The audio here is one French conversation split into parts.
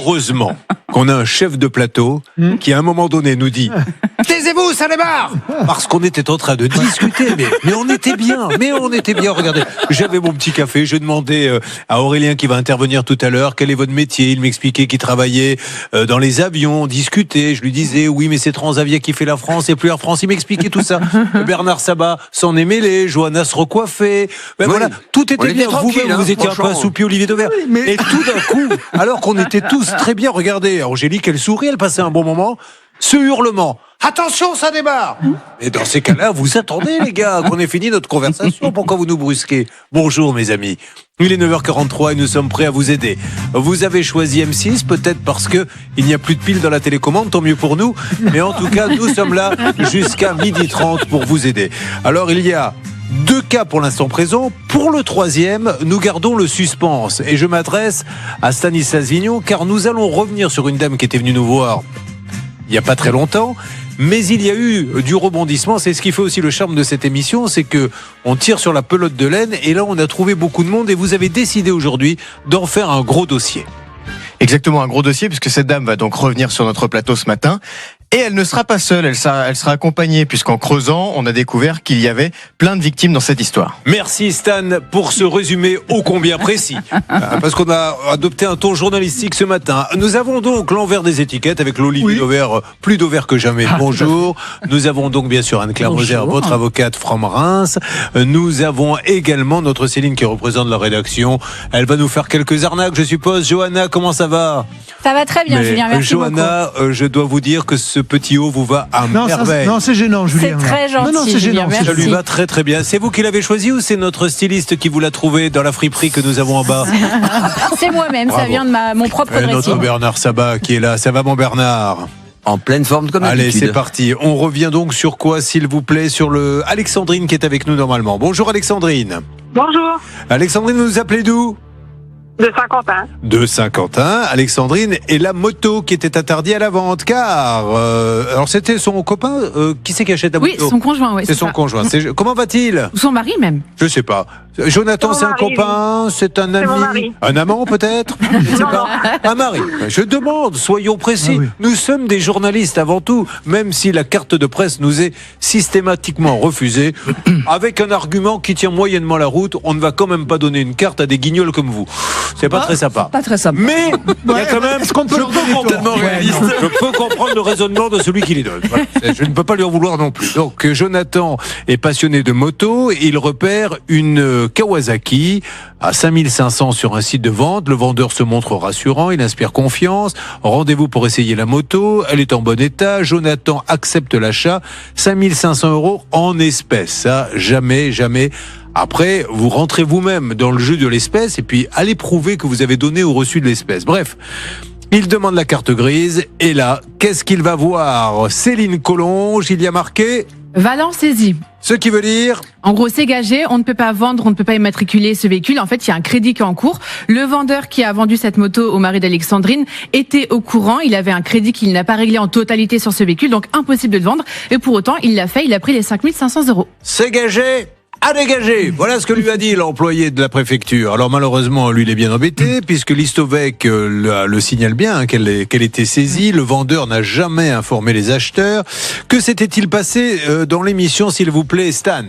heureusement qu'on a un chef de plateau qui à un moment donné nous dit « Taisez-vous, ça démarre !» Parce qu'on était en train de discuter, mais on était bien, regardez. J'avais mon petit café, je demandais à Aurélien qui va intervenir tout à l'heure quel est votre métier. Il m'expliquait qu'il travaillait dans les avions, on discutait, je lui disais oui mais c'est Transavia qui fait la France et plus Air France, il m'expliquait tout ça. Bernard Sabat s'en est mêlé, Johanna se recoiffait, voilà, tout était bien. Vous étiez un peu assoupi, Olivier Dauvert. Et tout d'un coup, alors qu'on était tous très bien, regardez, Angélique elle sourit, elle passait un bon moment, ce hurlement. Attention, ça démarre. Et dans ces cas-là, vous attendez les gars qu'on ait fini notre conversation. Pourquoi vous nous brusquez? Bonjour mes amis. Il est 9h43 et nous sommes prêts à vous aider. Vous avez choisi M6, peut-être parce que il n'y a plus de piles dans la télécommande, tant mieux pour nous. Mais en tout cas, nous sommes là jusqu'à 12h30 pour vous aider. Alors il y a 2 cas pour l'instant présent. Pour le 3e, nous gardons le suspense. Et je m'adresse à Stanislas Vignon, car nous allons revenir sur une dame qui était venue nous voir il n'y a pas très longtemps. Mais il y a eu du rebondissement. C'est ce qui fait aussi le charme de cette émission, c'est que on tire sur la pelote de laine. Et là, on a trouvé beaucoup de monde. Et vous avez décidé aujourd'hui d'en faire un gros dossier. Exactement, un gros dossier, puisque cette dame va donc revenir sur notre plateau ce matin. Et elle ne sera pas seule, elle sera accompagnée, puisqu'en creusant, on a découvert qu'il y avait plein de victimes dans cette histoire. Merci Stan pour ce résumé ô combien précis. Parce qu'on a adopté un ton journalistique ce matin. Nous avons donc l'envers des étiquettes avec l'Olivier Dauvert, plus Dauvert que jamais. Bonjour. Nous avons donc bien sûr Anne-Claire Moser, votre avocate from Reims. Nous avons également notre Céline qui représente la rédaction. Elle va nous faire quelques arnaques, je suppose. Johanna, comment ça va? Ça va très bien, Julien, merci Johanna, je dois vous dire que ce petit haut vous va à merveille. Non, c'est gênant, Julien. C'est très gentil. Non, c'est gênant. Julien, ça lui va très très bien. C'est vous qui l'avez choisi ou c'est notre styliste qui vous l'a trouvé dans la friperie que nous avons en bas? C'est moi-même, bravo. Ça vient de mon propre dressing. Notre Bernard Sabat qui est là. Ça va mon Bernard? En pleine forme comme Allez, d'habitude. c'est parti. On revient donc sur quoi, s'il vous plaît? Sur le Alexandrine qui est avec nous normalement. Bonjour Alexandrine. Bonjour, Alexandrine, vous nous appelez d'où? de Saint-Quentin. De Saint-Quentin, Alexandrine, et la moto qui était interdite à la vente, car alors c'était son copain, qui c'est qui achète la moto? Oui, son conjoint, oui. C'est son conjoint. Comment va-t-il? Ou son mari même. Je sais pas. Jonathan, Mon c'est un mari, copain, c'est un C'est mon ami, mari. un amant peut-être? Je sais pas. Un mari. Je demande, soyons précis. Ah oui. Nous sommes des journalistes avant tout, même si la carte de presse nous est systématiquement refusée, avec un argument qui tient moyennement la route. On ne va quand même pas donner une carte à des guignols comme vous. C'est pas très sympa. Pas très sympa. Mais il y a quand même. Est-ce qu'on peut le donner, Tellement réaliste. Je peux comprendre le raisonnement de celui qui les donne. Voilà. Je ne peux pas lui en vouloir non plus. Donc Jonathan est passionné de moto. Il repère une Kawasaki à 5500 sur un site de vente. Le vendeur se montre rassurant, il inspire confiance. Rendez-vous pour essayer la moto. Elle est en bon état. Jonathan accepte l'achat. 5500 € en espèces. Ça, jamais. Après, vous rentrez vous-même dans le jeu de l'espèce et puis allez prouver que vous avez donné ou reçu de l'espèce. Bref, il demande la carte grise et là, qu'est-ce qu'il va voir? Céline Collonges, il y a marqué Valence saisie. ce qui veut dire... En gros, c'est gagé, on ne peut pas vendre, on ne peut pas immatriculer ce véhicule. En fait, il y a un crédit qui est en cours. Le vendeur qui a vendu cette moto au mari d'Alexandrine était au courant. Il avait un crédit qu'il n'a pas réglé en totalité sur ce véhicule, donc impossible de le vendre. Et pour autant, il l'a fait, il a pris les 5500 €. C'est gagé à dégager. Voilà ce que lui a dit l'employé de la préfecture. Alors malheureusement, lui, il est bien embêté, puisque l'Histovec le signale bien qu'elle était saisie. Le vendeur n'a jamais informé les acheteurs. Que s'était-il passé dans l'émission, s'il vous plaît, Stan?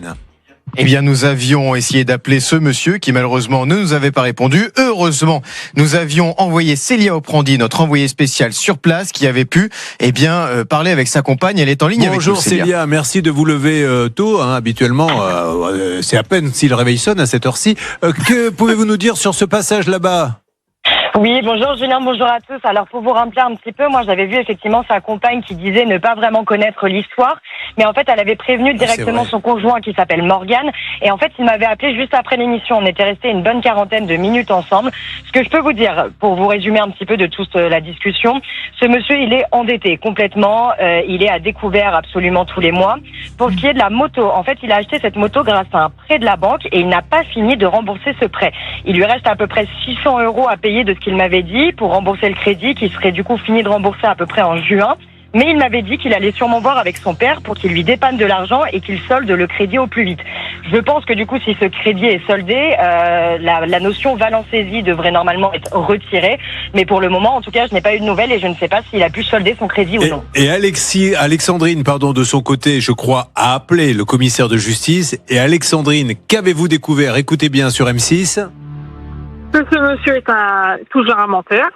Eh bien, nous avions essayé d'appeler ce monsieur qui malheureusement ne nous avait pas répondu. Heureusement, nous avions envoyé Célia Oprandi, notre envoyée spéciale sur place, qui avait pu parler avec sa compagne. Elle est en ligne avec nous. Bonjour Célia, merci de vous lever tôt. Habituellement, c'est à peine si le réveil sonne à cette heure-ci. Que pouvez-vous nous dire sur ce passage là-bas? Oui, bonjour Julien, bonjour à tous. Alors pour vous remplir un petit peu, moi j'avais vu effectivement sa compagne qui disait ne pas vraiment connaître l'histoire, mais en fait elle avait prévenu directement son conjoint qui s'appelle Morgane, et en fait il m'avait appelé juste après l'émission. On était restés une bonne quarantaine de minutes ensemble. Ce que je peux vous dire, pour vous résumer un petit peu de toute la discussion, ce monsieur il est endetté complètement, il est à découvert absolument tous les mois. Pour ce qui est de la moto, en fait il a acheté cette moto grâce à un prêt de la banque et il n'a pas fini de rembourser ce prêt. Il lui reste à peu près 600 € à payer de ce qu'il m'avait dit pour rembourser le crédit qui serait du coup fini de rembourser à peu près en juin. Mais il m'avait dit qu'il allait sûrement voir avec son père pour qu'il lui dépanne de l'argent et qu'il solde le crédit au plus vite. Je pense que du coup, si ce crédit est soldé, la notion valance-saisie devrait normalement être retirée. Mais pour le moment, en tout cas, je n'ai pas eu de nouvelles et je ne sais pas s'il a pu solder son crédit ou non. Et Alexandrine, de son côté, je crois, a appelé le commissaire de justice. Et Alexandrine, qu'avez-vous découvert? Écoutez bien sur M6. Que ce monsieur est toujours un menteur.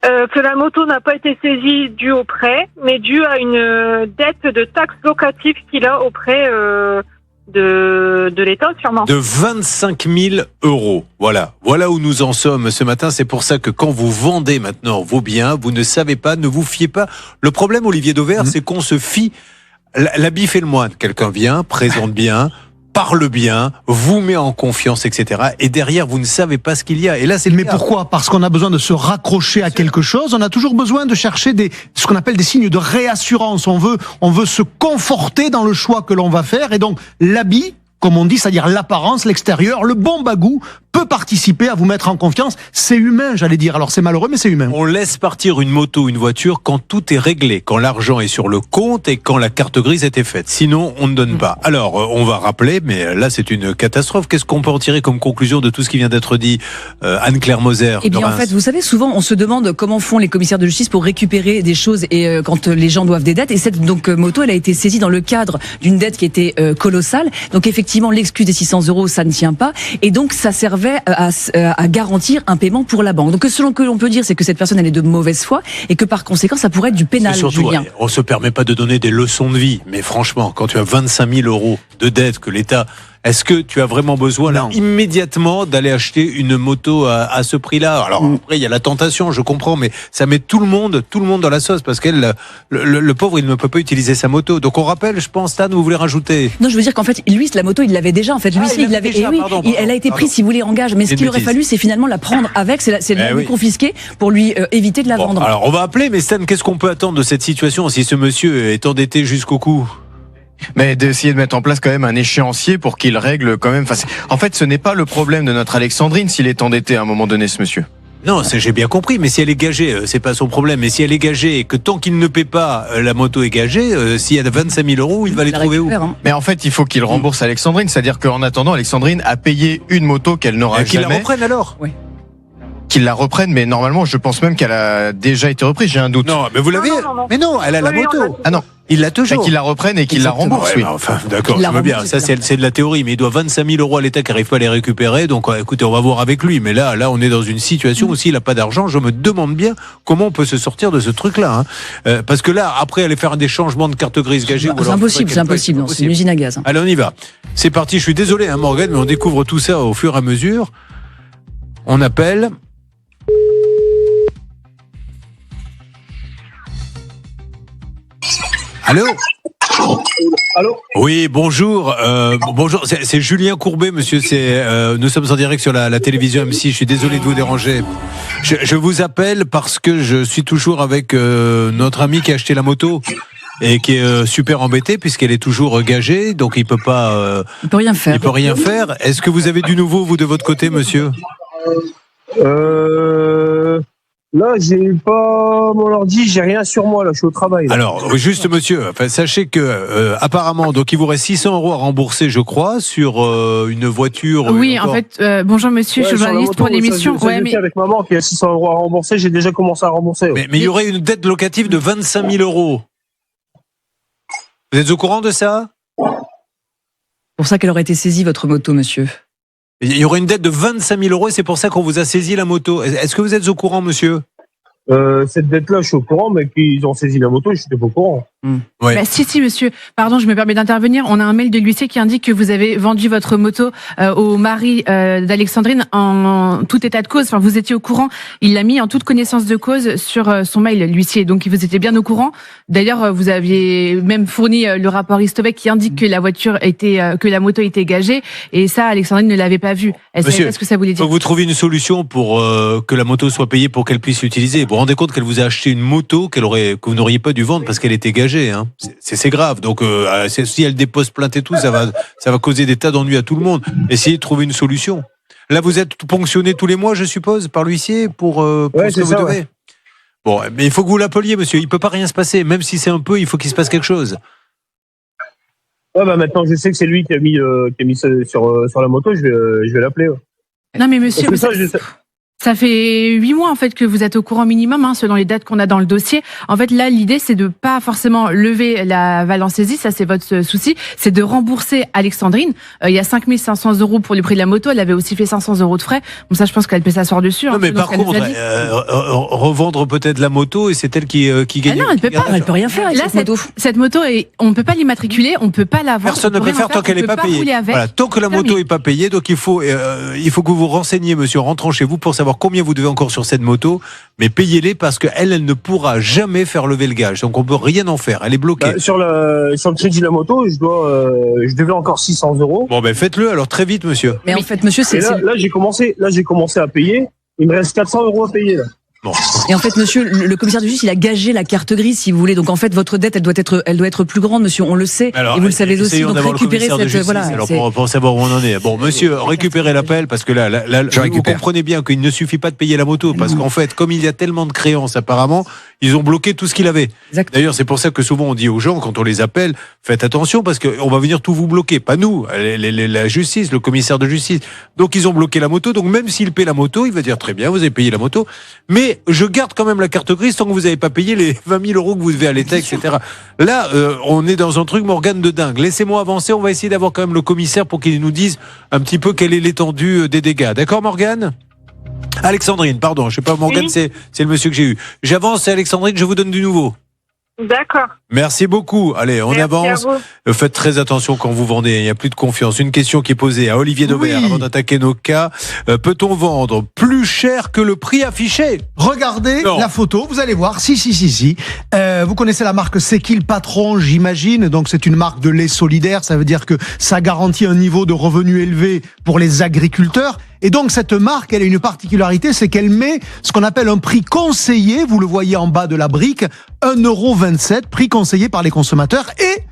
Que la moto n'a pas été saisie due au prêt, mais due à une dette de taxes locatives qu'il a auprès de l'État, sûrement. De 25 000 €. Voilà où nous en sommes ce matin. C'est pour ça que quand vous vendez maintenant vos biens, vous ne savez pas, ne vous fiez pas. Le problème, Olivier Dauvert, c'est qu'on se fie. L'habit fait le moine. Quelqu'un vient, présente bien, parle bien, vous met en confiance, etc. Et derrière, vous ne savez pas ce qu'il y a. Et là, c'est le Mais cas. pourquoi? Parce qu'on a besoin de se raccrocher à quelque chose. On a toujours besoin de chercher ce qu'on appelle des signes de réassurance. On veut se conforter dans le choix que l'on va faire. Et donc, l'habit, comme on dit, c'est-à-dire l'apparence, l'extérieur, le bon bagou, peut participer à vous mettre en confiance. C'est humain, j'allais dire. Alors, c'est malheureux, mais c'est humain. On laisse partir une moto, une voiture quand tout est réglé, quand l'argent est sur le compte et quand la carte grise était faite. Sinon, on ne donne pas. Alors, on va rappeler, mais là, c'est une catastrophe. Qu'est-ce qu'on peut en tirer comme conclusion de tout ce qui vient d'être dit, Anne-Claire Moser? Eh bien, en fait, vous savez, souvent, on se demande comment font les commissaires de justice pour récupérer des choses et quand les gens doivent des dettes. Et cette moto, elle a été saisie dans le cadre d'une dette qui était colossale. Donc, effectivement, l'excuse des 600 €, ça ne tient pas. Et donc, ça servait à garantir un paiement pour la banque. Donc, selon que l'on peut dire, c'est que cette personne, elle est de mauvaise foi et que par conséquent, ça pourrait être du pénal, surtout, Julien. on se permet pas de donner des leçons de vie. Mais franchement, quand tu as 25 000 € de dette que l'État... Est-ce que tu as vraiment besoin là immédiatement d'aller acheter une moto à ce prix-là? Alors après, il y a la tentation, je comprends, mais ça met tout le monde dans la sauce parce le pauvre, il ne peut pas utiliser sa moto. Donc on rappelle, je pense, Stan, vous voulez rajouter? Non, je veux dire qu'en fait, lui, la moto, il l'avait déjà. En fait, lui, il l'avait. Et oui, elle a été prise, si vous voulez, en gage. Mais ce qu'il aurait fallu, c'est finalement la prendre avec, c'est la lui confisquer pour lui éviter de la vendre. Alors on va appeler, mais Stan, qu'est-ce qu'on peut attendre de cette situation si ce monsieur est endetté jusqu'au cou? Mais d'essayer de mettre en place quand même un échéancier pour qu'il règle quand même. En fait, ce n'est pas le problème de notre Alexandrine s'il est endetté à un moment donné, ce monsieur. Non, j'ai bien compris, mais si elle est gagée, c'est pas son problème. Mais si elle est gagée et que tant qu'il ne paie pas, la moto est gagée, s'il y a 25 000 €, il va les trouver où? Mais en fait, il faut qu'il rembourse Alexandrine. C'est-à-dire qu'en attendant, Alexandrine a payé une moto qu'elle n'aura jamais. Qu'il la reprenne alors? Oui. Qu'il la reprenne, mais normalement, je pense même qu'elle a déjà été reprise. J'ai un doute. Non, mais vous l'avez? Non. Mais non, elle a la moto. Ah non. Il l'a toujours. Qu'il la reprenne et qu'il la rembourse, ouais, oui. Enfin, d'accord, je veux bien. Ça, c'est de la théorie, mais il doit 25 000 € à l'État qui n'arrive pas à les récupérer. Donc, écoutez, on va voir avec lui. Mais là, on est dans une situation où s'il n'a pas d'argent, je me demande bien comment on peut se sortir de ce truc-là. Parce que là, après, aller faire des changements de carte grise gagée. C'est impossible. C'est une usine à gaz. Allez, on y va. C'est parti. Je suis désolé, Morgane, mais on découvre tout ça au fur et à mesure. On appelle. Allô? Allô? Oui, bonjour. Bonjour, c'est Julien Courbet, monsieur. Nous sommes en direct sur la télévision M6. Je suis désolé de vous déranger. Je vous appelle parce que je suis toujours avec notre ami qui a acheté la moto et qui est super embêté puisqu'elle est toujours gagée, donc il peut pas. Il peut rien faire. Il peut rien faire. Est-ce que vous avez du nouveau, vous, de votre côté, monsieur? Là, j'ai pas mon ordi, j'ai rien sur moi, là, je suis au travail. Là. Alors, juste monsieur, sachez que apparemment, donc il vous reste 600 € à rembourser, je crois, sur une voiture. Oui, en fait, bonjour monsieur, je suis journaliste pour l'émission. Mais avec maman qui a 600 € à rembourser, j'ai déjà commencé à rembourser. Ouais. Mais il y aurait une dette locative de 25 000 €. Vous êtes au courant de ça? C'est pour ça qu'elle aurait été saisie, votre moto, monsieur. Il y aurait une dette de 25 000 € et c'est pour ça qu'on vous a saisi la moto. Est-ce que vous êtes au courant, monsieur? Cette dette-là, je suis au courant, mais qu'ils ont saisi la moto, je n'étais pas au courant. Ouais. Bah, si, monsieur. Pardon, je me permets d'intervenir. On a un mail de l'huissier qui indique que vous avez vendu votre moto au mari d'Alexandrine en tout état de cause. Enfin, vous étiez au courant. Il l'a mis en toute connaissance de cause sur son mail, l'huissier. Donc, vous étiez bien au courant. D'ailleurs, vous aviez même fourni le rapport Istovec qui indique que la moto était gagée. Et ça, Alexandrine ne l'avait pas vu. Elle savait pas ce que ça voulait dire. Faut que vous trouviez une solution pour que la moto soit payée pour qu'elle puisse l'utiliser. Vous vous rendez compte qu'elle vous a acheté une moto que vous n'auriez pas dû vendre parce qu'elle était gagée. C'est grave. Donc, si elle dépose plainte et tout, ça va causer des tas d'ennuis à tout le monde. Essayez de trouver une solution. Là, vous êtes ponctionné tous les mois, je suppose, par l'huissier pour ce que vous devez. Bon, mais il faut que vous l'appeliez, monsieur. Il peut pas rien se passer. Même si c'est un peu, il faut qu'il se passe quelque chose. Ouais, bah maintenant je sais que c'est lui qui a mis ça sur la moto, je vais l'appeler. Ouais. Non mais monsieur, Parce que ça fait 8 mois en fait que vous êtes au courant minimum, selon les dates qu'on a dans le dossier. En fait, là, l'idée, c'est de pas forcément lever la Valence saisie, ça c'est votre souci, c'est de rembourser Alexandrine. Il y a 5 500 € pour le prix de la moto, elle avait aussi fait 500 € de frais. Bon, ça, je pense qu'elle peut s'asseoir dessus. Non, mais par contre, revendre peut-être la moto et c'est elle qui gagne. Non, elle peut pas, Elle peut rien faire avec là, cette moto, on peut pas l'immatriculer, on peut pas la vendre. Personne ne peut faire tant qu'elle n'est pas payée. Voilà, tant que la moto est pas payée, donc il faut que vous vous renseigniez, monsieur, en rentrant chez vous pour savoir combien vous devez encore sur cette moto, mais payez-les parce qu'elle ne pourra jamais faire lever le gage. Donc on peut rien en faire. Elle est bloquée. Bah, sur le crédit de la moto, je devais encore 600 €. Bon, ben faites-le alors très vite, monsieur. Mais en fait, monsieur, là, j'ai commencé à payer. Il me reste 400 € à payer, là. Bon. Et en fait, monsieur, le commissaire de justice, il a gagé la carte grise, si vous voulez. Donc en fait, votre dette, elle doit être plus grande, monsieur. On le sait. Alors, et vous le savez aussi. Donc récupérez cette, Alors pour savoir où on en est. Bon, monsieur, récupérez l'appel parce que là, vous comprenez bien qu'il ne suffit pas de payer la moto parce qu'en fait, comme il y a tellement de créances apparemment, ils ont bloqué tout ce qu'il avait. Exactement. D'ailleurs, c'est pour ça que souvent on dit aux gens quand on les appelle, faites attention parce qu'on va venir tout vous bloquer. Pas nous, la justice, le commissaire de justice. Donc ils ont bloqué la moto. Donc même s'il paie la moto, il va dire très bien, vous avez payé la moto, mais je garde quand même la carte grise tant que vous n'avez pas payé les 20 000 € que vous devez à l'État, etc. Là, on est dans un truc Morgane de dingue. Laissez-moi avancer, on va essayer d'avoir quand même le commissaire pour qu'il nous dise un petit peu quelle est l'étendue des dégâts. D'accord, Morgane ? Alexandrine, pardon, je sais pas, Morgane, Oui. c'est le monsieur que j'ai eu. J'avance, Alexandrine, je vous donne du nouveau. D'accord. Merci beaucoup. Allez, on Merci avance. à vous. Faites très attention quand vous vendez. Il n'y a plus de confiance. Une question qui est posée à Olivier Dauvert Oui. avant d'attaquer nos cas. Peut-on vendre plus cher que le prix affiché ? Regardez Non. la photo, vous allez voir. Si. Vous connaissez la marque C'est qui le patron, j'imagine. Donc c'est une marque de lait solidaire. Ça veut dire que ça garantit un niveau de revenu élevé pour les agriculteurs. Et donc cette marque, elle a une particularité, c'est qu'elle met ce qu'on appelle un prix conseillé. Vous le voyez en bas de la brique, 1,27 €, prix conseillé par les consommateurs. Et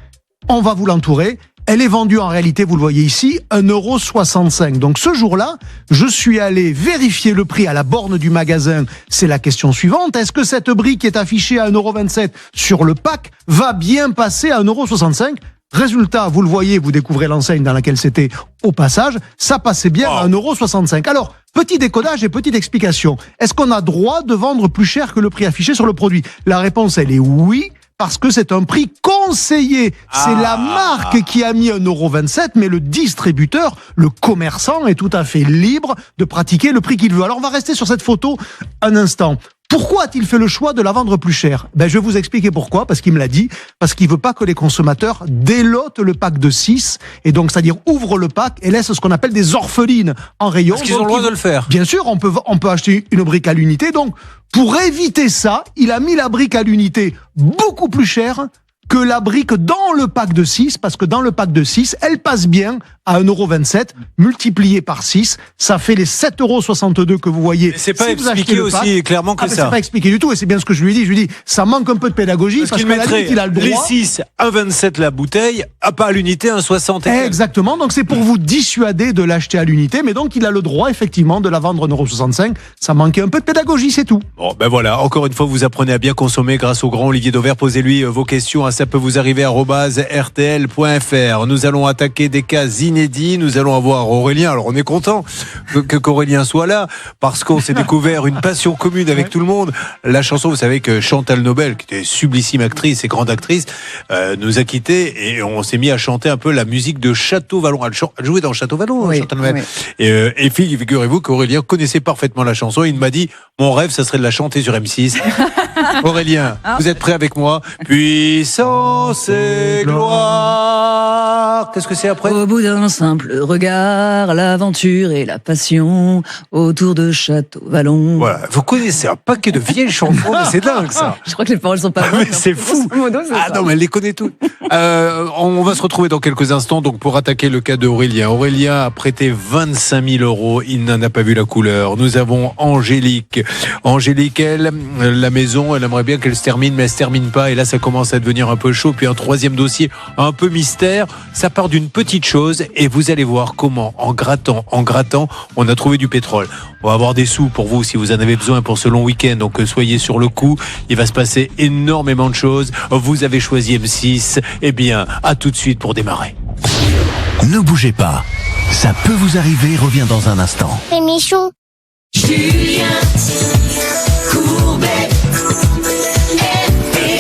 on va vous l'entourer. Elle est vendue en réalité, vous le voyez ici, 1,65 €. Donc ce jour-là, je suis allé vérifier le prix à la borne du magasin. C'est la question suivante. Est-ce que cette brique qui est affichée à 1,27 € sur le pack va bien passer à 1,65 €? Résultat, vous le voyez, vous découvrez l'enseigne dans laquelle c'était au passage, ça passait bien à 1,65 €. Alors, petit décodage et petite explication. Est-ce qu'on a droit de vendre plus cher que le prix affiché sur le produit? La réponse, elle est oui. Parce que c'est un prix conseillé. C'est la marque qui a mis 1,27 €, mais le distributeur, le commerçant est tout à fait libre de pratiquer le prix qu'il veut. Alors on va rester sur cette photo un instant. Pourquoi a-t-il fait le choix de la vendre plus cher? Je vais vous expliquer pourquoi, parce qu'il me l'a dit, parce qu'il veut pas que les consommateurs délotent le pack de 6, et donc c'est-à-dire ouvrent le pack et laissent ce qu'on appelle des orphelines en rayon. Est-ce qu'ils ont le droit de le faire? Bien sûr, on peut acheter une brique à l'unité, donc pour éviter ça, il a mis la brique à l'unité beaucoup plus chère que la brique dans le pack de 6, parce que dans le pack de 6, elle passe bien à 1,27 €, multiplié par 6, ça fait les 7,62 € que vous voyez. Mais c'est pas si vous achetez expliqué le pack. aussi clairement que ça. C'est pas expliqué du tout, et c'est bien ce que je lui ai dit. Je lui ai dit, ça manque un peu de pédagogie, parce qu'il qu'à la mettrait limite, il a le les droit. 6, 1,27 la bouteille, pas à l'unité, 1,60 €. Exactement, donc c'est pour vous dissuader de l'acheter à l'unité, mais donc il a le droit effectivement de la vendre 1,65 €. Ça manquait un peu de pédagogie, c'est tout. Bon, ben voilà, encore une fois, vous apprenez à bien consommer grâce au grand Olivier Dauvert. Posez-lui vos questions, ça peut vous arriver @rtl.fr. Nous allons attaquer des cas inédits, nous allons avoir Aurélien. Alors on est content qu'Aurélien soit là, parce qu'on s'est découvert une passion commune avec tout le monde. La chanson, vous savez que Chantal Nobel, qui était sublissime actrice et grande actrice, nous a quittés et on s'est mis à chanter un peu la musique de Château Vallon. Elle jouait dans Château Vallon, Oui, Chantal Nobel. oui. Et figurez-vous qu'Aurélien connaissait parfaitement la chanson. Il m'a dit, mon rêve, ça serait de la chanter sur M6. Aurélien, vous êtes prêt avec moi? Puissance et gloire. Qu'est-ce que c'est après? Au bout d'un simple regard, l'aventure et la passion autour de Château Vallon. Voilà, vous connaissez un paquet de vieilles chansons, mais c'est dingue ça. Je crois que les paroles sont pas Mais bonnes. c'est fou. Grosso modo, c'est Ah ça. non, mais elle les connaît toutes. On va se retrouver dans quelques instants donc pour attaquer le cas d'Aurélien. Aurélien a prêté 25 000 €. Il n'en a pas vu la couleur. Nous avons Angélique. Angélique, elle, la maison saison, elle aimerait bien qu'elle se termine, mais elle se termine pas. Et là, ça commence à devenir un peu chaud. Puis un troisième dossier, un peu mystère. Ça part d'une petite chose et vous allez voir comment, en grattant, on a trouvé du pétrole. On va avoir des sous pour vous si vous en avez besoin pour ce long week-end. Donc soyez sur le coup. Il va se passer énormément de choses. Vous avez choisi M6. Eh bien, à tout de suite pour démarrer. Ne bougez pas. Ça peut vous arriver, revient dans un instant. C'est Michou. Julien Courbet, RTL.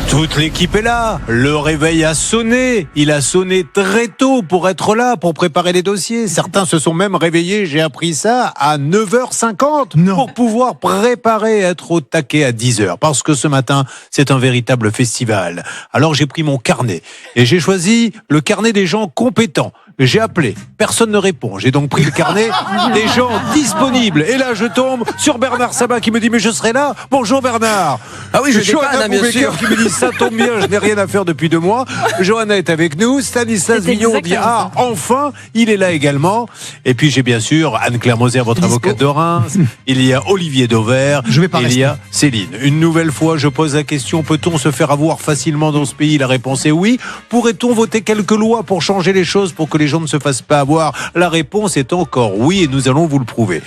Toute l'équipe est là. Le réveil a sonné. Il a sonné très tôt pour être là, pour préparer les dossiers. Certains se sont même réveillés, j'ai appris ça, à 9h50 pour pouvoir préparer, être au taquet à 10h. Parce que ce matin, c'est un véritable festival. Alors j'ai pris mon carnet et j'ai choisi le carnet des gens compétents. J'ai appelé, personne ne répond. J'ai donc pris le carnet des gens disponibles. Et là, je tombe sur Bernard Sabat qui me dit « Mais je serai là !» Bonjour Bernard. Ah oui, je Johanna dépanne, bien sûr. qui me dit « Ça tombe bien, je n'ai rien à faire depuis 2 mois. » Johanna est avec nous. Stanislas Vignon dit « Ah, enfin, il est là également. » Et puis j'ai bien sûr Anne-Claire Moser, votre avocate de Reims. Il y a Olivier Dauvert. Il y a Céline. Une nouvelle fois, je pose la question, peut-on se faire avoir facilement dans ce pays? La réponse est oui. Pourrait-on voter quelques lois pour changer les choses, pour que les gens ne se fassent pas avoir? La réponse est encore oui et nous allons vous le prouver.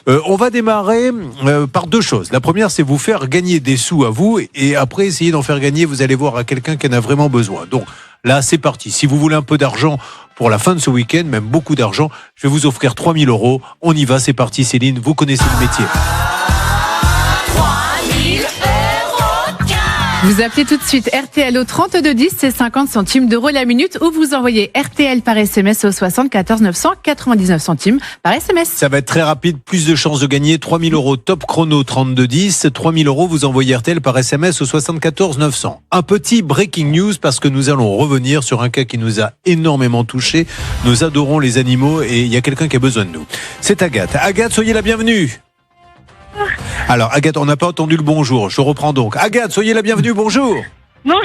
On va démarrer par 2 choses. La première, c'est vous faire gagner des sous à vous et après essayer d'en faire gagner, vous allez voir, à quelqu'un qui en a vraiment besoin. Donc là, c'est parti. Si vous voulez un peu d'argent pour la fin de ce week-end, même beaucoup d'argent, je vais vous offrir 3 000 €. On y va, c'est parti Céline, vous connaissez le métier. 3 000 €. Vous appelez tout de suite RTL au 3210, c'est 50 centimes d'euros la minute, ou vous envoyez RTL par SMS au 74 900, 99 centimes par SMS. Ça va être très rapide, plus de chances de gagner. 3 000 € top chrono 3210. 3 000 €, vous envoyez RTL par SMS au 74 900. Un petit breaking news parce que nous allons revenir sur un cas qui nous a énormément touchés. Nous adorons les animaux et il y a quelqu'un qui a besoin de nous. C'est Agathe. Agathe, soyez la bienvenue. Alors Agathe, on n'a pas entendu le bonjour, je reprends donc. Agathe, soyez la bienvenue, bonjour. Bonjour.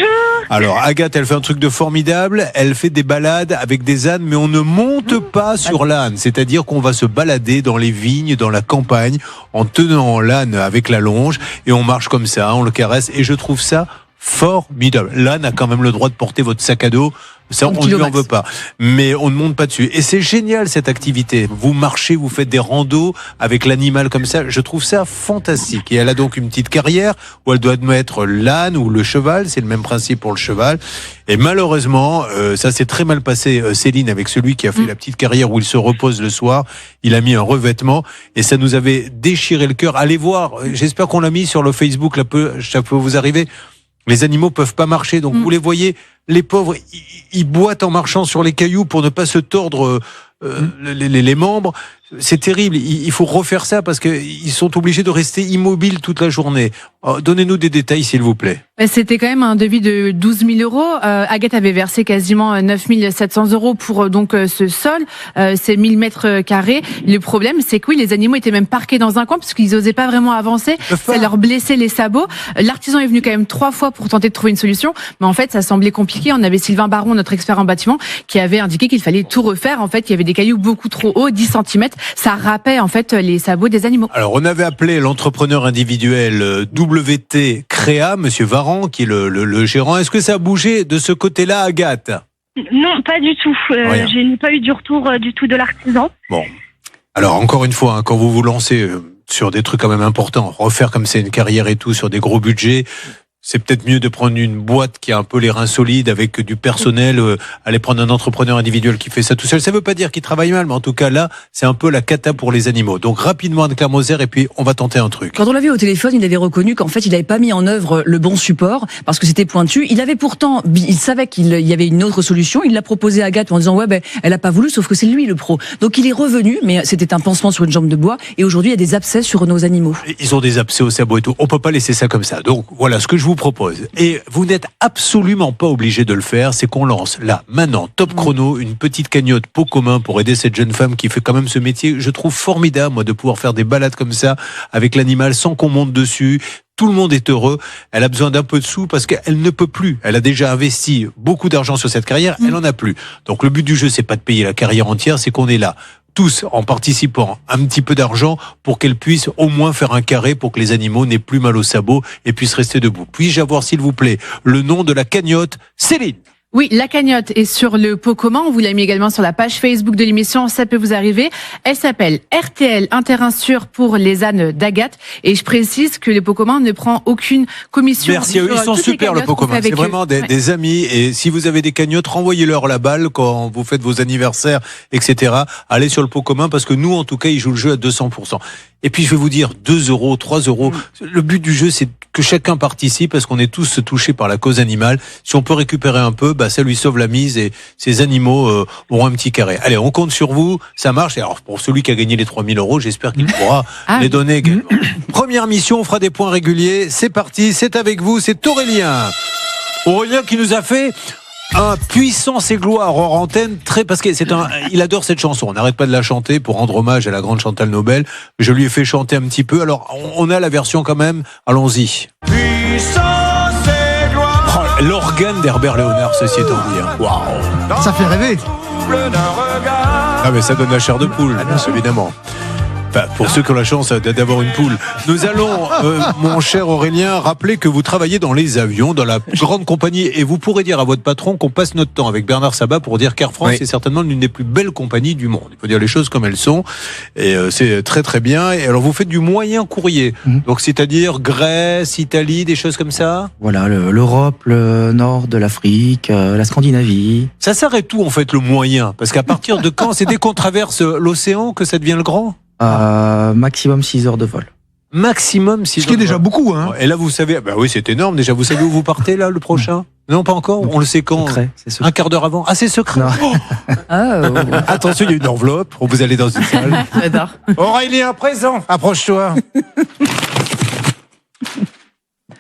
Alors Agathe, elle fait un truc de formidable, elle fait des balades avec des ânes, mais on ne monte pas sur l'âne, c'est-à-dire qu'on va se balader dans les vignes, dans la campagne, en tenant l'âne avec la longe, et on marche comme ça, on le caresse, et je trouve ça formidable. L'âne a quand même le droit de porter votre sac à dos. Ça, on ne lui en veut pas. Mais on ne monte pas dessus. Et c'est génial, cette activité. Vous marchez, vous faites des randos avec l'animal comme ça. Je trouve ça fantastique. Et elle a donc une petite carrière où elle doit admettre l'âne ou le cheval. C'est le même principe pour le cheval. Et malheureusement, ça s'est très mal passé, Céline, avec celui qui a fait la petite carrière où il se repose le soir. Il a mis un revêtement et ça nous avait déchiré le cœur. Allez voir. J'espère qu'on l'a mis sur le Facebook. Là, ça peut vous arriver. Les animaux peuvent pas marcher. Donc, vous les voyez, les pauvres, ils boitent en marchant sur les cailloux pour ne pas se tordre les membres. C'est terrible. Il faut refaire ça parce qu'ils sont obligés de rester immobiles toute la journée. Donnez-nous des détails, s'il vous plaît. C'était quand même un devis de 12 000 €. Agathe avait versé quasiment 9 700 € pour donc ce sol, ces 1000 mètres carrés. Le problème, c'est que oui, les animaux étaient même parqués dans un coin parce qu'ils n'osaient pas vraiment avancer. Ça leur blessait les sabots. L'artisan est venu quand même 3 fois pour tenter de trouver une solution, mais en fait, ça semblait compliqué. On avait Sylvain Baron, notre expert en bâtiment, qui avait indiqué qu'il fallait tout refaire. En fait, il y avait des cailloux beaucoup trop hauts, 10 cm. Ça râpait en fait les sabots des animaux. Alors, on avait appelé l'entrepreneur individuel WT Créa, Monsieur Varan, qui est le gérant. Est-ce que ça a bougé de ce côté-là, Agathe? Non, pas du tout. Je n'ai pas eu du retour du tout de l'artisan. Bon. Alors, encore une fois, quand vous vous lancez sur des trucs quand même importants, refaire comme c'est une carrière et tout, sur des gros budgets, c'est peut-être mieux de prendre une boîte qui a un peu les reins solides avec du personnel, aller prendre un entrepreneur individuel qui fait ça tout seul. Ça ne veut pas dire qu'il travaille mal, mais en tout cas là, c'est un peu la cata pour les animaux. Donc rapidement, Anne-Claire Moser, et puis on va tenter un truc. Quand on l'avait au téléphone, il avait reconnu qu'en fait, il n'avait pas mis en œuvre le bon support parce que c'était pointu. Il avait pourtant, il savait qu'il y avait une autre solution. Il l'a proposé à Agathe en disant ouais, elle a pas voulu, sauf que c'est lui le pro. Donc il est revenu, mais c'était un pansement sur une jambe de bois. Et aujourd'hui, il y a des abcès sur nos animaux. Ils ont des abcès au sabot et tout. On peut pas laisser ça comme ça. Donc voilà ce que je vous propose. Et vous n'êtes absolument pas obligé de le faire. C'est qu'on lance là, maintenant, top chrono, une petite cagnotte pot commun pour aider cette jeune femme qui fait quand même ce métier. Je trouve formidable, moi, de pouvoir faire des balades comme ça avec l'animal sans qu'on monte dessus. Tout le monde est heureux. Elle a besoin d'un peu de sous parce qu'elle ne peut plus. Elle a déjà investi beaucoup d'argent sur cette carrière. Elle en a plus. Donc le but du jeu, c'est pas de payer la carrière entière, c'est qu'on est là tous en participant un petit peu d'argent pour qu'elle puisse au moins faire un carré pour que les animaux n'aient plus mal au sabot et puissent rester debout. Puis-je avoir, s'il vous plaît, le nom de la cagnotte, Céline? Oui, la cagnotte est sur le pot commun. On vous l'a mis également sur la page Facebook de l'émission. Ça peut vous arriver. Elle s'appelle RTL Inter-Insure pour les ânes d'Agathe. Et je précise que le pot commun ne prend aucune commission. Merci, ils sont super le pot commun. C'est vraiment des amis. Et si vous avez des cagnottes, renvoyez-leur la balle quand vous faites vos anniversaires, etc. Allez sur le pot commun parce que nous, en tout cas, ils jouent le jeu à 200%. Et puis je vais vous dire 2 euros, 3 euros. Le but du jeu, c'est que chacun participe parce qu'on est tous touchés par la cause animale. Si on peut récupérer un peu, ça lui sauve la mise et ces animaux auront un petit carré. Allez, on compte sur vous, ça marche. Et alors pour celui qui a gagné les 3 000 euros, j'espère qu'il pourra les donner également. Première mission, on fera des points réguliers. C'est parti, c'est avec vous, c'est Aurélien. Aurélien qui nous a fait un puissance et gloire hors antenne, parce que il adore cette chanson. On n'arrête pas de la chanter pour rendre hommage à la grande Chantal Nobel. Je lui ai fait chanter un petit peu. Alors, on a la version quand même. Allons-y. Puissance et gloire. Oh, l'organe d'Herbert Léonard, ceci étant dit. Waouh. Ça fait rêver. Ah, mais ça donne la chair de poule, évidemment. Enfin, pour ceux qui ont la chance d'avoir une poule. Nous allons, mon cher Aurélien, rappeler que vous travaillez dans les avions, dans la grande compagnie, et vous pourrez dire à votre patron qu'on passe notre temps avec Bernard Sabat pour dire qu'Air France est certainement l'une des plus belles compagnies du monde. Il faut dire les choses comme elles sont, et c'est très très bien. Et alors vous faites du moyen courrier, donc c'est-à-dire Grèce, Italie, des choses comme ça. Voilà, l'Europe, le nord de l'Afrique, la Scandinavie. Ça s'arrête où en fait le moyen? Parce qu'à partir de quand, c'est dès qu'on traverse l'océan que ça devient le grand? Maximum 6 heures de vol. Maximum 6 heures. Ce qui est déjà beaucoup, hein. Et là, vous savez, oui, c'est énorme. Déjà, vous savez où vous partez, là, le prochain? Non, pas encore. On le sait quand? Secret, c'est secret. Un quart d'heure avant. Ah, c'est secret. Attention, il y a une enveloppe. Vous allez dans une salle. J'adore. Aurélien, présent. Approche-toi.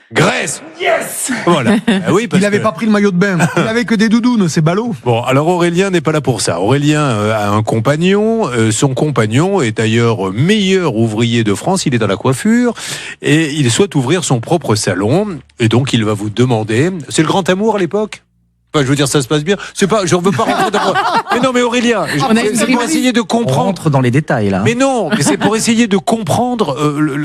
Grèce. Yes. Voilà. Oui, parce il n'avait pas pris le maillot de bain. Il avait que des doudounes, c'est ballot. Bon, alors Aurélien n'est pas là pour ça. Aurélien a un compagnon. Son compagnon est d'ailleurs meilleur ouvrier de France. Il est dans la coiffure et il souhaite ouvrir son propre salon. Et donc, il va vous demander. C'est le grand amour à l'époque? Enfin, je veux dire, ça se passe bien. C'est pas, je ne veux pas rentrer dans. Mais non, mais Aurélien, c'est pour essayer de comprendre. On rentre dans les détails là. Mais non, mais c'est pour essayer de comprendre.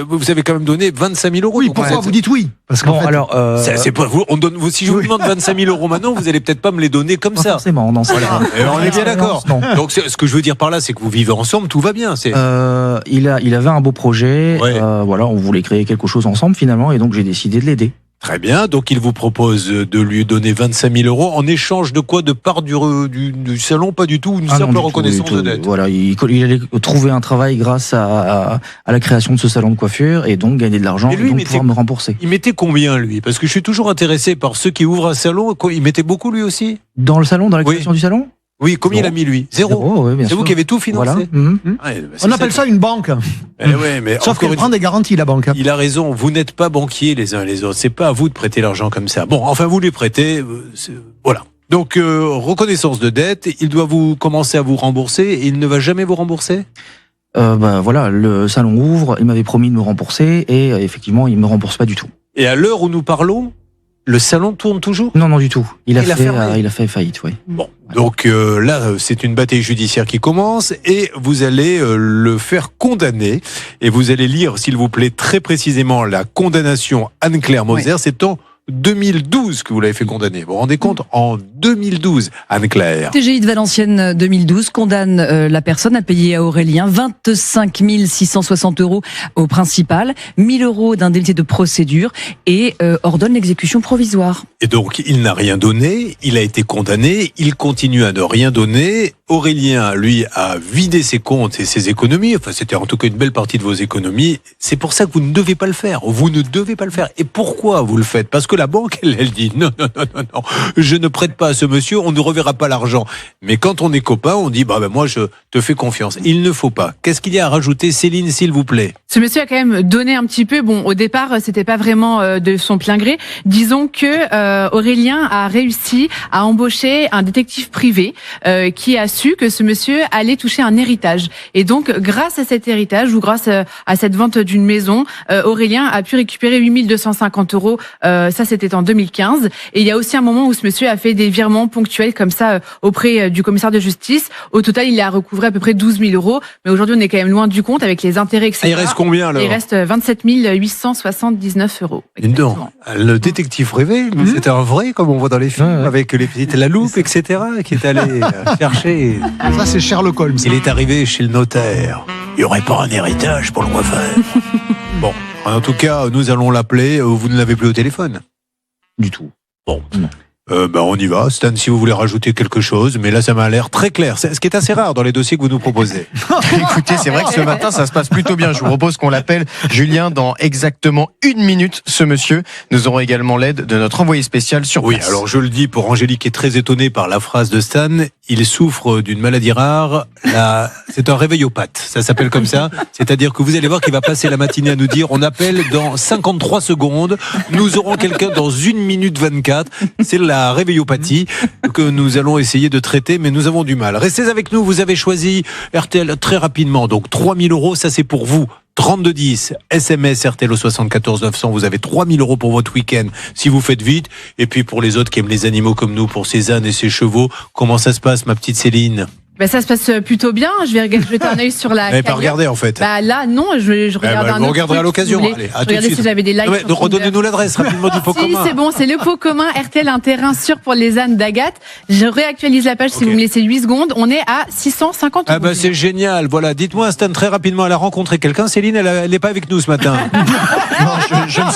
Vous avez quand même donné 25 000 euros. Oui, pourquoi vous dites oui? Parce qu'en alors, c'est pas vous. On donne. Si je vous demande 25 000 euros maintenant, vous allez peut-être pas me les donner comme ça. Forcément, non. Voilà. On est bien d'accord. Donc, ce que je veux dire par là, c'est que vous vivez ensemble, tout va bien. Il avait un beau projet. Ouais. Voilà, on voulait créer quelque chose ensemble finalement, et donc j'ai décidé de l'aider. Très bien, donc il vous propose de lui donner 25 000 euros en échange de quoi? De part du salon? Pas du tout, une simple reconnaissance de dette. Voilà, il allait trouver un travail grâce à la création de ce salon de coiffure et donc gagner de l'argent et donc pouvoir me rembourser. Il mettait combien lui? Parce que je suis toujours intéressé par ceux qui ouvrent un salon. Il mettait beaucoup lui aussi? Dans le salon, dans la création du salon? Oui, combien il a mis lui? Zéro. Oui, c'est vous qui avez tout financé. Voilà. On appelle ça une banque. Mais sauf qu'elle prend des garanties, la banque. Il a raison, vous n'êtes pas banquiers les uns et les autres. C'est pas à vous de prêter l'argent comme ça. Bon, enfin vous lui prêtez, voilà. Donc reconnaissance de dette, il doit vous commencer à vous rembourser et il ne va jamais vous rembourser? Voilà, le salon ouvre, il m'avait promis de me rembourser et effectivement il me rembourse pas du tout. Et à l'heure où nous parlons, le salon tourne toujours? Non, du tout. Il a fait faillite, oui. Bon, donc là, c'est une bataille judiciaire qui commence et vous allez le faire condamner. Et vous allez lire, s'il vous plaît, très précisément la condamnation Anne-Claire Moser. C'est en 2012 que vous l'avez fait condamner. Vous vous rendez compte? En 2012, Anne-Claire. TGI de Valenciennes 2012 condamne la personne à payer à Aurélien 25 660 euros au principal, 1 000 euros d'indemnité de procédure et ordonne l'exécution provisoire. Et donc, il n'a rien donné, il a été condamné, il continue à ne rien donner. Aurélien, lui, a vidé ses comptes et ses économies. Enfin, c'était en tout cas une belle partie de vos économies. C'est pour ça que vous ne devez pas le faire. Vous ne devez pas le faire. Et pourquoi vous le faites? Parce que la banque, elle dit non, je ne prête pas à ce monsieur, on ne reverra pas l'argent. Mais quand on est copains, on dit moi je te fais confiance. Il ne faut pas. Qu'est-ce qu'il y a à rajouter, Céline, s'il vous plaît? Ce monsieur a quand même donné un petit peu. Bon, au départ, c'était pas vraiment de son plein gré. Disons que Aurélien a réussi à embaucher un détective privé qui a su que ce monsieur allait toucher un héritage. Et donc, grâce à cet héritage ou grâce à cette vente d'une maison, Aurélien a pu récupérer 8 250 €. Ça, c'était en 2015. Et il y a aussi un moment où ce monsieur a fait des virements ponctuels comme ça auprès du commissaire de justice. Au total, il a recouvré à peu près 12 000 €. Mais aujourd'hui, on est quand même loin du compte avec les intérêts, etc. Il reste combien alors? Il reste 27 879 €. Non, le détective privé, c'était un vrai, comme on voit dans les films, avec les petites la loupe, etc., qui est allé chercher. Ça, c'est Sherlock Holmes. Il est arrivé chez le notaire. Il n'y aurait pas un héritage pour le refaire. Bon, en tout cas, nous allons l'appeler. Vous ne l'avez plus au téléphone? Du tout. Bon. On y va. Stan, si vous voulez rajouter quelque chose, mais là, ça m'a l'air très clair. C'est ce qui est assez rare dans les dossiers que vous nous proposez. Écoutez, c'est vrai que ce matin, ça se passe plutôt bien. Je vous propose qu'on l'appelle Julien dans exactement 1 minute, ce monsieur. Nous aurons également l'aide de notre envoyé spécial sur place. Oui, alors je le dis pour Angélique qui est très étonnée par la phrase de Stan. Il souffre d'une maladie rare. C'est un réveillopathe. Ça s'appelle comme ça. C'est-à-dire que vous allez voir qu'il va passer la matinée à nous dire on appelle dans 53 secondes. Nous aurons quelqu'un dans 1 minute 24. C'est la réveillopathie que nous allons essayer de traiter, mais nous avons du mal. Restez avec nous. Vous avez choisi RTL très rapidement. Donc 3 000 €, ça c'est pour vous. 3210, SMS RTL au 74 900, vous avez 3 000 € pour votre week-end si vous faites vite. Et puis pour les autres qui aiment les animaux comme nous, pour ces ânes et ces chevaux, comment ça se passe, ma petite Céline? Ça se passe plutôt bien. Je vais jeter un œil sur la. Vous n'avez pas regardé en fait. Là, non, je regarde un autre. Vous regarderez à l'occasion. Allez, à tout de suite. Si j'avais des likes. Redonnez-nous l'adresse rapidement du pot commun. C'est bon, c'est le pot commun RTL, un terrain sûr pour les ânes d'Agathe. Je réactualise la page si vous me laissez 8 secondes. On est à 650 €. C'est génial. Voilà, dites-moi, Stan, très rapidement, elle a rencontré quelqu'un. Céline, elle n'est pas avec nous ce matin. Non, je ne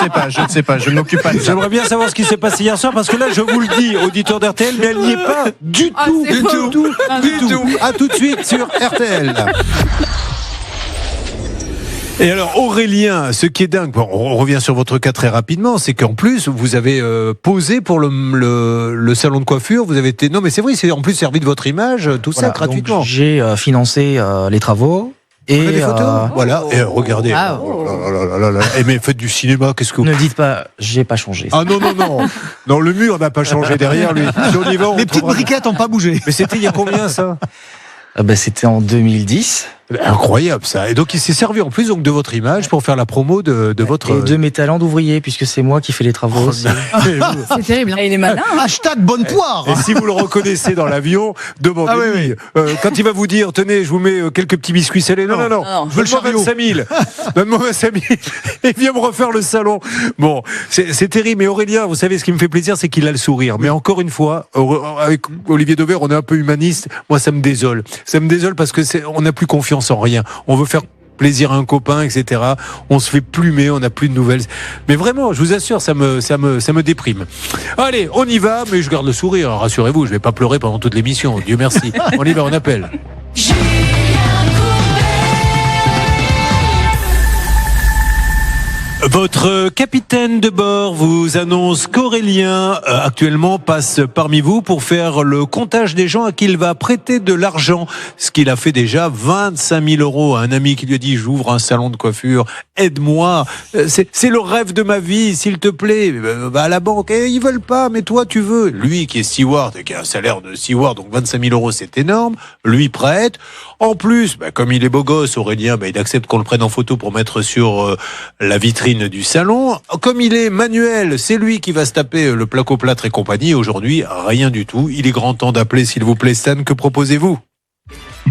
sais pas. Je ne m'occupe pas de ça. J'aimerais bien savoir ce qui s'est passé hier soir parce que là, je vous le dis, auditeur d'RTL, mais elle n'y est pas du tout. À tout de suite sur RTL. Et alors Aurélien, ce qui est dingue, on revient sur votre cas très rapidement, c'est qu'en plus vous avez posé pour le salon de coiffure, vous avez été, non mais c'est vrai, c'est en plus servi de votre image, tout ça gratuitement. J'ai financé les travaux. Et des photos voilà, et regardez. Mais faites du cinéma, qu'est-ce que vous... Ne dites pas, j'ai pas changé. Ah non. Non, le mur n'a pas changé derrière lui. Si on y va, les petites briquettes n'ont pas bougé. Mais c'était il y a combien ça? C'était en 2010. Incroyable ça. Et donc il s'est servi en plus donc de votre image pour faire la promo de votre... Et de mes talents d'ouvrier, puisque c'est moi qui fais les travaux aussi. C'est terrible. Il est malin. Hashtag bonne poire. Et si vous le reconnaissez dans l'avion, demandez-lui. Quand il va vous dire, tenez, je vous mets quelques petits biscuits salés. Non. Je veux le 25 000. Donne-moi 25 000 et viens me refaire le salon. Bon, c'est terrible. Mais Aurélien, vous savez, ce qui me fait plaisir, c'est qu'il a le sourire. Mais encore une fois, avec Olivier Dauvert, on est un peu humaniste. Moi, ça me désole. Ça me désole parce que on n'a plus confiance en rien. On veut faire plaisir à un copain, etc. On se fait plumer, on n'a plus de nouvelles. Mais vraiment, je vous assure, ça me déprime. Allez, on y va, mais je garde le sourire. Rassurez-vous, je vais pas pleurer pendant toute l'émission. Dieu merci. On y va, on appelle. Votre capitaine de bord vous annonce qu'Aurélien actuellement passe parmi vous pour faire le comptage des gens à qui il va prêter de l'argent. Ce qu'il a fait déjà 25 000 € à un ami qui lui a dit j'ouvre un salon de coiffure, aide-moi, c'est le rêve de ma vie, s'il te plaît, va à la banque. Et ils veulent pas, mais toi tu veux. Lui qui est steward et qui a un salaire de steward, donc 25 000 € c'est énorme, lui prête. En plus, comme il est beau gosse, Aurélien, il accepte qu'on le prenne en photo pour mettre sur la vitrine du salon. Comme il est manuel, c'est lui qui va se taper le placo-plâtre et compagnie. Aujourd'hui, rien du tout. Il est grand temps d'appeler, s'il vous plaît, Stan. Que proposez-vous?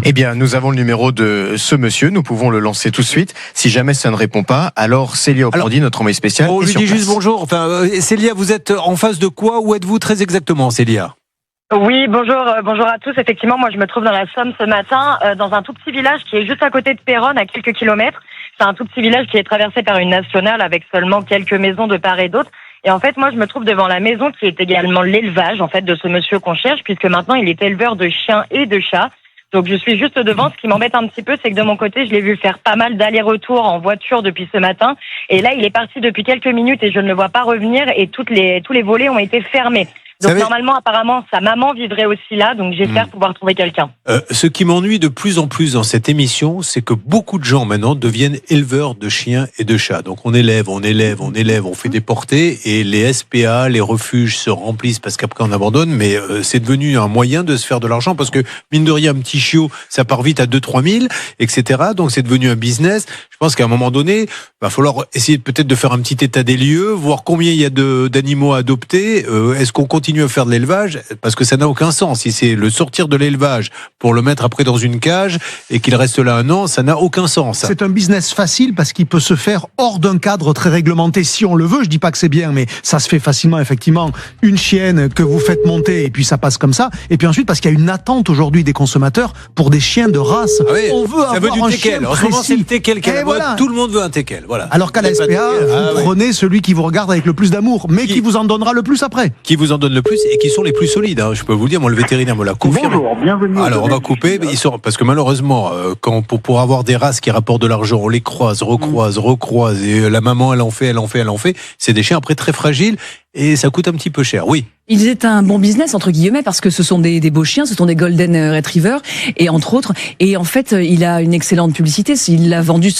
Eh bien, nous avons le numéro de ce monsieur. Nous pouvons le lancer tout de suite. Si jamais ça ne répond pas, alors Célia Oprandi, notre envoyé spécial. Je lui dis juste bonjour. Célia, vous êtes en face de quoi? Où êtes-vous très exactement, Célia? Oui, bonjour à tous. Effectivement, moi je me trouve dans la Somme ce matin, dans un tout petit village qui est juste à côté de Péronne, à quelques kilomètres. C'est un tout petit village qui est traversé par une nationale avec seulement quelques maisons de part et d'autre. Et en fait, moi je me trouve devant la maison qui est également l'élevage en fait de ce monsieur qu'on cherche, puisque maintenant il est éleveur de chiens et de chats. Donc je suis juste devant. Ce qui m'embête un petit peu, c'est que de mon côté, je l'ai vu faire pas mal d'allers-retours en voiture depuis ce matin. Et là, il est parti depuis quelques minutes et je ne le vois pas revenir et tous les volets ont été fermés. Donc savez... normalement, apparemment, sa maman vivrait aussi là, donc j'espère pouvoir trouver quelqu'un. Ce qui m'ennuie de plus en plus dans cette émission, c'est que beaucoup de gens maintenant deviennent éleveurs de chiens et de chats. Donc on élève, on fait des portées et les SPA, les refuges se remplissent parce qu'après on abandonne, mais c'est devenu un moyen de se faire de l'argent parce que mine de rien, un petit chiot, ça part vite à 2-3 000, etc. Donc c'est devenu un business. Je pense qu'à un moment donné, il va falloir essayer peut-être de faire un petit état des lieux, voir combien il y a d'animaux à adopter. Est-ce qu'on continue à faire de l'élevage? Parce que ça n'a aucun sens. Si c'est le sortir de l'élevage pour le mettre après dans une cage et qu'il reste là 1 an, ça n'a aucun sens. C'est un business facile parce qu'il peut se faire hors d'un cadre très réglementé si on le veut. Je dis pas que c'est bien, mais ça se fait facilement, effectivement. Une chienne que vous faites monter et puis ça passe comme ça. Et puis ensuite, parce qu'il y a une attente aujourd'hui des consommateurs pour des chiens de race. Ah oui, on veut ça avoir veut un du teckel. chien En ce moment, c'est le teckel qui est à la mode. voilà. Tout le monde veut un teckel. Voilà. Alors qu'à la SPA, vous prenez celui qui vous regarde avec le plus d'amour, mais qui vous en donnera le plus après. Qui vous en donne le plus et qui sont les plus solides. Hein. Je peux vous le dire, moi le vétérinaire me l'a confirmé. Bonjour, bienvenue. Alors on va couper, mais parce que malheureusement, pour avoir des races qui rapportent de l'argent, on les croise, recroise, et la maman elle en fait. C'est des chiens après très fragiles et ça coûte un petit peu cher. Oui. Il est un bon business entre guillemets parce que ce sont des beaux chiens, ce sont des golden retrievers et entre autres. Et en fait, il a une excellente publicité. Il a vendu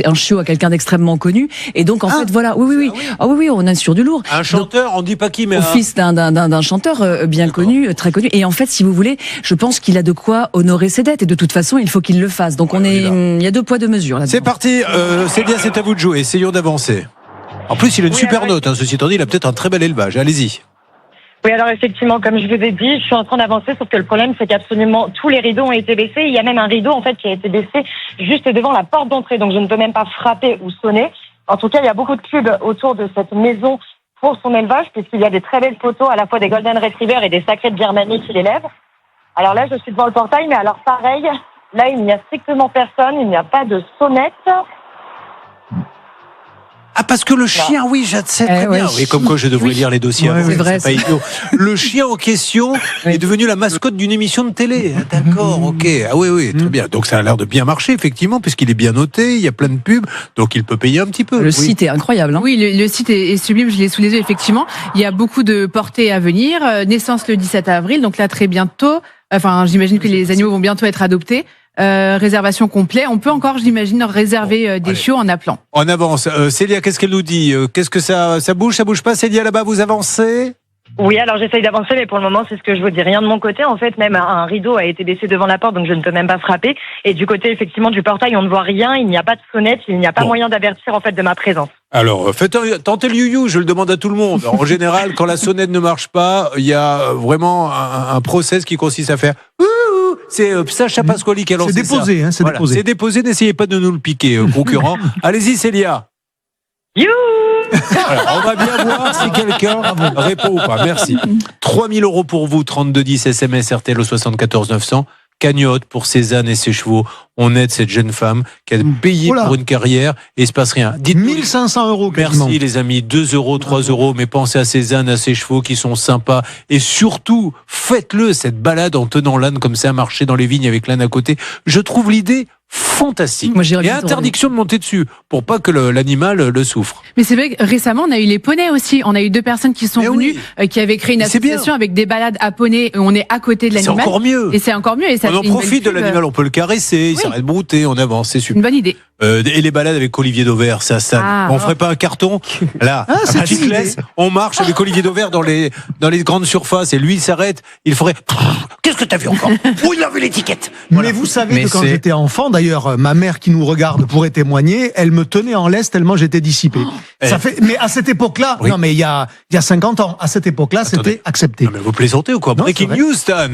un chiot à quelqu'un d'extrêmement connu. Et donc en fait, voilà, oui. Ah oui, on est sur du lourd. Un chanteur, on dit pas qui, mais au fils d'un chanteur bien connu, très connu. Et en fait, si vous voulez, je pense qu'il a de quoi honorer ses dettes. Et de toute façon, il faut qu'il le fasse. Donc il y a 2 poids 2 mesures là-dedans. C'est parti. C'est bien, c'est à vous de jouer. Essayons d'avancer. En plus, il a une super note. Ceci étant dit, il a peut-être un très bel élevage. Allez-y. Oui, alors effectivement, comme je vous ai dit, je suis en train d'avancer, sauf que le problème, c'est qu'absolument tous les rideaux ont été baissés. Il y a même un rideau, en fait, qui a été baissé juste devant la porte d'entrée, donc je ne peux même pas frapper ou sonner. En tout cas, il y a beaucoup de pubs autour de cette maison pour son élevage, puisqu'il y a des très belles photos, à la fois des Golden Retrievers et des sacrés de Birmanie qui l'élèvent. Alors là, je suis devant le portail, mais alors pareil, là, il n'y a strictement personne, il n'y a pas de sonnette. Ah, parce que le chien, oui, je sais très bien. Oui, comme quoi je devrais lire les dossiers. C'est vrai. Pas idiot. Le chien en question est devenu la mascotte d'une émission de télé. D'accord, ok. Ah oui, très bien. Donc ça a l'air de bien marcher, effectivement, puisqu'il est bien noté, il y a plein de pubs, donc il peut payer un petit peu. Le site est incroyable. Hein. Oui, le site est sublime, je l'ai sous les yeux, effectivement. Il y a beaucoup de portées à venir. Naissance le 17 avril, donc là, très bientôt. Enfin, j'imagine que les animaux vont bientôt être adoptés. Réservation complète. On peut encore, j'imagine, réserver des chiots en appelant. On avance. Célia, qu'est-ce qu'elle nous dit? Qu'est-ce que ça bouge pas? Célia, là-bas, vous avancez? Oui, alors j'essaye d'avancer, mais pour le moment, c'est ce que je vous dis. Rien de mon côté. En fait, même un rideau a été baissé devant la porte, donc je ne peux même pas frapper. Et du côté, effectivement, du portail, on ne voit rien. Il n'y a pas de sonnette. Il n'y a pas moyen d'avertir, en fait, de ma présence. Alors, tentez le you-you, je le demande à tout le monde. En général, quand la sonnette ne marche pas, il y a vraiment un process qui consiste à faire c'est Sacha Pasquali qui a lancé ça. C'est déposé, hein, déposé. C'est déposé, n'essayez pas de nous le piquer, concurrent. Allez-y, Célia. You. Alors, on va bien voir si quelqu'un répond ou pas. Merci. 3 000 € pour vous, 3210 SMS RTL au 74 900. Cagnotte pour Cézanne et ses chevaux. On aide cette jeune femme qui a payé pour une carrière et il se passe rien. Dites-nous, 1 500 €. Quasiment. Merci les amis, 2 €, 3 €, mais pensez à Cézanne, à ses chevaux qui sont sympas et surtout, faites-le cette balade en tenant l'âne comme ça, marcher dans les vignes avec l'âne à côté. Je trouve l'idée fantastique. Moi, j'irais et bien interdiction de monter dessus pour pas que l'animal le souffre. Mais c'est vrai que récemment, on a eu les poneys aussi. On a eu 2 personnes qui sont venues, qui avaient créé une association avec des balades à poneys où on est à côté de l'animal. C'est encore mieux. Et c'est encore mieux. Et ça on en profite de l'animal, on peut le caresser, il s'arrête de brouter, on avance, c'est super. Une bonne idée. Et les balades avec Olivier Dauvert, ça. On ferait pas un carton là, à Chiclès, on marche avec Olivier Dauvert dans les grandes surfaces et lui il s'arrête, il ferait qu'est-ce que t'as vu encore? Oh, il a vu l'étiquette. Voilà. Mais vous savez que quand j'étais enfant, d'ailleurs, ma mère qui nous regarde pourrait témoigner, elle me tenait en laisse tellement j'étais dissipé. Ça fait, mais à cette époque-là, non mais il y a 50 ans, à cette époque-là, c'était accepté. Non, mais vous plaisantez ou quoi? Breaking news, Stan.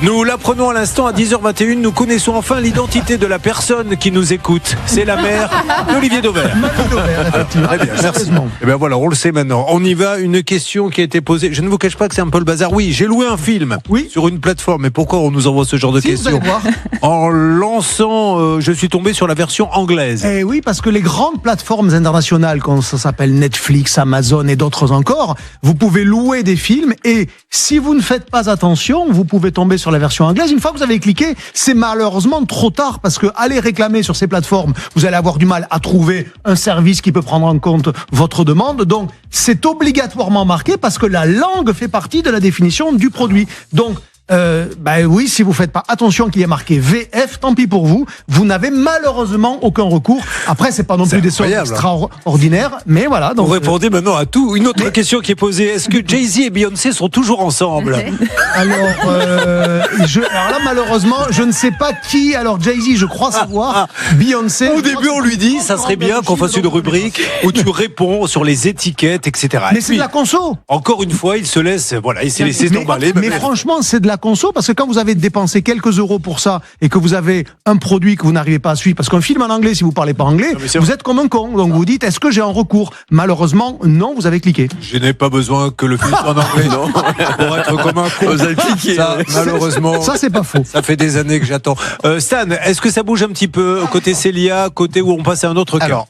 Nous l'apprenons à l'instant à 10h21, nous connaissons enfin l'identité de la personne qui nous écoute. C'est la mère d'Olivier Dauvert. Très bien, merci. Et bien voilà, on le sait maintenant. On y va, une question qui a été posée. Je ne vous cache pas que c'est un peu le bazar. Oui, j'ai loué un film sur une plateforme. Mais pourquoi on nous envoie ce genre de questions? En lançant, je suis tombé sur la version anglaise. Eh oui, parce que les grandes plateformes internationales, comme ça s'appelle Netflix, Amazon et d'autres encore, vous pouvez louer des films et si vous ne faites pas attention, vous pouvez tomber sur la version anglaise. Une fois que vous avez cliqué, c'est malheureusement trop tard parce que aller réclamer jamais sur ces plateformes, vous allez avoir du mal à trouver un service qui peut prendre en compte votre demande. Donc, c'est obligatoirement marqué parce que la langue fait partie de la définition du produit. Donc, oui, si vous faites pas attention qu'il y ait marqué VF, tant pis pour vous. Vous n'avez malheureusement aucun recours. Après, c'est pas non plus des sommes extraordinaires, mais voilà. Donc, vous répondez maintenant à tout. Une autre question qui est posée. Est-ce que Jay-Z et Beyoncé sont toujours ensemble? alors là, malheureusement, je ne sais pas qui. Alors, Jay-Z, je crois savoir. Beyoncé. Au début, on lui dit, ça serait bien qu'on fasse une rubrique où tu réponds sur les étiquettes, etc. Mais c'est de la conso. Encore une fois, il se laisse, il s'est laissé tomber. Mais franchement, c'est de la conso, parce que quand vous avez dépensé quelques euros pour ça et que vous avez un produit que vous n'arrivez pas à suivre, parce qu'un film en anglais, si vous parlez pas anglais, vous êtes comme un con. Donc vous dites, est-ce que j'ai un recours? Malheureusement, non, vous avez cliqué. Je n'ai pas besoin que le film soit en anglais, non, pour être comme un con. Vous avez cliqué. Ça, malheureusement. Ça, c'est pas faux. Ça fait des années que j'attends. Stan, est-ce que ça bouge un petit peu côté Célia, côté où on passe à un autre cas? Alors,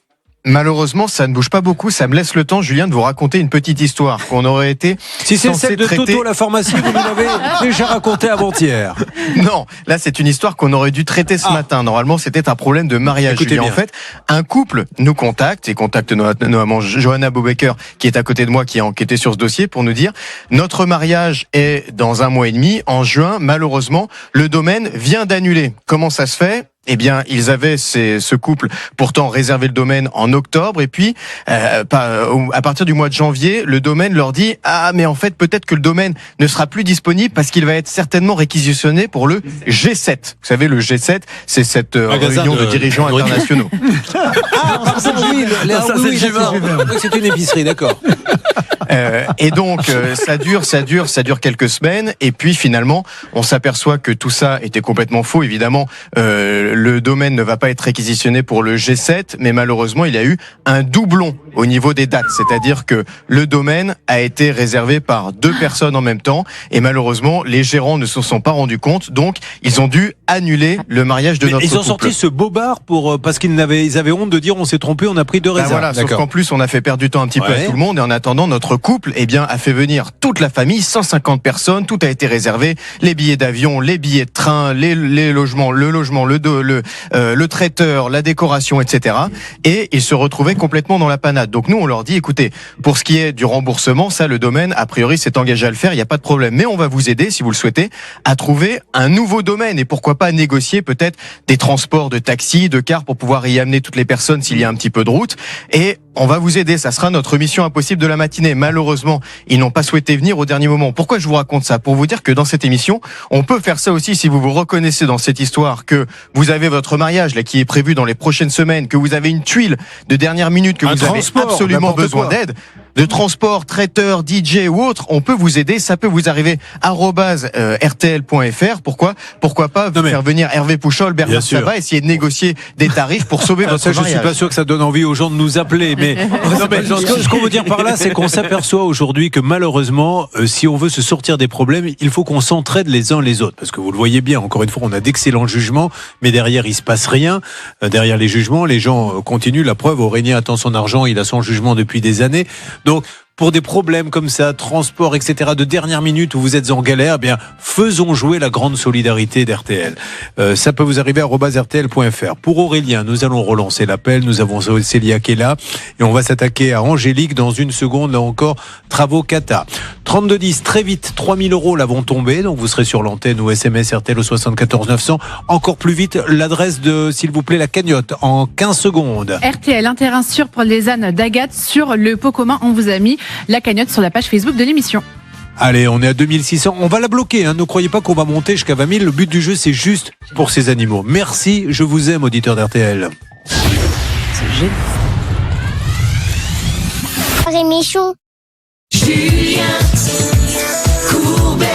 malheureusement, ça ne bouge pas beaucoup. Ça me laisse le temps, Julien, de vous raconter une petite histoire qu'on aurait été si c'est censé celle de traiter. Toto la pharmacie, vous nous l'avez déjà raconté avant-hier. Non, là c'est une histoire qu'on aurait dû traiter ce matin. Normalement, c'était un problème de mariage. Écoutez Julien. bien. En fait, un couple nous contacte et contacte notamment Johanna Bobecker, qui est à côté de moi, qui a enquêté sur ce dossier pour nous dire notre mariage est dans 1 mois et demi. En juin, malheureusement, le domaine vient d'annuler. Comment ça se fait? Eh bien, ils avaient ce couple pourtant réservé le domaine en octobre et puis à partir du mois de janvier, le domaine leur dit mais en fait peut-être que le domaine ne sera plus disponible parce qu'il va être certainement réquisitionné pour le G7. Vous savez, le G7, c'est cette réunion de dirigeants internationaux. C'est une épicerie, d'accord. Et donc ça dure quelques semaines et puis finalement on s'aperçoit que tout ça était complètement faux. Évidemment, le domaine ne va pas être réquisitionné pour le G7, mais malheureusement il y a eu un doublon au niveau des dates, c'est-à-dire que le domaine a été réservé par 2 personnes en même temps et malheureusement les gérants ne se sont pas rendus compte, donc ils ont dû annuler le mariage de notre couple. Ils ont sorti ce bobard parce qu'ils avaient honte de dire on s'est trompé, on a pris 2 réserves. Voilà, sauf qu'en plus on a fait perdre du temps un petit peu à tout le monde et en attendant notre couple a fait venir toute la famille, 150 personnes, tout a été réservé, les billets d'avion, les billets de train, les logements, le traiteur, la décoration, etc. Et ils se retrouvaient complètement dans la panade. Donc nous on leur dit écoutez, pour ce qui est du remboursement, ça le domaine a priori s'est engagé à le faire, il n'y a pas de problème, mais on va vous aider si vous le souhaitez à trouver un nouveau domaine et pourquoi pas négocier peut-être des transports de taxis, de cars pour pouvoir y amener toutes les personnes s'il y a un petit peu de route et on va vous aider, ça sera notre mission impossible de la matinée. Malheureusement, ils n'ont pas souhaité venir au dernier moment. Pourquoi je vous raconte ça? Pour vous dire que dans cette émission, on peut faire ça aussi si vous vous reconnaissez dans cette histoire, que vous avez votre mariage là qui est prévu dans les prochaines semaines, que vous avez une tuile de dernière minute, que vous avez absolument besoin d'aide, de transport, traiteur, DJ ou autre, on peut vous aider, ça peut vous arriver @rtl.fr. Pourquoi pas faire venir Hervé Pouchol, Bernard Sabat, essayer de négocier des tarifs pour sauver votre mariage. Je suis pas sûr que ça donne envie aux gens de nous appeler, mais ce qu'on veut dire par là, c'est qu'on s'aperçoit aujourd'hui que malheureusement, si on veut se sortir des problèmes, il faut qu'on s'entraide les uns les autres. Parce que vous le voyez bien, encore une fois, on a d'excellents jugements, mais derrière, il se passe rien. Derrière les jugements, les gens continuent. La preuve, Aurélien attend son argent, il a son jugement depuis des années. Donc, pour des problèmes comme ça, transport, etc., de dernière minute où vous êtes en galère, faisons jouer la grande solidarité d'RTL. Ça peut vous arriver à @rtl.fr. Pour Aurélien, nous allons relancer l'appel. Nous avons Célia qui est là et on va s'attaquer à Angélique dans une seconde. Là encore, travaux Cata. 3210, très vite, 3000 € là vont tomber. Donc vous serez sur l'antenne ou SMS RTL au 74 900. Encore plus vite, l'adresse de, s'il vous plaît, la cagnotte en 15 secondes. RTL, un terrain sûr pour les ânes d'Agathe sur le pot commun. On vous a mis la cagnotte sur la page Facebook de l'émission. Allez, on est à 2600. On va la bloquer. Ne croyez pas qu'on va monter jusqu'à 20 000. Le but du jeu, c'est juste pour ces animaux. Merci, je vous aime, auditeurs d'RTL. C'est génial. Rémi Chou. Julien Courbet.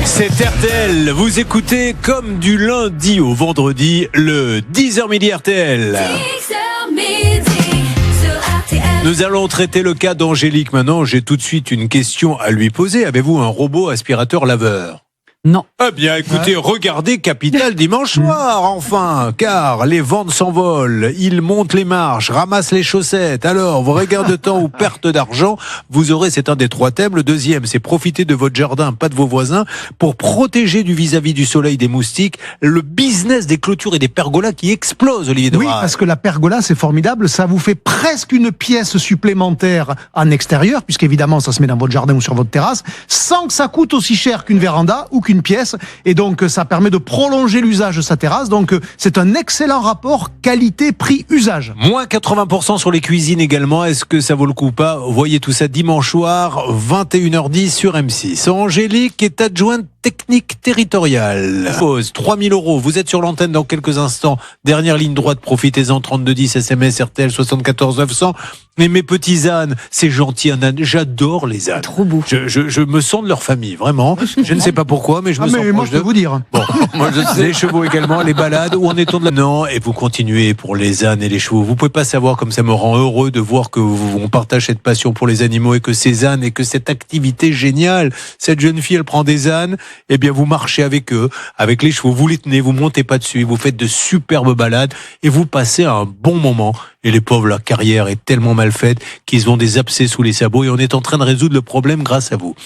C'est RTL. Vous écoutez comme du lundi au vendredi, le 10h midi RTL. 10h midi sur RTL. Nous allons traiter le cas d'Angélique. Maintenant, j'ai tout de suite une question à lui poser. Avez-vous un robot aspirateur laveur ? Non. Eh bien, écoutez, regardez Capital dimanche soir, enfin, car les ventes s'envolent, ils montent les marches, ramassent les chaussettes. Alors, vos regards de temps ou perte d'argent, vous aurez, c'est un des 3 thèmes. Le deuxième, c'est profiter de votre jardin, pas de vos voisins, pour protéger du vis-à-vis du soleil des moustiques, le business des clôtures et des pergolas qui explose, Olivier Doral. Oui, parce que la pergola, c'est formidable, ça vous fait presque une pièce supplémentaire en extérieur, puisqu'évidemment, ça se met dans votre jardin ou sur votre terrasse, sans que ça coûte aussi cher qu'une véranda ou qu'une pièce, et donc ça permet de prolonger l'usage de sa terrasse, donc c'est un excellent rapport qualité-prix-usage. Moins 80% sur les cuisines également, est-ce que ça vaut le coup ou pas? Voyez tout ça dimanche soir, 21h10 sur M6. Angélique est adjointe technique territoriale. Pause, 3 000 €. Vous êtes sur l'antenne dans quelques instants. Dernière ligne droite, profitez-en, 3210 SMS RTL 74 900. Mais mes petits ânes, c'est gentil un âne. J'adore les ânes. Trop beau. Je me sens de leur famille, vraiment. Je ne sais pas pourquoi, mais je me sens moi, proche je peux d'eux. vous dire. Bon, moi je sais. Les chevaux également, les balades, où en est-on de la... Non, et vous continuez pour les ânes et les chevaux. Vous pouvez pas savoir comme ça me rend heureux de voir que on partage cette passion pour les animaux et que ces ânes et que cette activité géniale. Cette jeune fille, elle prend des ânes, eh bien vous marchez avec eux, avec les chevaux, vous les tenez, vous montez pas dessus, vous faites de superbes balades et vous passez un bon moment. Et les pauvres, leur carrière est tellement mal faite qu'ils ont des abcès sous les sabots et on est en train de résoudre le problème grâce à vous.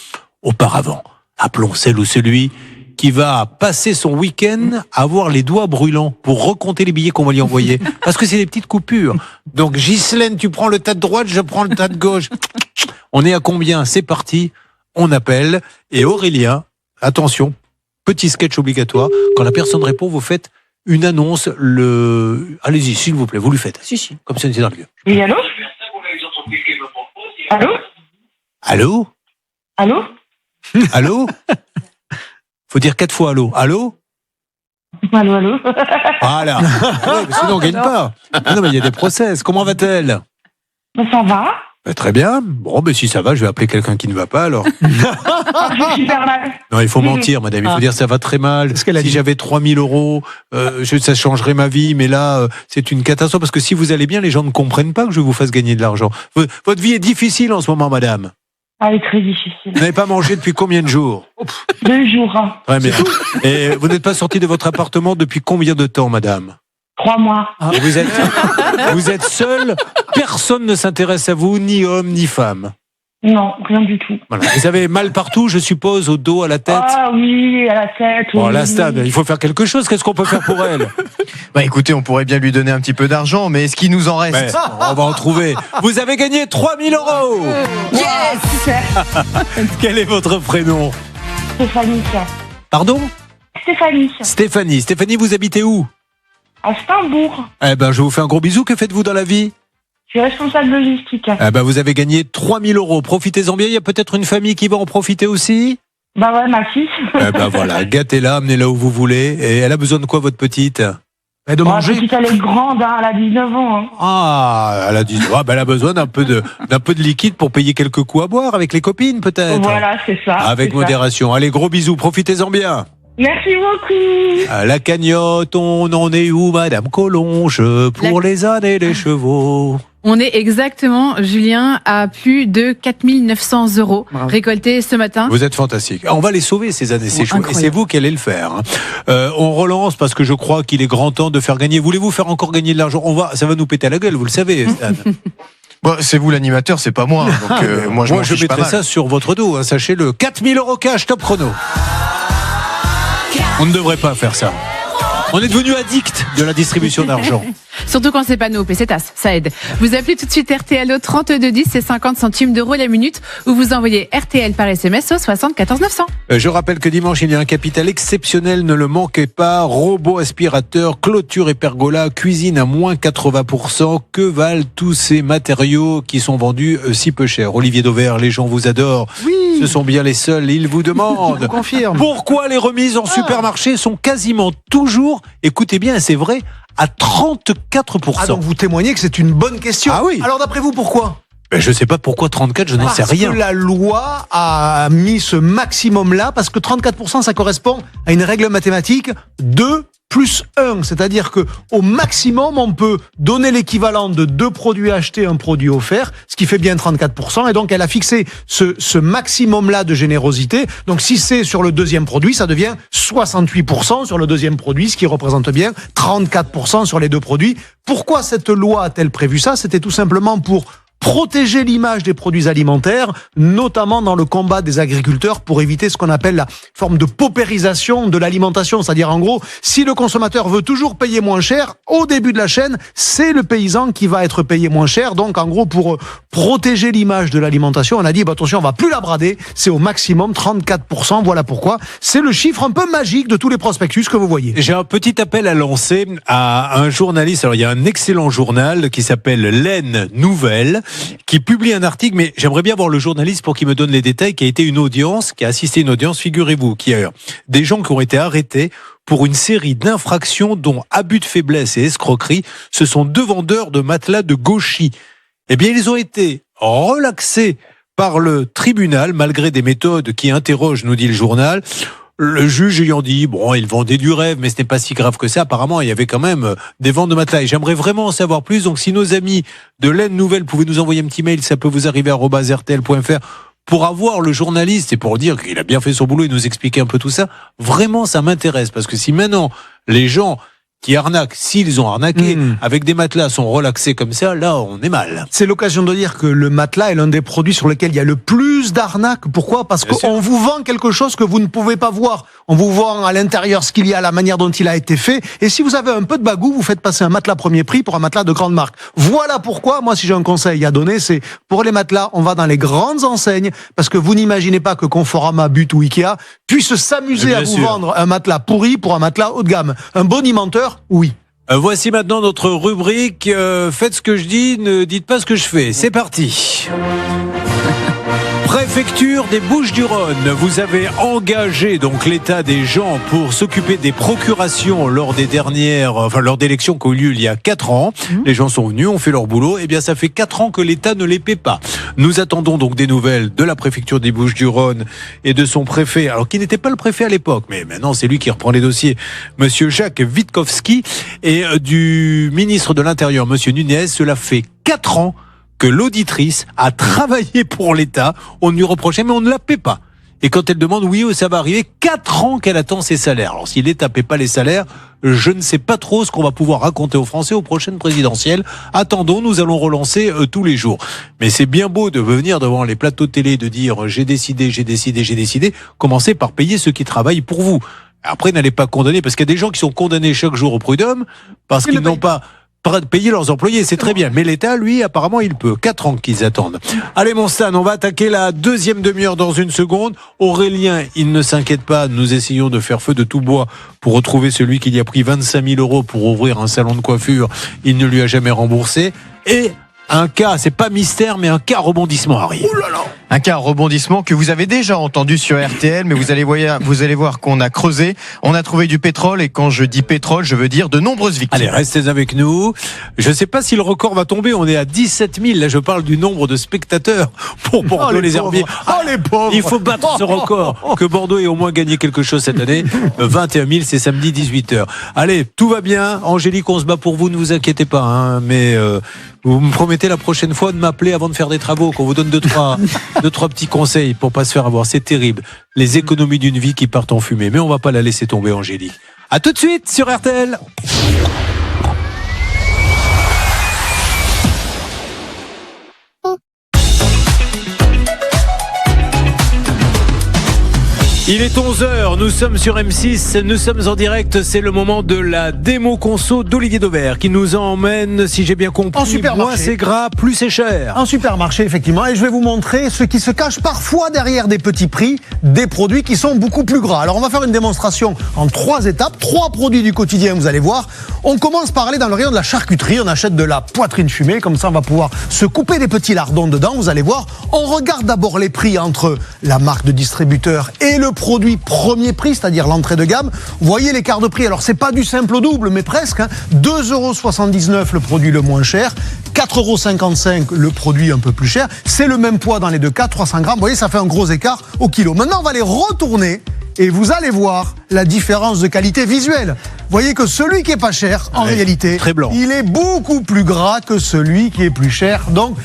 Auparavant, appelons celle ou celui qui va passer son week-end à avoir les doigts brûlants pour recompter les billets qu'on va lui envoyer. Parce que c'est des petites coupures. Donc Ghislaine, tu prends le tas de droite, je prends le tas de gauche. On est à combien? C'est parti. On appelle. Et Aurélien, attention, petit sketch obligatoire. Quand la personne répond, vous faites une annonce. Allez-y, s'il vous plaît, vous lui faites. Si. Comme ça, c'est dans le lieu. Oui, allô? Allô? Allô? Allô? Allô? Faut dire 4 fois allô. Allô? Allô, allô? Voilà. Ouais, mais sinon, on gagne pas. Ah non, mais il y a des process. Comment va-t-elle? Ça va? Très bien. Bon, mais si ça va, je vais appeler quelqu'un qui ne va pas alors. Je vais super mal. Non, il faut mentir, madame. Il faut dire ça va très mal. Si j'avais 3 000 €, ça changerait ma vie. Mais là, c'est une catastrophe parce que si vous allez bien, les gens ne comprennent pas que je vous fasse gagner de l'argent. Votre vie est difficile en ce moment, madame. Elle est très difficile. Vous n'avez pas mangé depuis combien de jours? 2 jours. Hein. Très bien. Et vous n'êtes pas sorti de votre appartement depuis combien de temps, madame? 3 mois. Et vous êtes seule. Personne ne s'intéresse à vous, ni homme, ni femme. Non, rien du tout. Voilà. Vous avez mal partout, je suppose, au dos, à la tête? Ah oui, à la tête. Bon, oui. la stade, il faut faire quelque chose. Qu'est-ce qu'on peut faire pour elle? Bah écoutez, on pourrait bien lui donner un petit peu d'argent, mais est-ce qu'il nous en reste? Ouais, on va en trouver. Vous avez gagné 3 000 €. Yes, super. Quel est votre prénom? Stéphanie. Pardon? Stéphanie. Stéphanie. Stéphanie, vous habitez où? À Steinbourg. Eh ben, je vous fais un gros bisou. Que faites-vous dans la vie? Je suis responsable logistique. Eh ben, vous avez gagné 3 000 €. Profitez-en bien. Il y a peut-être une famille qui va en profiter aussi? Bah ouais, ma fille. Eh ben voilà, gâtez-la, amenez-la où vous voulez. Et elle a besoin de quoi, votre petite? De manger. La petite, elle est grande, hein, elle a 19 ans. Hein. Ah, elle a dit, elle a besoin d'un peu de liquide pour payer quelques coups à boire avec les copines, peut-être. Voilà, c'est ça. Avec modération. Allez, gros bisous, profitez-en bien. Merci beaucoup. À la cagnotte, on en est où, Madame Collonge, pour les ânes et les chevaux? On est exactement, Julien, à plus de 4 900 € récoltés ce matin. Vous êtes fantastique. On va les sauver, ces ânes et ces chevaux. Et c'est vous qui allez le faire. On relance parce que je crois qu'il est grand temps de faire gagner. Voulez-vous faire encore gagner de l'argent? Ça va nous péter à la gueule, vous le savez, Stan. Bon, c'est vous l'animateur, c'est pas moi. Donc, moi, je mettrai ça sur votre dos, hein, sachez-le. 4 000 € cash, top chrono. On ne devrait pas faire ça. On est devenu addict de la distribution d'argent. Surtout quand c'est pas nos pesetas, ça aide. Vous appelez tout de suite RTL au 3210, c'est 50 centimes d'euros la minute, ou vous envoyez RTL par SMS au 74 900. Je rappelle que dimanche, il y a un capital exceptionnel, ne le manquez pas. Robot aspirateur, clôture et pergola, cuisine à moins 80%. Que valent tous ces matériaux qui sont vendus si peu cher? Olivier Dauvert, les gens vous adorent. Oui. Ce sont bien les seuls, ils vous demandent. Je confirme. Pourquoi les remises en supermarché sont quasiment toujours, écoutez bien, c'est vrai, à 34%. Ah, donc vous témoignez que c'est une bonne question. Ah oui. Alors d'après vous, pourquoi? Je ne sais pas pourquoi 34, je n'en sais rien. Parce que la loi a mis ce maximum-là, parce que 34%, ça correspond à une règle mathématique, 2 plus 1, c'est-à-dire que au maximum, on peut donner l'équivalent de 2 produits achetés, un produit offert, ce qui fait bien 34%. Et donc, elle a fixé ce maximum-là de générosité. Donc, si c'est sur le deuxième produit, ça devient 68% sur le deuxième produit, ce qui représente bien 34% sur les 2 produits. Pourquoi cette loi a-t-elle prévu ça? C'était tout simplement pour protéger l'image des produits alimentaires, notamment dans le combat des agriculteurs, pour éviter ce qu'on appelle la forme de paupérisation de l'alimentation. C'est-à-dire, en gros, si le consommateur veut toujours payer moins cher, au début de la chaîne, c'est le paysan qui va être payé moins cher. Donc, en gros, pour protéger l'image de l'alimentation, on a dit, attention, on va plus la brader, c'est au maximum 34%. Voilà pourquoi. C'est le chiffre un peu magique de tous les prospectus que vous voyez. J'ai un petit appel à lancer à un journaliste. Alors, il y a un excellent journal qui s'appelle L'Aisne Nouvelle, qui publie un article, mais j'aimerais bien voir le journaliste pour qu'il me donne les détails, qui a été une audience, qui a assisté à une audience, figurez-vous, qui a des gens qui ont été arrêtés pour une série d'infractions dont abus de faiblesse et escroquerie. Ce sont 2 vendeurs de matelas de gauchis. Eh bien, ils ont été relaxés par le tribunal, malgré des méthodes qui interrogent, nous dit le journal. Le juge ayant dit, bon, ils vendaient du rêve, mais ce n'est pas si grave que ça. Apparemment, il y avait quand même des ventes de matelas. Et j'aimerais vraiment en savoir plus. Donc, si nos amis de l'Aisne Nouvelle pouvaient nous envoyer un petit mail, ça peut vous arriver à @rtl.fr pour avoir le journaliste et pour dire qu'il a bien fait son boulot et nous expliquer un peu tout ça. Vraiment, ça m'intéresse. Parce que si maintenant, les gens qui arnaquent, s'ils ont arnaqué, avec des matelas sont relaxés comme ça, là, on est mal. C'est l'occasion de dire que le matelas est l'un des produits sur lesquels il y a le plus d'arnaques. Pourquoi? Parce qu'on vous vend quelque chose que vous ne pouvez pas voir. On vous vend à l'intérieur ce qu'il y a, la manière dont il a été fait. Et si vous avez un peu de bagou, vous faites passer un matelas premier prix pour un matelas de grande marque. Voilà pourquoi, moi, si j'ai un conseil à donner, c'est pour les matelas, on va dans les grandes enseignes, parce que vous n'imaginez pas que Conforama, But ou Ikea puissent s'amuser à vous vendre un matelas pourri pour un matelas haut de gamme. Un bonimenteur, oui. Voici maintenant notre rubrique faites ce que je dis, ne dites pas ce que je fais. C'est parti. Préfecture des Bouches-du-Rhône, vous avez engagé donc l'état des gens pour s'occuper des procurations lors des lors d'élections qui ont eu lieu il y a 4 ans. Les gens sont venus, ont fait leur boulot. Eh bien, ça fait 4 ans que l'État ne les paie pas. Nous attendons donc des nouvelles de la préfecture des Bouches-du-Rhône et de son préfet, alors qui n'était pas le préfet à l'époque, mais maintenant c'est lui qui reprend les dossiers, Monsieur Jacques Witkowski, et du ministre de l'Intérieur, Monsieur Nunez. Cela fait 4 ans que l'auditrice a travaillé pour l'État, on lui reprochait, mais on ne la paie pas. Et quand elle demande, oui, ça va arriver, 4 ans qu'elle attend ses salaires. Alors, si l'État ne paie pas les salaires, je ne sais pas trop ce qu'on va pouvoir raconter aux Français aux prochaines présidentielles. Attendons, nous allons relancer tous les jours. Mais c'est bien beau de venir devant les plateaux de télé, de dire, j'ai décidé. Commencez par payer ceux qui travaillent pour vous. Après, n'allez pas condamner, parce qu'il y a des gens qui sont condamnés chaque jour au prud'homme, parce qu'ils n'ont pas payer leurs employés, c'est très bien. Mais l'État, lui, apparemment, il peut. 4 ans qu'ils attendent. Allez, mon Stan, on va attaquer la deuxième demi-heure dans une seconde. Aurélien, il ne s'inquiète pas. Nous essayons de faire feu de tout bois pour retrouver celui qui y a pris 25 000 € pour ouvrir un salon de coiffure. Il ne lui a jamais remboursé. Et un cas, c'est pas mystère, mais un cas rebondissement arrive. Ouh là là. Un cas rebondissement que vous avez déjà entendu sur RTL, mais vous allez voir qu'on a creusé. On a trouvé du pétrole, et quand je dis pétrole, je veux dire de nombreuses victimes. Allez, restez avec nous. Je ne sais pas si le record va tomber. On est à 17 000. Là, je parle du nombre de spectateurs pour Bordeaux les Herbiers. Les pauvres. Il faut battre ce record. Que Bordeaux ait au moins gagné quelque chose cette année. 21 000, c'est samedi 18h. Allez, tout va bien. Angélique, on se bat pour vous. Ne vous inquiétez pas. Hein, mais vous me promettez la prochaine fois de m'appeler avant de faire des travaux, qu'on vous donne deux, trois petits conseils pour pas se faire avoir. C'est terrible. Les économies d'une vie qui partent en fumée. Mais on va pas la laisser tomber, Angélique. À tout de suite sur RTL. Il est 11h, nous sommes sur M6, nous sommes en direct, c'est le moment de la démo conso d'Olivier Dauvert qui nous emmène, si j'ai bien compris, en supermarché. Moins c'est gras, plus c'est cher. En supermarché, effectivement, et je vais vous montrer ce qui se cache parfois derrière des petits prix, des produits qui sont beaucoup plus gras. Alors on va faire une démonstration en 3 étapes, 3 produits du quotidien, vous allez voir. On commence par aller dans le rayon de la charcuterie, on achète de la poitrine fumée, comme ça on va pouvoir se couper des petits lardons dedans, vous allez voir. On regarde d'abord les prix entre la marque de distributeur et le produit premier prix, c'est-à-dire l'entrée de gamme. Vous voyez l'écart de prix, alors c'est pas du simple au double, mais presque. 2,79 € le produit le moins cher, 4,55 € le produit un peu plus cher. C'est le même poids dans les deux cas, 300 grammes. Vous voyez, ça fait un gros écart au kilo. Maintenant, on va les retourner et vous allez voir la différence de qualité visuelle. voyez que celui qui est pas cher, en réalité, très blanc. il est beaucoup plus gras que celui qui est plus cher. Donc,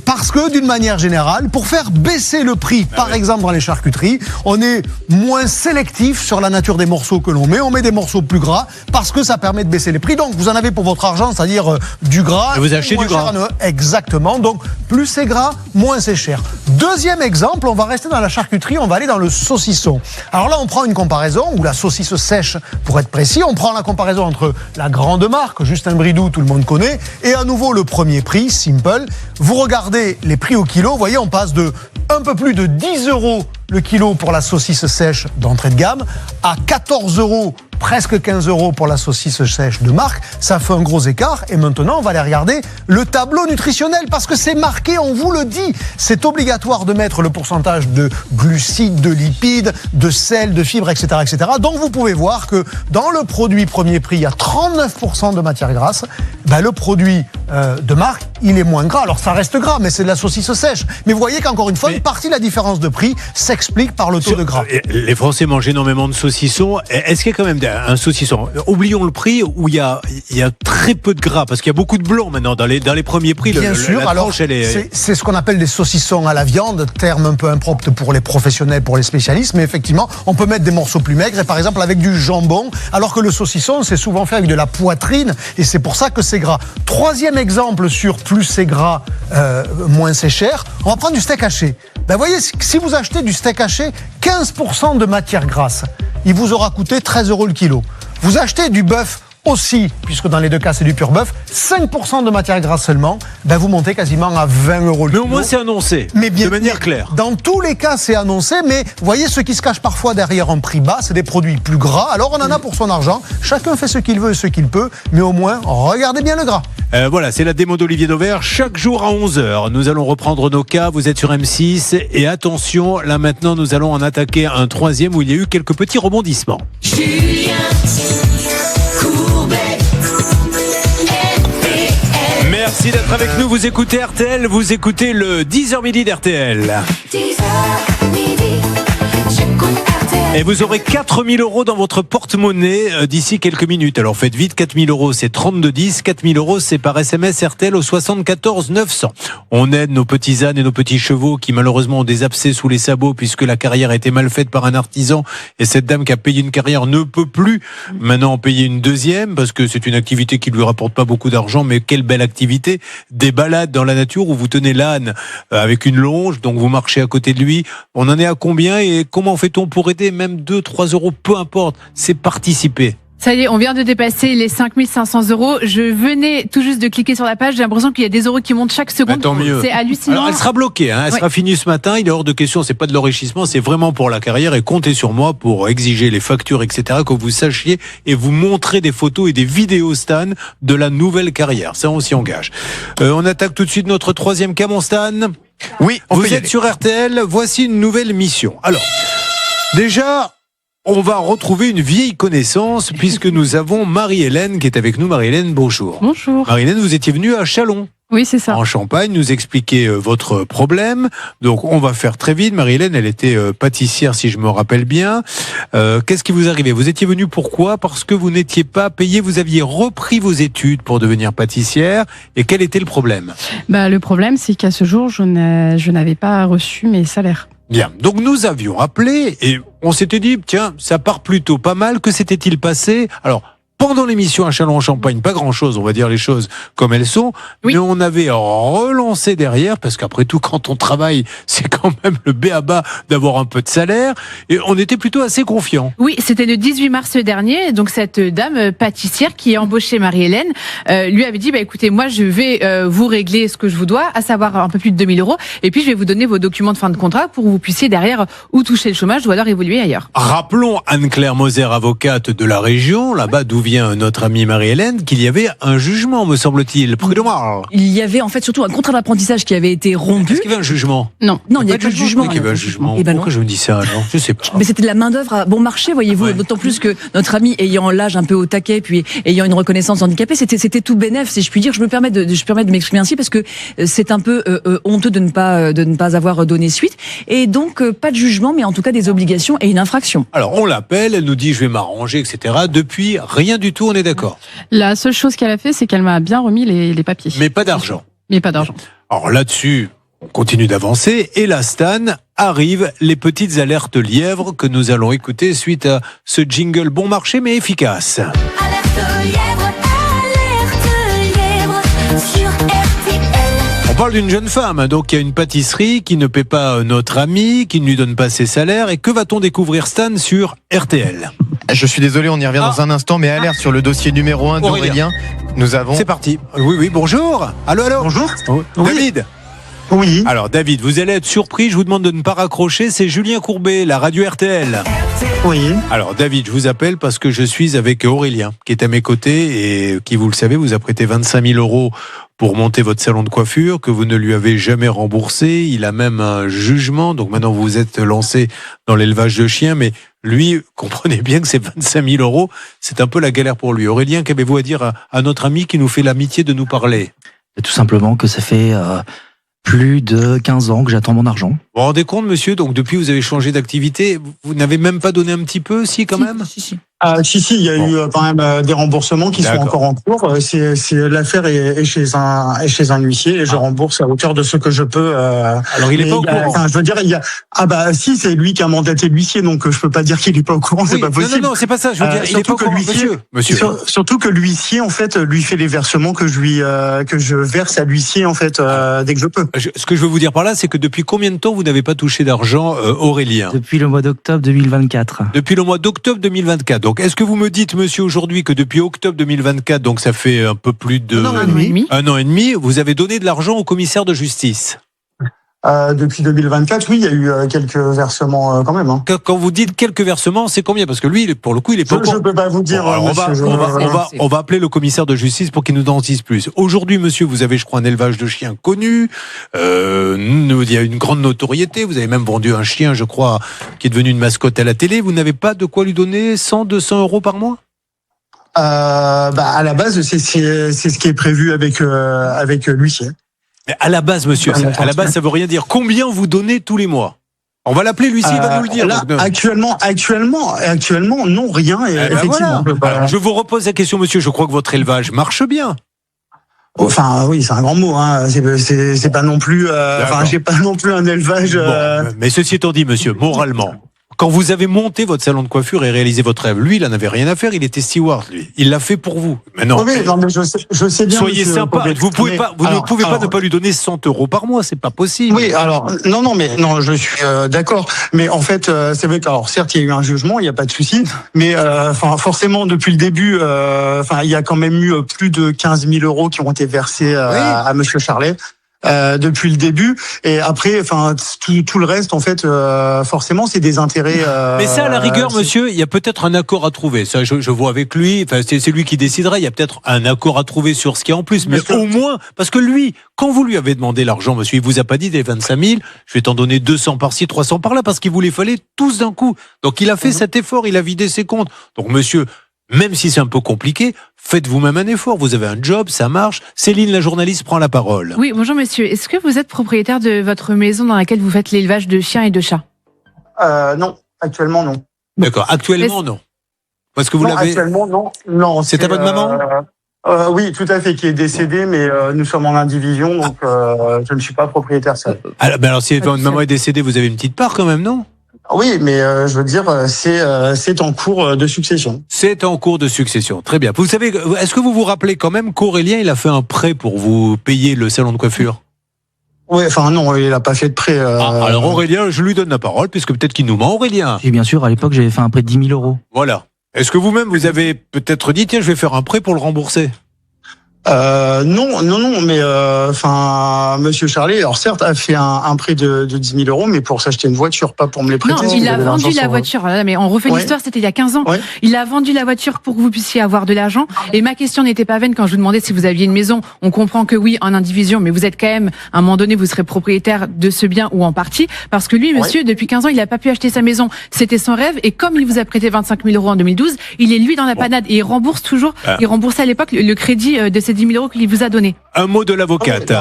parce que d'une manière générale, pour faire baisser le prix, par exemple dans les charcuteries, on est moins sélectif sur la nature des morceaux que l'on met. On met des morceaux plus gras parce que ça permet de baisser les prix. Donc vous en avez pour votre argent, c'est-à-dire du gras. Et vous achetez du gras. Exactement. Donc plus c'est gras, moins c'est cher. Deuxième exemple, on va rester dans la charcuterie, on va aller dans le saucisson. Alors là, on prend une comparaison, ou la saucisse sèche pour être précis. On prend la comparaison entre la grande marque, Justin Bridou, tout le monde connaît, et à nouveau le premier prix, Simple. Vous regardez les prix au kilo, vous voyez, on passe de un peu plus de 10 € le kilo pour la saucisse sèche d'entrée de gamme à 14 €, presque 15 € pour la saucisse sèche de marque. Ça fait un gros écart. Et maintenant, on va aller regarder le tableau nutritionnel parce que c'est marqué, on vous le dit. C'est obligatoire de mettre le pourcentage de glucides, de lipides, de sel, de fibres, etc., etc. Donc, vous pouvez voir que dans le produit premier prix, il y a 39% de matière grasse. Ben, le produit de marque, il est moins gras. Alors, ça reste gras, mais c'est de la saucisse sèche. Mais vous voyez qu'encore une fois, une partie de la différence de prix s'explique par le taux de gras. Les Français mangent énormément de saucissons. Est-ce qu'il y a quand même un saucisson, oublions le prix, où il y a très peu de gras, parce qu'il y a beaucoup de blanc maintenant dans les premiers prix. Bien sûr, la alors tranche, c'est ce qu'on appelle des saucissons à la viande, terme un peu impropre pour les professionnels, pour les spécialistes, mais effectivement, on peut mettre des morceaux plus maigres, et par exemple avec du jambon, alors que le saucisson, c'est souvent fait avec de la poitrine, et c'est pour ça que c'est gras. Troisième exemple sur plus c'est gras, moins c'est cher, on va prendre du steak haché. Ben voyez, si vous achetez du steak haché, 15% de matière grasse, il vous aura coûté 13 € le kilo. Vous achetez du bœuf aussi, puisque dans les deux cas c'est du pur bœuf, 5% de matière grasse seulement, ben vous montez quasiment à 20 € le kilo. Mais au moins c'est annoncé, de manière claire. Dans tous les cas c'est annoncé, mais vous voyez ce qui se cache parfois derrière un prix bas, c'est des produits plus gras, alors on en a pour son argent, chacun fait ce qu'il veut et ce qu'il peut, mais au moins regardez bien le gras. Voilà, c'est la démo d'Olivier Dauvert, chaque jour à 11h. Nous allons reprendre nos cas, vous êtes sur M6, et attention, là maintenant nous allons en attaquer un troisième où il y a eu quelques petits rebondissements. Julien Courbet, RTL. Merci d'être avec nous, vous écoutez RTL, vous écoutez le 10h midi d'RTL. 10h midi, j'écoute RTL. Et vous aurez 4 000 € dans votre porte-monnaie d'ici quelques minutes. Alors faites vite, 4 000 €, c'est 3210. 4 000 €, c'est par SMS RTL au 74 900. On aide nos petits ânes et nos petits chevaux qui malheureusement ont des abcès sous les sabots puisque la carrière a été mal faite par un artisan. Et cette dame qui a payé une carrière ne peut plus maintenant en payer une deuxième parce que c'est une activité qui lui rapporte pas beaucoup d'argent. Mais quelle belle activité. Des balades dans la nature où vous tenez l'âne avec une longe, donc vous marchez à côté de lui. On en est à combien et comment fait-on pour aider même 2-3 €, peu importe, c'est participer. Ça y est, on vient de dépasser les 5 500 €. Je venais tout juste de cliquer sur la page. J'ai l'impression qu'il y a des euros qui montent chaque seconde. Tant mieux. C'est hallucinant. Alors, elle sera bloquée, elle sera finie ce matin. Il est hors de question, c'est pas de l'enrichissement, c'est vraiment pour la carrière. Et comptez sur moi pour exiger les factures, etc., que vous sachiez et vous montrer des photos et des vidéos, Stan, de la nouvelle carrière. Ça, on s'y engage. On attaque tout de suite notre troisième cas, mon Stan. Oui, vous êtes sur RTL. Voici une nouvelle mission. Alors, déjà, on va retrouver une vieille connaissance puisque nous avons Marie-Hélène qui est avec nous. Marie-Hélène, bonjour. Bonjour. Marie-Hélène, vous étiez venue à Châlons. Oui, c'est ça. En Champagne, nous expliquer votre problème. Donc, on va faire très vite. Marie-Hélène, elle était pâtissière, si je me rappelle bien. Qu'est-ce qui vous arrivait? Vous étiez venue pourquoi? Parce que vous n'étiez pas payé. Vous aviez repris vos études pour devenir pâtissière. Et quel était le problème? Le problème, c'est qu'à ce jour, je n'avais pas reçu mes salaires. Bien. Donc, nous avions appelé et on s'était dit, tiens, ça part plutôt pas mal. Que s'était-il passé? Alors, pendant l'émission à Châlons-en-Champagne, pas grand-chose, on va dire les choses comme elles sont, mais on avait relancé derrière, parce qu'après tout, quand on travaille, c'est quand même le b.a.-ba d'avoir un peu de salaire, et on était plutôt assez confiants. Oui, c'était le 18 mars dernier, donc cette dame pâtissière qui a embauché Marie-Hélène lui avait dit, écoutez, moi je vais vous régler ce que je vous dois, à savoir un peu plus de 2 000 €, et puis je vais vous donner vos documents de fin de contrat pour que vous puissiez derrière ou toucher le chômage ou alors évoluer ailleurs. Rappelons Anne-Claire Moser, avocate de la région, là-bas d'où vient notre amie Marie-Hélène, qu'il y avait un jugement, me semble-t-il, prud'homme. Il y avait en fait surtout un contrat d'apprentissage qui avait été rompu. Est-ce qu'il y avait un jugement? Non, il n'y avait pas de jugement. Il y avait un jugement. Pourquoi je me dis ça? Non, je sais pas. Mais c'était de la main-d'œuvre à bon marché, voyez-vous. D'autant plus que notre ami ayant l'âge un peu au taquet, puis ayant une reconnaissance handicapée, c'était tout bénef, si je puis dire. Je me permets de m'exprimer ainsi parce que c'est un peu honteux de ne pas avoir donné suite. Et donc pas de jugement, mais en tout cas des obligations et une infraction. Alors on l'appelle, elle nous dit je vais m'arranger, etc. Depuis rien rien du tout, on est d'accord. La seule chose qu'elle a fait, c'est qu'elle m'a bien remis les papiers. Mais pas d'argent. Mais pas d'argent. Alors là-dessus, on continue d'avancer. Et là, Stan, arrivent les petites alertes lièvres que nous allons écouter suite à ce jingle bon marché mais efficace. Alerte lièvre sur RTL. On parle d'une jeune femme, donc qui a une pâtisserie, qui ne paie pas notre ami, qui ne lui donne pas ses salaires. Et que va-t-on découvrir, Stan, sur RTL? Je suis désolé, on y revient dans un instant, mais alerte sur le dossier numéro 1 d'Aurélien. Nous avons... C'est parti. Oui, bonjour. Allô. Bonjour. David. Oui. Alors, David, vous allez être surpris. Je vous demande de ne pas raccrocher. C'est Julien Courbet, la radio RTL. Oui. Alors, David, je vous appelle parce que je suis avec Aurélien, qui est à mes côtés et qui, vous le savez, vous a prêté 25 000 € pour monter votre salon de coiffure, que vous ne lui avez jamais remboursé. Il a même un jugement. Donc maintenant, vous vous êtes lancé dans l'élevage de chiens. Mais lui, comprenez bien que ces 25 000 €, c'est un peu la galère pour lui. Aurélien, qu'avez-vous à dire à notre ami qui nous fait l'amitié de nous parler? Tout simplement que ça fait plus de 15 ans que j'attends mon argent. Vous vous rendez compte, monsieur? Donc depuis, vous avez changé d'activité. Vous n'avez même pas donné un petit peu, si, quand même? Si. Si, il y a eu quand même des remboursements qui sont encore en cours. L'affaire est chez un huissier et je rembourse à hauteur de ce que je peux. Alors il est pas au courant. Enfin, je veux dire, si, c'est lui qui a mandaté l'huissier, donc je peux pas dire qu'il est pas au courant, c'est pas possible. Non, c'est pas ça. Je veux dire, il est pas au courant, monsieur. Surtout que l'huissier, en fait, lui fait les versements que je verse à l'huissier, en fait, dès que je peux. Ce que je veux vous dire par là, c'est que depuis combien de temps vous n'avez pas touché d'argent, Aurélien? Depuis le mois d'octobre 2024. Depuis le mois d'octobre 2024. Donc, est-ce que vous me dites, monsieur, aujourd'hui, que depuis octobre 2024, donc ça fait un peu plus de... Un an et demi, vous avez donné de l'argent au commissaire de justice? Depuis 2024, oui, il y a eu quelques versements quand même. Quand vous dites quelques versements, c'est combien? Parce que lui, pour le coup, il est pas au courant. Je peux pas vous dire. Bon, alors on va appeler le commissaire de justice pour qu'il nous en dise plus. Aujourd'hui, monsieur, vous avez, je crois, un élevage de chiens connu. Il y a une grande notoriété. Vous avez même vendu un chien, je crois, qui est devenu une mascotte à la télé. Vous n'avez pas de quoi lui donner 100, 200 € par mois? À la base, c'est ce qui est prévu avec l'huissier. Mais à la base, monsieur, à la base, ça veut rien dire. Combien vous donnez tous les mois? On va l'appeler, lui, il va nous le dire. Là, actuellement, non, rien. Effectivement. Voilà. Alors, je vous repose la question, monsieur. Je crois que votre élevage marche bien. Enfin, oui, c'est un grand mot. C'est pas non plus. J'ai pas non plus un élevage. Mais ceci étant dit, monsieur, moralement. Quand vous avez monté votre salon de coiffure et réalisé votre rêve, lui, il n'en avait rien à faire, il était steward, lui. Il l'a fait pour vous. Maintenant, oui, non, mais je sais bien. Soyez sympa. Vous ne pouvez pas ne pas lui donner 100 € par mois, c'est pas possible. Oui, alors, non, je suis d'accord. Mais en fait, c'est vrai qu'alors, certes, il y a eu un jugement, il n'y a pas de souci. Mais, forcément, depuis le début, il y a quand même eu plus de 15 000 € qui ont été versés à Monsieur Charlet. Depuis le début, et après, tout le reste, en fait, forcément, c'est des intérêts. Mais ça, à la rigueur, monsieur, il y a peut-être un accord à trouver. Ça, je vois avec lui. Enfin, c'est lui qui décidera. Il y a peut-être un accord à trouver sur ce qu'il y a en plus. Mais au moins, parce que lui, quand vous lui avez demandé l'argent, monsieur, il vous a pas dit des 25 000. Je vais t'en donner 200 par-ci, 300 par-là, parce qu'il vous les fallait tous d'un coup. Donc, il a fait cet effort. Il a vidé ses comptes. Donc, monsieur, même si c'est un peu compliqué, faites vous-même un effort. Vous avez un job, ça marche. Céline, la journaliste, prend la parole. Oui, bonjour monsieur. Est-ce que vous êtes propriétaire de votre maison dans laquelle vous faites l'élevage de chiens et de chats? Non, actuellement non. D'accord, actuellement non. Parce que vous l'avez. Actuellement non. C'est à votre maman? Oui, tout à fait, qui est décédée, mais nous sommes en indivision, donc je ne suis pas propriétaire seul. Alors si votre maman est décédée, vous avez une petite part quand même, non? Oui, mais je veux dire, c'est en cours de succession. C'est en cours de succession, très bien. Vous savez, est-ce que vous vous rappelez quand même qu'Aurélien, il a fait un prêt pour vous payer le salon de coiffure? Oui, non, il n'a pas fait de prêt. Alors Aurélien, je lui donne la parole, puisque peut-être qu'il nous ment, Aurélien. Et bien sûr, à l'époque, j'avais fait un prêt de 10 000 €. Voilà. Est-ce que vous-même, vous avez peut-être dit, tiens, je vais faire un prêt pour le rembourser? Non, mais Monsieur Charlet, alors certes, a fait un prêt de 10 000 €, mais pour s'acheter une voiture, pas pour me les prêter. Non, il a vendu la voiture. Voilà, mais on refait l'histoire, c'était il y a 15 ans. Ouais. Il a vendu la voiture pour que vous puissiez avoir de l'argent. Et ma question n'était pas vaine quand je vous demandais si vous aviez une maison. On comprend que oui, en indivision, mais vous êtes quand même, à un moment donné, vous serez propriétaire de ce bien ou en partie. Parce que lui, monsieur, depuis 15 ans, il n'a pas pu acheter sa maison. C'était son rêve. Et comme il vous a prêté 25 000 € en 2012, il est lui dans la panade. Et il rembourse toujours, il remboursait à l'époque le crédit de ces 10 000 € qu'il vous a donné. Un mot de l'avocate.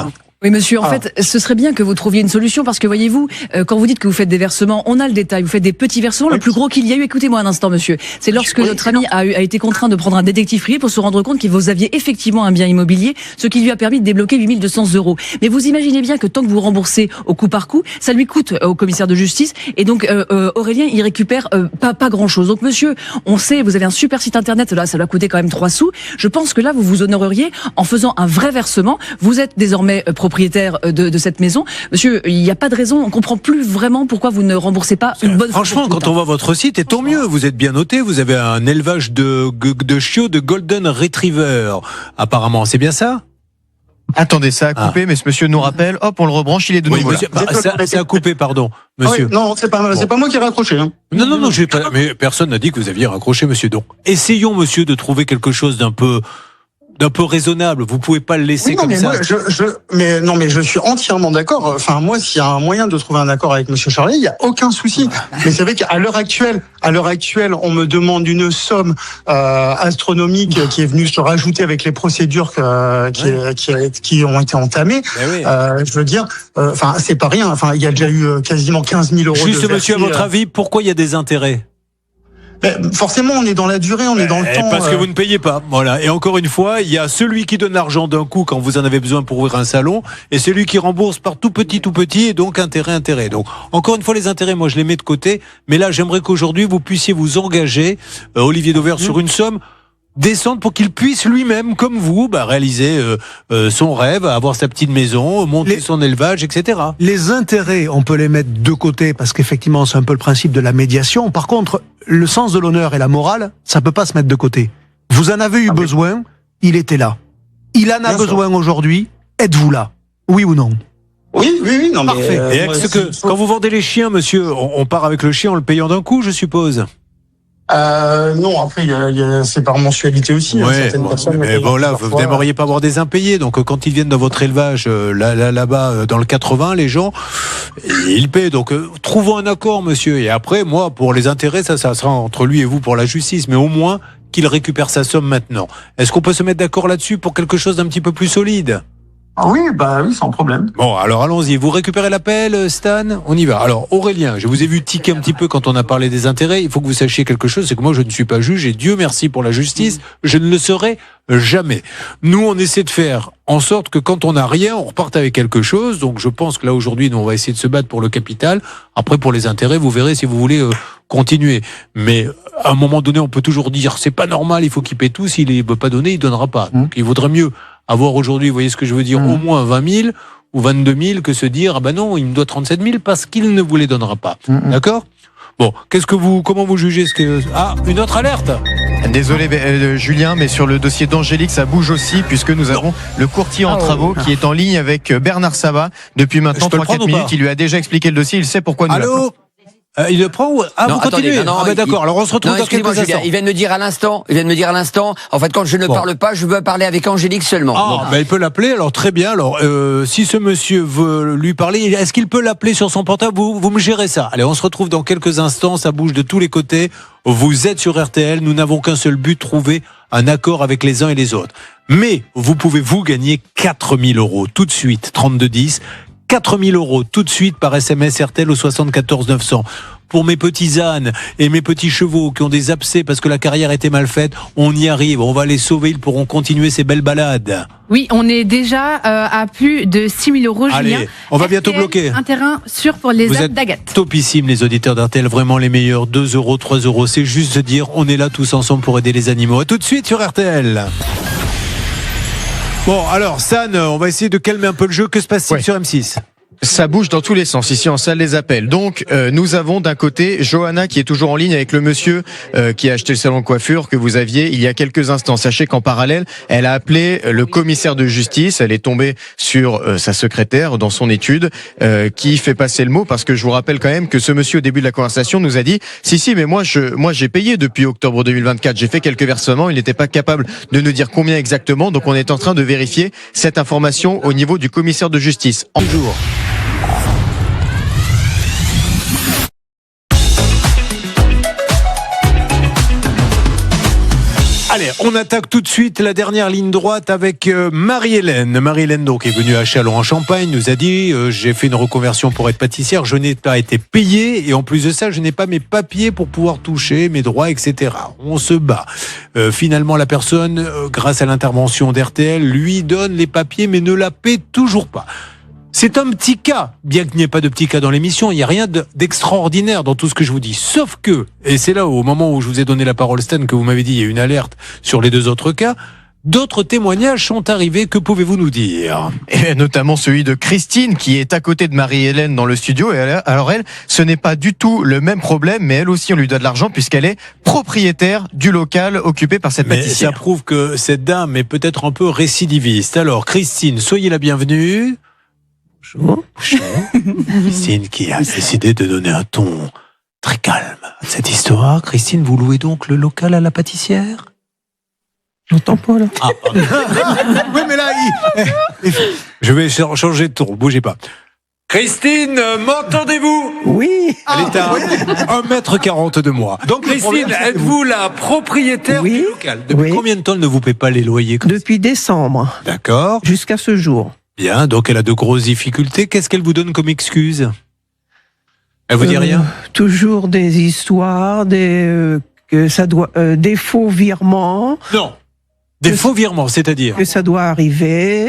Oui, monsieur, en fait, ce serait bien que vous trouviez une solution parce que, voyez-vous, quand vous dites que vous faites des versements, on a le détail, vous faites des petits versements. Le plus gros qu'il y a eu, écoutez-moi un instant, monsieur, c'est lorsque notre ami a été contraint de prendre un détective privé pour se rendre compte que vous aviez effectivement un bien immobilier, ce qui lui a permis de débloquer 8 200 €. Mais vous imaginez bien que tant que vous remboursez au coup par coup, ça lui coûte au commissaire de justice et donc Aurélien, il récupère pas grand-chose. Donc, monsieur, on sait, vous avez un super site internet, là, ça doit coûter quand même 3 sous. Je pense que là, vous vous honoreriez en faisant un vrai versement. Vous êtes désormais propriétaire de cette maison. Monsieur, il n'y a pas de raison, on comprend plus vraiment pourquoi vous ne remboursez pas une bonne fois. Franchement, quand on voit votre site, et tant mieux, vous êtes bien noté, vous avez un élevage de chiots de Golden Retriever. Apparemment, c'est bien ça? Attendez, ça a coupé, mais ce monsieur nous rappelle, hop, on le rebranche, il est de nouveau monsieur, là. ça a coupé, pardon, monsieur. Oui, non, c'est pas moi qui ai raccroché. Hein. Non, mais personne n'a dit que vous aviez raccroché, monsieur. Donc, essayons, monsieur, de trouver quelque chose d'un peu raisonnable. Vous pouvez pas le laisser comme ça. Mais je suis entièrement d'accord. Enfin, moi, s'il y a un moyen de trouver un accord avec monsieur Charlet, il y a aucun souci. Mais c'est vrai qu'à l'heure actuelle, on me demande une somme astronomique qui est venue se rajouter avec les procédures qui ont été entamées. Je veux dire, enfin, c'est pas rien. Enfin, il y a déjà eu quasiment 15 000 € Juste, monsieur, à votre avis, pourquoi il y a des intérêts? Forcément, on est dans la durée, on est dans le temps. Parce que vous ne payez pas, voilà. Et encore une fois, il y a celui qui donne l'argent d'un coup quand vous en avez besoin pour ouvrir un salon, et celui qui rembourse par tout petit, et donc intérêt. Donc, encore une fois, les intérêts, moi, je les mets de côté. Mais là, j'aimerais qu'aujourd'hui, vous puissiez vous engager, Olivier Dauvert, sur une somme descendre pour qu'il puisse lui-même, comme vous, réaliser son rêve, avoir sa petite maison, monter son élevage, etc. Les intérêts, on peut les mettre de côté parce qu'effectivement, c'est un peu le principe de la médiation. Par contre, le sens de l'honneur et la morale, ça peut pas se mettre de côté. Vous en avez eu besoin, il était là. Il en a besoin aujourd'hui, êtes-vous là? Oui ou non? Oui, non, parfait. Mais, et quand vous vendez les chiens, monsieur, on part avec le chien en le payant d'un coup, je suppose? Non, après, c'est par mensualité aussi. Ouais, mais bon, là, vous n'aimeriez pas avoir des impayés. Donc, quand ils viennent dans votre élevage, là-bas, dans le 80, les gens, ils paient. Donc, trouvons un accord, monsieur. Et après, moi, pour les intérêts, ça sera entre lui et vous pour la justice. Mais au moins, qu'il récupère sa somme maintenant. Est-ce qu'on peut se mettre d'accord là-dessus pour quelque chose d'un petit peu plus solide? Oui, sans problème. Bon, alors allons-y. Vous récupérez l'appel, Stan? On y va. Alors, Aurélien, je vous ai vu tiquer un petit peu quand on a parlé des intérêts. Il faut que vous sachiez quelque chose, c'est que moi, je ne suis pas juge et Dieu merci pour la justice. Je ne le serai jamais. Nous, on essaie de faire en sorte que quand on n'a rien, on reparte avec quelque chose. Donc, je pense que là, aujourd'hui, nous, on va essayer de se battre pour le capital. Après, pour les intérêts, vous verrez si vous voulez continuer. Mais à un moment donné, on peut toujours dire, c'est pas normal, il faut qu'il paie tout. S'il ne veut pas donner, il donnera pas. Donc, il vaudrait mieux avoir aujourd'hui, vous voyez ce que je veux dire, au moins 20 000 ou 22 000 que se dire, non, il me doit 37 000 parce qu'il ne vous les donnera pas. D'accord? Bon, comment vous jugez une autre alerte? Désolé Julien, mais sur le dossier d'Angélique, ça bouge aussi puisque nous avons le courtier en travaux qui est en ligne avec Bernard Sabat depuis maintenant 3-4 minutes. Il lui a déjà expliqué le dossier, il sait pourquoi nous l'appelons. Il le prend ou... non, vous continuez. D'accord, alors on se retrouve dans quelques instants. Il vient de me dire à l'instant, en fait, quand je ne parle pas, je veux parler avec Angélique seulement. Il peut l'appeler, alors très bien. Alors, si ce monsieur veut lui parler, est-ce qu'il peut l'appeler sur son portable? Vous me gérez ça. Allez, on se retrouve dans quelques instants, ça bouge de tous les côtés. Vous êtes sur RTL, nous n'avons qu'un seul but, trouver un accord avec les uns et les autres. Mais, vous pouvez gagner 4 000 € tout de suite, 3210. 4 000 € tout de suite par SMS RTL au 74 900. Pour mes petits ânes et mes petits chevaux qui ont des abcès parce que la carrière était mal faite, on y arrive, on va les sauver, ils pourront continuer ces belles balades. Oui, on est déjà à plus de 6 000 €, Julien. Allez, on va bientôt bloquer. Un terrain sûr pour les ânes d'Agathe. Vous êtes topissime, les auditeurs d'RTL, vraiment les meilleurs. 2 €, 3 €, c'est juste de dire, on est là tous ensemble pour aider les animaux. À tout de suite sur RTL. Bon, alors, San, on va essayer de calmer un peu le jeu. Que se passe-t-il sur M6 ? Ça bouge dans tous les sens ici en salle des appels. Donc nous avons d'un côté Johanna qui est toujours en ligne avec le monsieur qui a acheté le salon de coiffure que vous aviez il y a quelques instants. Sachez qu'en parallèle, elle a appelé le commissaire de justice. Elle est tombée sur sa secrétaire dans son étude qui fait passer le mot parce que je vous rappelle quand même que ce monsieur au début de la conversation nous a dit si mais moi j'ai payé depuis octobre 2024. J'ai fait quelques versements. Il n'était pas capable de nous dire combien exactement. Donc on est en train de vérifier cette information au niveau du commissaire de justice. Bonjour. Allez, Allez, on attaque tout de suite la dernière ligne droite avec Marie-Hélène. Marie-Hélène donc est venue à Châlons en Champagne, nous a dit j'ai fait une reconversion pour être pâtissière, je n'ai pas été payée et en plus de ça, je n'ai pas mes papiers pour pouvoir toucher mes droits, etc. On se bat. Finalement, la personne, grâce à l'intervention d'RTL, lui donne les papiers mais ne la paie toujours pas. C'est un petit cas, bien qu'il n'y ait pas de petit cas dans l'émission, il n'y a rien d'extraordinaire dans tout ce que je vous dis. Sauf que, et c'est là au moment où je vous ai donné la parole Stan, que vous m'avez dit il y a une alerte sur les 2 autres cas, d'autres témoignages sont arrivés, que pouvez-vous nous dire ? Et notamment celui de Christine qui est à côté de Marie-Hélène dans le studio. Et alors elle, ce n'est pas du tout le même problème, mais elle aussi on lui doit de l'argent puisqu'elle est propriétaire du local occupé par cette pâtissière. Ça prouve que cette dame est peut-être un peu récidiviste. Alors Christine, soyez la bienvenue. Bonjour. Christine qui a décidé de donner un ton très calme à cette histoire. Christine, vous louez donc le local à la pâtissière ? J'entends pas là. Ah, Oui, mais là, je vais changer de ton, bougez pas. Christine, m'entendez-vous ? Oui. Elle est à 1m40 de moi. Donc Christine, êtes-vous la propriétaire du local ? Depuis combien de temps elle ne vous paie pas les loyers ? Depuis décembre. D'accord. Jusqu'à ce jour. Bien, donc elle a de grosses difficultés. Qu'est-ce qu'elle vous donne comme excuse ? Elle vous dit rien ? Toujours des histoires, que ça doit, des faux virements. Non. Des faux virements, c'est-à-dire ? Que ça doit arriver,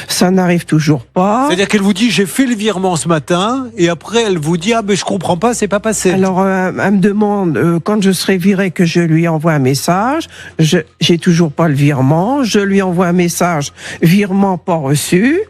ça n'arrive toujours pas. C'est-à-dire qu'elle vous dit j'ai fait le virement ce matin et après elle vous dit ah ben je comprends pas, c'est pas passé. Alors elle me demande quand je serai viré que je lui envoie un message. J'ai toujours pas le virement. Je lui envoie un message virement pas reçu.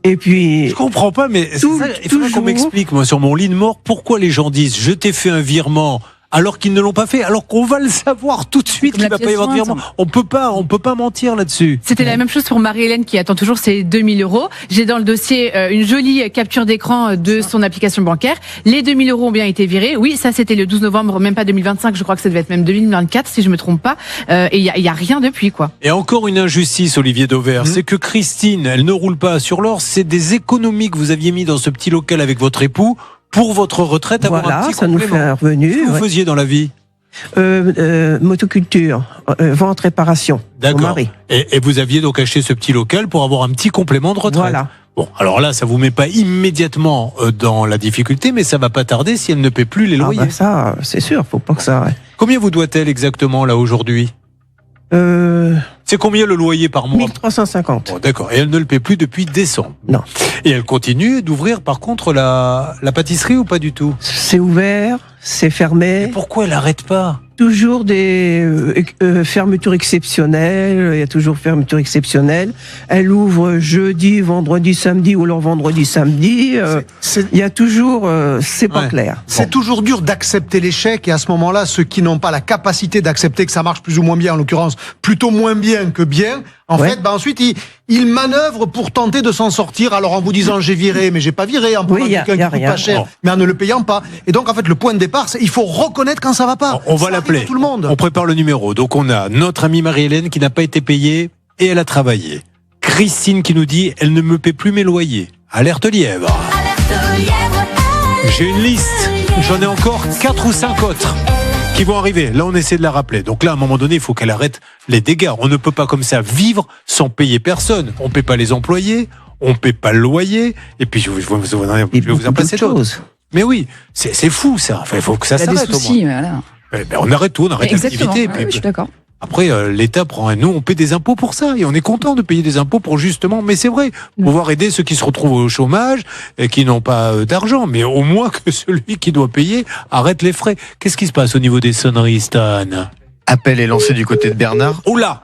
Et puis je comprends pas, mais il faudrait qu'on m'explique moi sur mon lit de mort pourquoi les gens disent je t'ai fait un virement alors qu'ils ne l'ont pas fait, alors qu'on va le savoir tout de suite qu'il ne va pas y avoir de virement. On peut pas mentir là-dessus. C'était la même chose pour Marie-Hélène qui attend toujours ses 2000 €. J'ai dans le dossier une jolie capture d'écran de son application bancaire. Les 2000 € ont bien été virés. Oui, ça c'était le 12 novembre, même pas 2025, je crois que ça devait être même 2024 si je me trompe pas. Et il y a rien depuis quoi. Et encore une injustice, Olivier Dauvert, c'est que Christine, elle ne roule pas sur l'or, c'est des économies que vous aviez mis dans ce petit local avec votre époux. Pour votre retraite, avoir un petit complément. Voilà, ça nous fait un revenu. Qu'est-ce que vous faisiez dans la vie ? Motoculture, vente, réparation. D'accord. Et vous aviez donc acheté ce petit local pour avoir un petit complément de retraite. Voilà. Bon, alors là, ça vous met pas immédiatement dans la difficulté, mais ça va pas tarder si elle ne paie plus les loyers. Ah bah ça, c'est sûr, faut pas que ça arrête. Combien vous doit-elle exactement là aujourd'hui ? C'est combien le loyer par mois ? 1350. Bon, d'accord. Et elle ne le paie plus depuis décembre. Non. Et elle continue d'ouvrir par contre la pâtisserie ou pas du tout ? C'est ouvert, c'est fermé. Mais pourquoi elle n'arrête pas ? Toujours des fermetures exceptionnelles. Il y a toujours fermetures exceptionnelles. Elle ouvre jeudi, vendredi, samedi ou alors vendredi, samedi. Il y a toujours, c'est pas clair. C'est toujours dur d'accepter l'échec et à ce moment-là, ceux qui n'ont pas la capacité d'accepter que ça marche plus ou moins bien, en l'occurrence, plutôt moins bien que bien, en fait, ensuite, ils manœuvrent pour tenter de s'en sortir, alors en vous disant j'ai viré, mais j'ai pas viré, en prenant quelqu'un qui coûte pas cher, mais en ne le payant pas. Et donc, en fait, le point de départ, c'est il faut reconnaître quand ça va pas. On va l'appeler. Tout le monde. On prépare le numéro. Donc, on a notre amie Marie-Hélène qui n'a pas été payée et elle a travaillé. Christine qui nous dit elle ne me paie plus mes loyers. Alerte lièvre. J'ai une liste. J'en ai encore 4 ou 5 autres qui vont arriver. Là, on essaie de la rappeler. Donc là, à un moment donné, il faut qu'elle arrête les dégâts. On ne peut pas comme ça vivre sans payer personne. On ne paie pas les employés, on ne paie pas le loyer. Et puis, je vais vous en passer d'autres. Mais oui, c'est fou ça. Enfin, il faut que ça s'arrête. Il y a des soucis, voilà. On arrête tout, on arrête l'activité. Oui, je suis d'accord. Après, l'État prend nous, on paie des impôts pour ça et on est content de payer des impôts pour justement, mais c'est vrai, pouvoir aider ceux qui se retrouvent au chômage et qui n'ont pas d'argent, mais au moins que celui qui doit payer arrête les frais. Qu'est-ce qui se passe au niveau des sonneries, Stan ? Appel est lancé du côté de Bernard. Oula,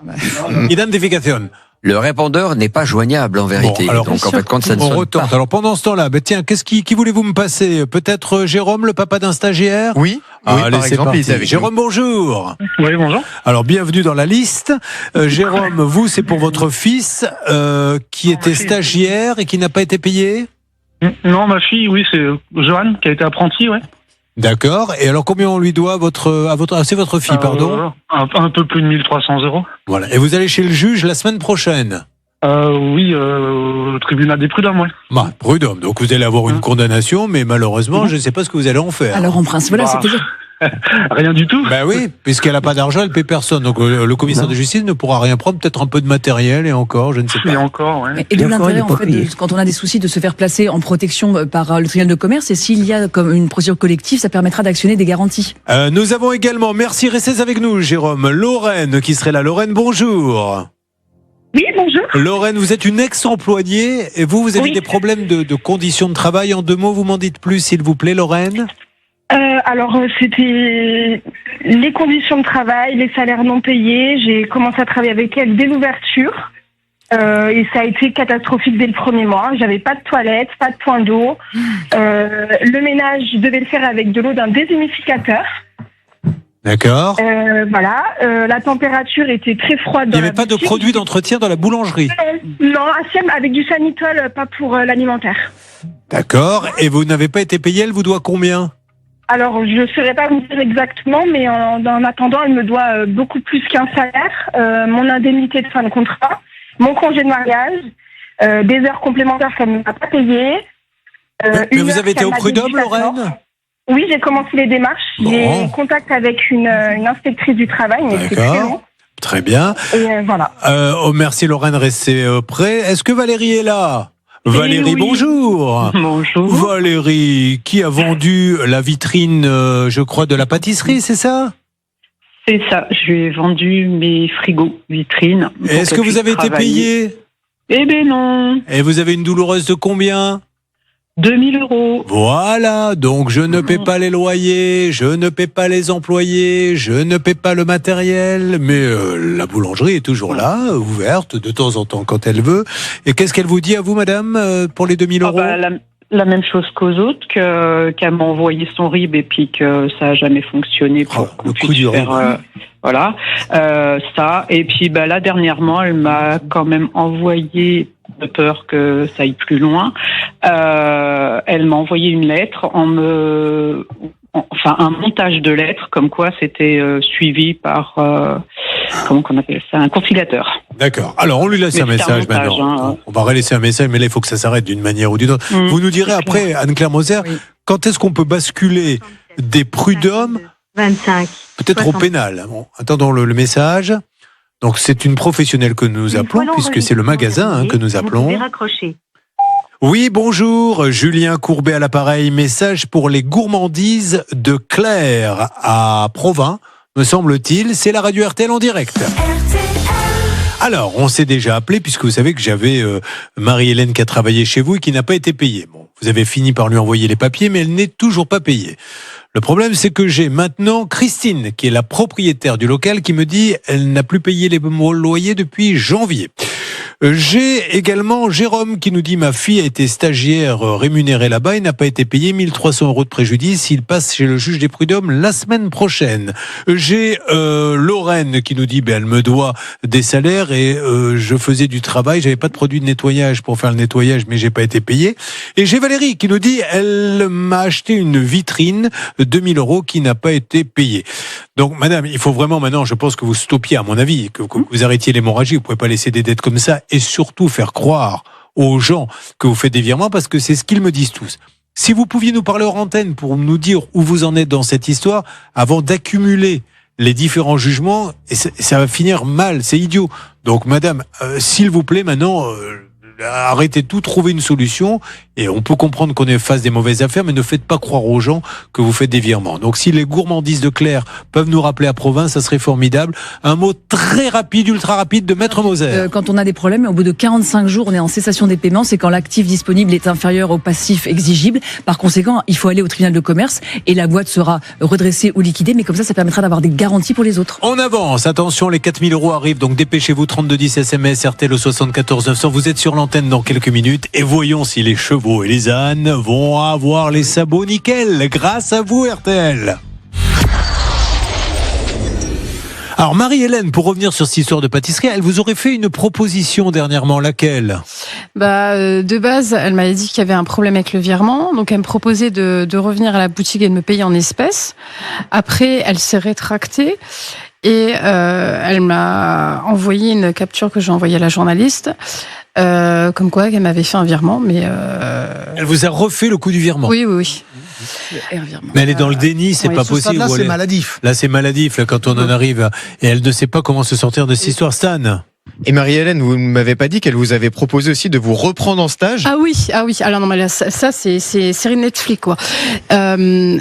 identification. Le répondeur n'est pas joignable en vérité. Bon, alors, donc en fait, quand ça ne sonne pas. Alors pendant ce temps-là, tiens, qui voulez-vous me passer ? Peut-être Jérôme, le papa d'un stagiaire ? Oui. Allez, par exemple, il est avec Jérôme, bonjour. Oui, bonjour. Alors bienvenue dans la liste. Jérôme, vous, c'est pour votre fils qui était stagiaire et qui n'a pas été payé ? Non, ma fille, oui, c'est Joanne qui a été apprentie, ouais. D'accord. Et alors, combien on lui doit c'est votre fille, pardon ? Un peu plus de 1300 €. Voilà. Et vous allez chez le juge la semaine prochaine ? Oui, au tribunal des prud'hommes, ouais. Prud'homme. Donc, vous allez avoir une condamnation, mais malheureusement, je ne sais pas ce que vous allez en faire. Alors, en principe, voilà, c'est-à-dire Rien du tout. Ben oui, puisqu'elle n'a pas d'argent, elle paie personne. Donc le commissaire de justice ne pourra rien prendre, peut-être un peu de matériel et encore, je ne sais pas. Et encore, ouais. Et d'où l'intérêt, en fait, quand on a des soucis de se faire placer en protection par le tribunal de commerce, et s'il y a comme une procédure collective, ça permettra d'actionner des garanties. Nous avons également, merci, restez avec nous, Jérôme, Lorraine qui serait là. Lorraine, bonjour. Oui, bonjour. Lorraine, vous êtes une ex-employée et vous avez des problèmes de conditions de travail. En 2 mots, vous m'en dites plus, s'il vous plaît, Lorraine. Alors, c'était les conditions de travail, les salaires non payés. J'ai commencé à travailler avec elle dès l'ouverture. Et ça a été catastrophique dès le premier mois. J'avais pas de toilette, pas de point d'eau. Le ménage, je devais le faire avec de l'eau d'un déshumidificateur. D'accord. Voilà. La température était très froide. Il n'y avait pas de produit d'entretien dans la boulangerie. Non, avec du Sanitol, pas pour l'alimentaire. D'accord. Et vous n'avez pas été payé, elle vous doit combien ? Alors, je ne saurais pas vous dire exactement, mais en attendant, elle me doit beaucoup plus qu'un salaire, mon indemnité de fin de contrat, mon congé de mariage, des heures complémentaires qu'elle ne m'a pas payées. Mais vous avez été au prud'homme, Lorraine ? Oui, j'ai commencé les démarches. J'ai contact avec une inspectrice du travail, mais c'est très long. Très bien. Et voilà. Merci Lorraine, restez prêts. Est-ce que Valérie est là ? Valérie, oui. Bonjour. Bonjour. Valérie, qui a vendu la vitrine, je crois, de la pâtisserie, c'est ça ? C'est ça, je lui ai vendu mes frigos, vitrines. Est-ce que vous avez été payé ? Eh ben non. Et vous avez une douloureuse de combien ? 2 000 €. Voilà, donc je ne paie pas les loyers, je ne paie pas les employés, je ne paie pas le matériel, mais la boulangerie est toujours là, ouverte de temps en temps quand elle veut. Et qu'est-ce qu'elle vous dit à vous, madame, pour les 2 000 €? La même chose qu'aux autres, qu'elle m'a envoyé son RIB et puis que ça n'a jamais fonctionné pour qu'on puisse faire... voilà, ça. Et puis là, dernièrement, elle m'a quand même envoyé, de peur que ça aille plus loin, elle m'a envoyé une lettre un montage de lettres, comme quoi c'était suivi par, comment qu'on appelle ça, un conciliateur. D'accord. Alors, on lui laisse un message maintenant. On va relaisser un message, mais là, il faut que ça s'arrête d'une manière ou d'une autre. Vous nous direz après, Anne-Claire Moser, quand est-ce qu'on peut basculer des prud'hommes 25. Peut-être au pénal. Bon, attendons le message. Donc, c'est une professionnelle que nous appelons, puisque c'est le magasin que nous appelons. Oui, bonjour, Julien Courbet à l'appareil. Message pour les gourmandises de Claire à Provins, me semble-t-il. C'est la radio RTL en direct. Alors, on s'est déjà appelé, puisque vous savez que j'avais Marie-Hélène qui a travaillé chez vous et qui n'a pas été payée. Bon, vous avez fini par lui envoyer les papiers, mais elle n'est toujours pas payée. Le problème, c'est que j'ai maintenant Christine, qui est la propriétaire du local, qui me dit qu'elle n'a plus payé les loyers depuis janvier. J'ai également Jérôme qui nous dit: ma fille a été stagiaire rémunérée là-bas et n'a pas été payée 1 300 € de préjudice. Il passe chez le juge des prud'hommes la semaine prochaine. J'ai Lorraine qui nous dit elle me doit des salaires et je faisais du travail, j'avais pas de produit de nettoyage pour faire le nettoyage, mais j'ai pas été payé. Et j'ai Valérie qui nous dit elle m'a acheté une vitrine 2 000 € qui n'a pas été payée. Donc madame, il faut vraiment maintenant, je pense que vous stoppiez, à mon avis, que vous arrêtiez l'hémorragie. Vous pouvez pas laisser des dettes comme ça. Et surtout faire croire aux gens que vous faites des virements, parce que c'est ce qu'ils me disent tous. Si vous pouviez nous parler hors antenne pour nous dire où vous en êtes dans cette histoire, avant d'accumuler les différents jugements, et ça va finir mal, c'est idiot. Donc madame, s'il vous plaît, maintenant, arrêtez tout, trouvez une solution, et on peut comprendre qu'on est face des mauvaises affaires, mais ne faites pas croire aux gens que vous faites des virements. Donc si les gourmandises de Claire peuvent nous rappeler à Provins, ça serait formidable. Un mot très rapide, ultra rapide de Maître Moser. Quand on a des problèmes, au bout de 45 jours, on est en cessation des paiements, c'est quand l'actif disponible est inférieur au passif exigible. Par conséquent, il faut aller au tribunal de commerce et la boîte sera redressée ou liquidée, mais comme ça permettra d'avoir des garanties pour les autres. On avance, attention, les 4 000 € arrivent, donc dépêchez-vous, 3210 SMS, RTL au 74 900, vous êtes sur l'antenne dans quelques minutes, et voyons si les chevaux et les ânes vont avoir les sabots nickel, grâce à vous RTL. Alors Marie-Hélène, pour revenir sur cette histoire de pâtisserie, elle vous aurait fait une proposition dernièrement, laquelle ? De base, elle m'avait dit qu'il y avait un problème avec le virement, donc elle me proposait de revenir à la boutique et de me payer en espèces. Après, elle s'est rétractée et elle m'a envoyé une capture que j'ai envoyée à la journaliste, comme quoi elle m'avait fait un virement, mais... Elle vous a refait le coup du virement ? Oui. Mais elle est dans le déni, c'est pas possible. Là, c'est maladif. Là, c'est maladif, là, quand on en arrive. Et elle ne sait pas comment se sortir de cette histoire. Stan. Et Marie-Hélène, vous ne m'avez pas dit qu'elle vous avait proposé aussi de vous reprendre en stage? Ah oui. Alors non, mais là, ça c'est série Netflix, quoi. Elle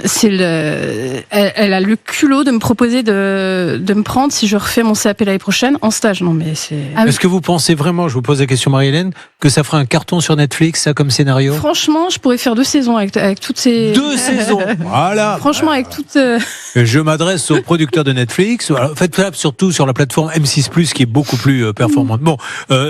a le culot de me proposer de me prendre si je refais mon CAP l'année prochaine en stage. Non, mais c'est. Est-ce que vous pensez vraiment, je vous pose la question, Marie-Hélène, que ça fera un carton sur Netflix, ça, comme scénario? Franchement, je pourrais faire 2 saisons avec toutes ces. 2 saisons. Voilà. Franchement, avec toutes. Je m'adresse aux producteurs de Netflix. Alors, faites surtout sur la plateforme M6+, qui est beaucoup plus performante. Bon,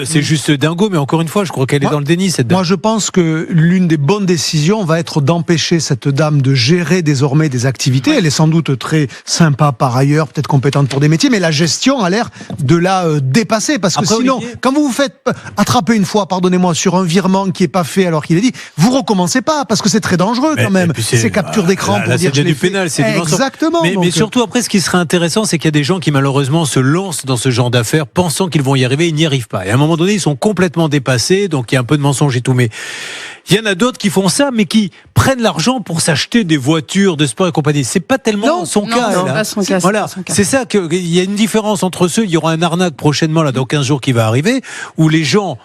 c'est juste dingo, mais encore une fois, je crois qu'elle est dans le déni, cette dame. Moi, je pense que l'une des bonnes décisions va être d'empêcher cette dame de gérer désormais des activités. Elle est sans doute très sympa par ailleurs, peut-être compétente pour des métiers, mais la gestion a l'air de la dépasser. Parce que sinon, Olivier, quand vous vous faites attraper une fois, pardonnez-moi, sur un virement qui est pas fait alors qu'il est dit, vous recommencez pas, parce que c'est très dangereux quand même. Ces captures d'écran pour dire c'est du pénal, c'est du mensonge. Exactement. Mais surtout après, ce qui serait intéressant, c'est qu'il y a des gens qui malheureusement se lancent dans ce genre d'affaires, pensant qu'ils vont y arriver, ils n'y arrivent pas. Et à un moment donné, ils sont complètement dépassés, donc il y a un peu de mensonge et tout. Mais il y en a d'autres qui font ça, mais qui prennent l'argent pour s'acheter des voitures de sport et compagnie. C'est pas tellement son cas. Non, pas son cas. Voilà, c'est ça qu'il y a une différence entre ceux. Il y aura un arnaque prochainement, là, dans 15 jours, qui va arriver, où les gens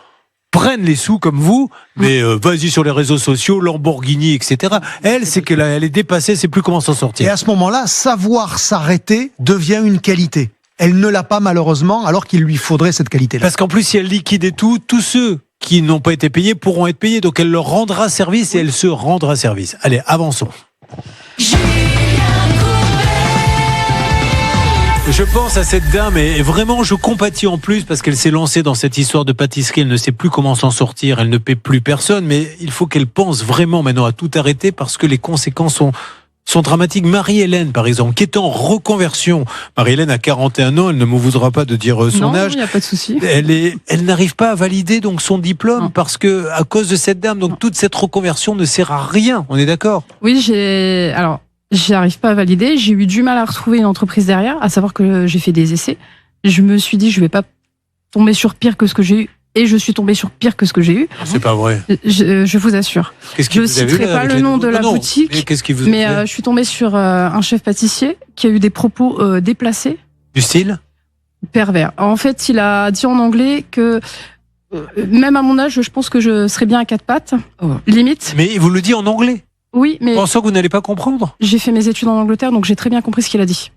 prennent les sous comme vous, mais vas-y sur les réseaux sociaux, Lamborghini, etc. Elle, c'est qu'elle est dépassée, elle sait plus comment s'en sortir. Et à ce moment-là, savoir s'arrêter devient une qualité. Elle ne l'a pas malheureusement, alors qu'il lui faudrait cette qualité-là. Parce qu'en plus, si elle liquide et tout, tous ceux qui n'ont pas été payés pourront être payés. Donc elle leur rendra service et elle se rendra service. Allez, avançons. Je pense à cette dame et vraiment je compatis en plus parce qu'elle s'est lancée dans cette histoire de pâtisserie. Elle ne sait plus comment s'en sortir, elle ne paie plus personne, mais il faut qu'elle pense vraiment maintenant à tout arrêter parce que les conséquences sont dramatiques. Marie-Hélène, par exemple, qui est en reconversion. Marie-Hélène a 41 ans, elle ne me voudra pas de dire son âge. Non, il n'y a pas de souci. Elle n'arrive pas à valider donc son diplôme parce que à cause de cette dame, donc toute cette reconversion ne sert à rien. On est d'accord? Oui, j'y arrive pas à valider. J'ai eu du mal à retrouver une entreprise derrière, à savoir que j'ai fait des essais. Je me suis dit, je vais pas tomber sur pire que ce que j'ai eu. Et je suis tombée sur pire que ce que j'ai eu. C'est pas vrai. Je vous assure. Je ne citerai pas le nom de la boutique, mais je suis tombée sur un chef pâtissier qui a eu des propos déplacés. Du style? Pervers. En fait, il a dit en anglais que même à mon âge, je pense que je serais bien à 4 pattes, limite. Mais il vous le dit en anglais? Oui, mais... Pensant que vous n'allez pas comprendre? J'ai fait mes études en Angleterre, donc j'ai très bien compris ce qu'il a dit.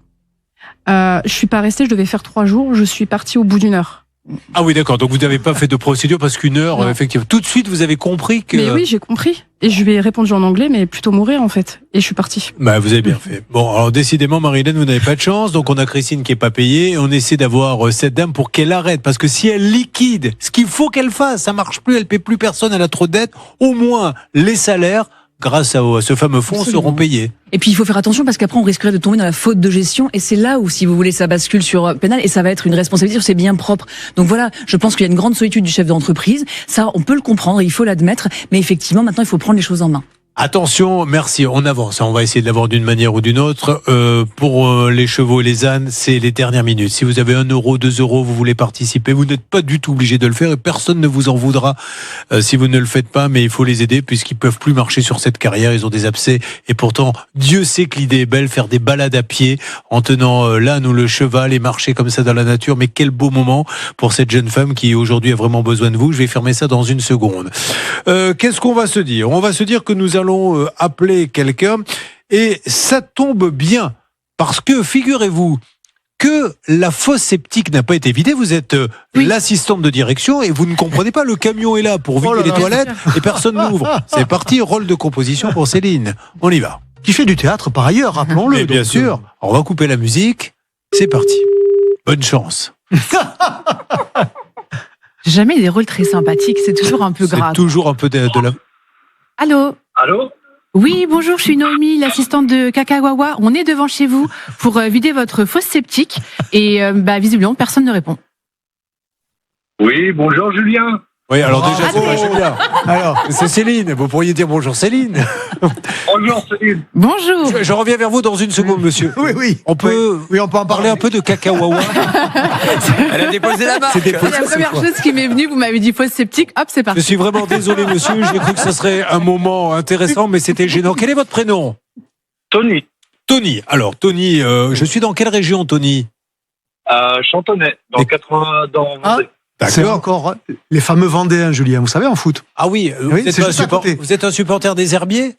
Je suis pas restée, je devais faire 3 jours, je suis partie au bout d'1 heure. Ah oui, d'accord. Donc vous n'avez pas fait de procédure parce qu'1 heure, effectivement. Tout de suite, vous avez compris que... Mais oui, j'ai compris. Et je lui ai répondu en anglais, mais plutôt mourir, en fait. Et je suis partie. Bah, vous avez bien fait. Bon, alors décidément, Marie-Hélène, vous n'avez pas de chance. Donc on a Christine qui est pas payée. Et on essaie d'avoir cette dame pour qu'elle arrête. Parce que si elle liquide, ce qu'il faut qu'elle fasse, ça marche plus, elle paie plus personne, elle a trop de dettes. Au moins, les salaires, grâce à ce fameux fonds, seront payés. Et puis il faut faire attention parce qu'après on risquerait de tomber dans la faute de gestion et c'est là où, si vous voulez, ça bascule sur pénal et ça va être une responsabilité sur ses biens propres. Donc voilà, je pense qu'il y a une grande solitude du chef d'entreprise. Ça, on peut le comprendre, il faut l'admettre, mais effectivement maintenant il faut prendre les choses en main. Attention, merci, on avance. On va essayer de l'avoir d'une manière ou d'une autre. Pour les chevaux et les ânes, c'est les dernières minutes. Si vous avez 1 euro, 2 euros, vous voulez participer, vous n'êtes pas du tout obligé de le faire et personne ne vous en voudra si vous ne le faites pas. Mais il faut les aider puisqu'ils peuvent plus marcher sur cette carrière. Ils ont des abcès et pourtant, Dieu sait que l'idée est belle, faire des balades à pied en tenant l'âne ou le cheval et marcher comme ça dans la nature. Mais quel beau moment pour cette jeune femme qui aujourd'hui a vraiment besoin de vous. Je vais fermer ça dans 1 seconde. Qu'est-ce qu'on va se dire? On va se dire que nous allons appeler quelqu'un et ça tombe bien parce que figurez-vous que la fosse septique n'a pas été vidée. Vous êtes l'assistante de direction et vous ne comprenez pas, le camion est là pour vider les toilettes et personne n'ouvre. C'est parti, rôle de composition pour Céline. On y va. Qui fait du théâtre par ailleurs, rappelons-le. Mais bien sûr. Alors, on va couper la musique. C'est parti. Bonne chance. Jamais des rôles très sympathiques, c'est toujours un peu gras. C'est toujours un peu de la... Allô? Allô? Oui, bonjour, je suis Noémie, l'assistante de Kakawawa. On est devant chez vous pour vider votre fosse septique et visiblement personne ne répond. Oui, bonjour Julien. Oui, alors déjà, c'est pas Julien. Alors, c'est Céline. Vous pourriez dire bonjour Céline. Bonjour Céline. Bonjour. Je reviens vers vous dans une seconde, monsieur. Oui. On peut en parler un peu de cacahuawa. Elle a déposé la marque. C'est la première chose qui m'est venue. Vous m'avez dit fausse sceptique. Hop, c'est parti. Je suis vraiment désolé, monsieur. J'ai cru que ce serait un moment intéressant, mais c'était gênant. Quel est votre prénom? Tony. Tony. Alors, Tony, je suis dans quelle région, Tony? Chantonnay, dans 80, dans Vendée. C'est encore les fameux Vendéens, Julien, vous savez, en foot. Ah oui, vous êtes un supporter des Herbiers?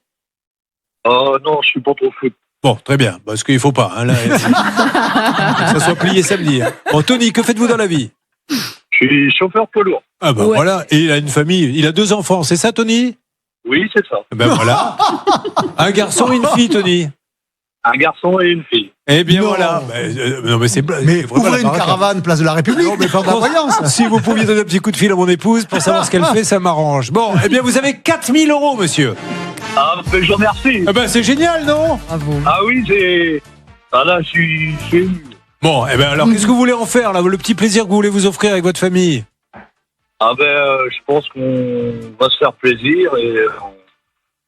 Non, je suis pas trop foot. Bon, très bien, parce qu'il faut pas. Hein, là, que ça soit plié samedi. Hein. Bon, Tony, que faites-vous dans la vie? Je suis chauffeur poids lourd. Ah ben voilà, et il a une famille, il a 2 enfants, c'est ça, Tony? Oui, c'est ça. Ben voilà. Un garçon et une fille, Tony. Un garçon et une fille. Eh bien Non. voilà. Non mais c'est Mais vraiment ouvrez la une caravane, place de la République. Non, mais par la voyance. Si vous pouviez donner un petit coup de fil à mon épouse pour savoir ce qu'elle fait, ça m'arrange. Bon, eh bien vous avez 4 000 €, monsieur. Ah, ben, je vous remercie. Eh ben c'est génial, non? Bravo. Ah oui, c'est... Ah là, je suis ému. Bon, eh ben alors qu'est-ce que vous voulez en faire là? Le petit plaisir que vous voulez vous offrir avec votre famille? Ah ben, je pense qu'on va se faire plaisir et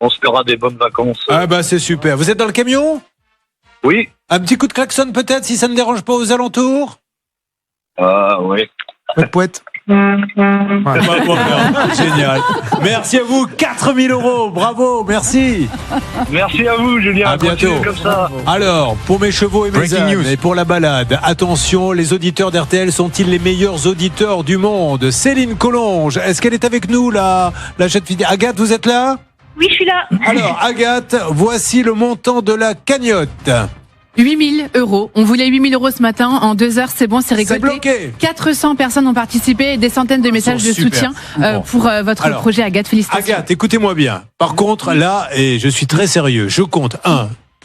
on se fera des bonnes vacances. Ah ben c'est super. Vous êtes dans le camion? Oui. Un petit coup de klaxon peut-être, si ça ne dérange pas aux alentours? Ah oui. Poète. Génial. Merci à vous, 4 000 €. Bravo, merci. Merci à vous, Julien. À bientôt. Continuez comme ça. Alors, pour mes chevaux et mes Breaking ânes, news. et pour la balade, attention, les auditeurs d'RTL sont-ils les meilleurs auditeurs du monde? Céline Collonge, est-ce qu'elle est avec nous, la jeune fille? Agathe, vous êtes là? Oui, je suis là. Alors, Agathe, voici le montant de la cagnotte. 8 000 €. On voulait 8 000 € ce matin. En 2 heures, c'est bon, c'est récolté. bloqué. 400 personnes ont participé, des centaines de messages de Super. soutien Bon. pour votre Alors, projet, Agathe. Félicitations. Agathe, écoutez-moi bien. Par contre, là, et je suis très sérieux, je compte,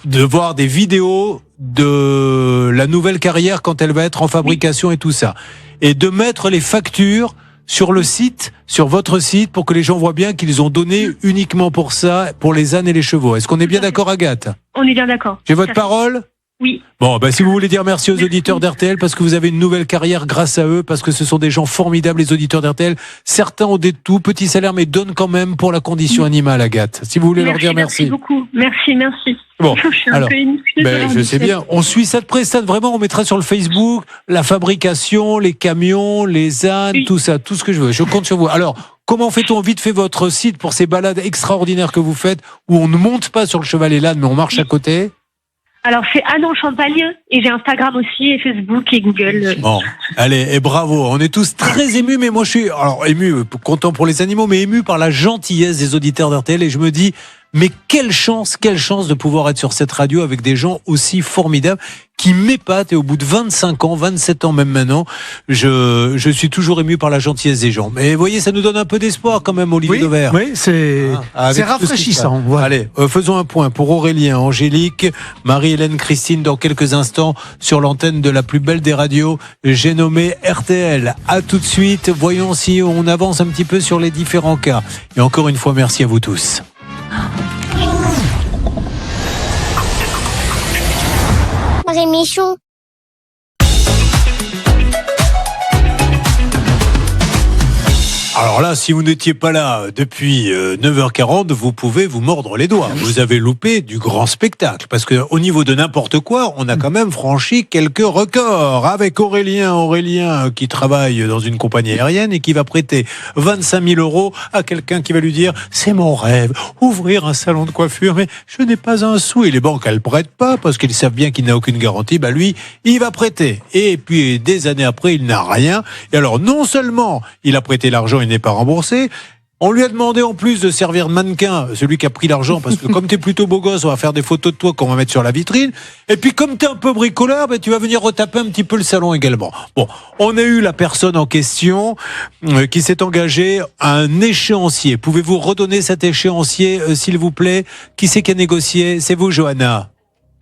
de voir des vidéos de la nouvelle carrière quand elle va être en fabrication et tout ça. Et de mettre les factures sur le site, sur votre site, pour que les gens voient bien qu'ils ont donné uniquement pour ça, pour les ânes et les chevaux. Est-ce qu'on est bien d'accord, Agathe? On est bien d'accord. J'ai votre parole? Oui. Bon, si vous voulez dire merci aux auditeurs d'RTL parce que vous avez une nouvelle carrière grâce à eux, parce que ce sont des gens formidables, les auditeurs d'RTL. Certains ont des tout petits salaires, mais donnent quand même pour la condition animale, Agathe. Si vous voulez leur dire merci. Merci beaucoup. Merci. Bon, Je suis un peu émue. je sais bien. On suit ça de près, ça vraiment. On mettra sur le Facebook la fabrication, les camions, les ânes, tout ça, tout ce que je veux. Je compte sur vous. Alors, comment fait-on? Vite fait votre site pour ces balades extraordinaires que vous faites, où on ne monte pas sur le cheval et l'âne, mais on marche à côté. Alors, c'est Anne en Champagne et j'ai Instagram aussi et Facebook et Google. Bon, allez, et bravo. On est tous très émus, mais moi je suis ému, content pour les animaux, mais ému par la gentillesse des auditeurs d'RTL et je me dis, mais quelle chance de pouvoir être sur cette radio avec des gens aussi formidables qui m'épatent et au bout de 25 ans, 27 ans même maintenant, je suis toujours ému par la gentillesse des gens. Mais vous voyez, ça nous donne un peu d'espoir quand même, Olivier Dauvert. Oui, c'est rafraîchissant. Voilà. Allez, faisons un point pour Aurélien, Angélique, Marie-Hélène, Christine dans quelques instants sur l'antenne de la plus belle des radios, j'ai nommé RTL. À tout de suite, voyons si on avance un petit peu sur les différents cas. Et encore une fois, merci à vous tous. Marie Michon. Alors là, si vous n'étiez pas là depuis 9h40, vous pouvez vous mordre les doigts. Vous avez loupé du grand spectacle. Parce que au niveau de n'importe quoi, on a quand même franchi quelques records. Avec Aurélien qui travaille dans une compagnie aérienne et qui va prêter 25 000 € à quelqu'un qui va lui dire « C'est mon rêve, ouvrir un salon de coiffure, mais je n'ai pas un sou. » Et les banques, elles ne prêtent pas parce qu'ils savent bien qu'il n'a aucune garantie. Lui, il va prêter. Et puis, des années après, il n'a rien. Et alors, non seulement il a prêté l'argent, il n'est pas remboursé. On lui a demandé en plus de servir de mannequin, celui qui a pris l'argent, parce que comme t'es plutôt beau gosse, on va faire des photos de toi qu'on va mettre sur la vitrine. Et puis comme t'es un peu bricoleur, tu vas venir retaper un petit peu le salon également. Bon, on a eu la personne en question qui s'est engagée à un échéancier. Pouvez-vous redonner cet échéancier, s'il vous plaît? Qui c'est qui a négocié? C'est vous, Johanna?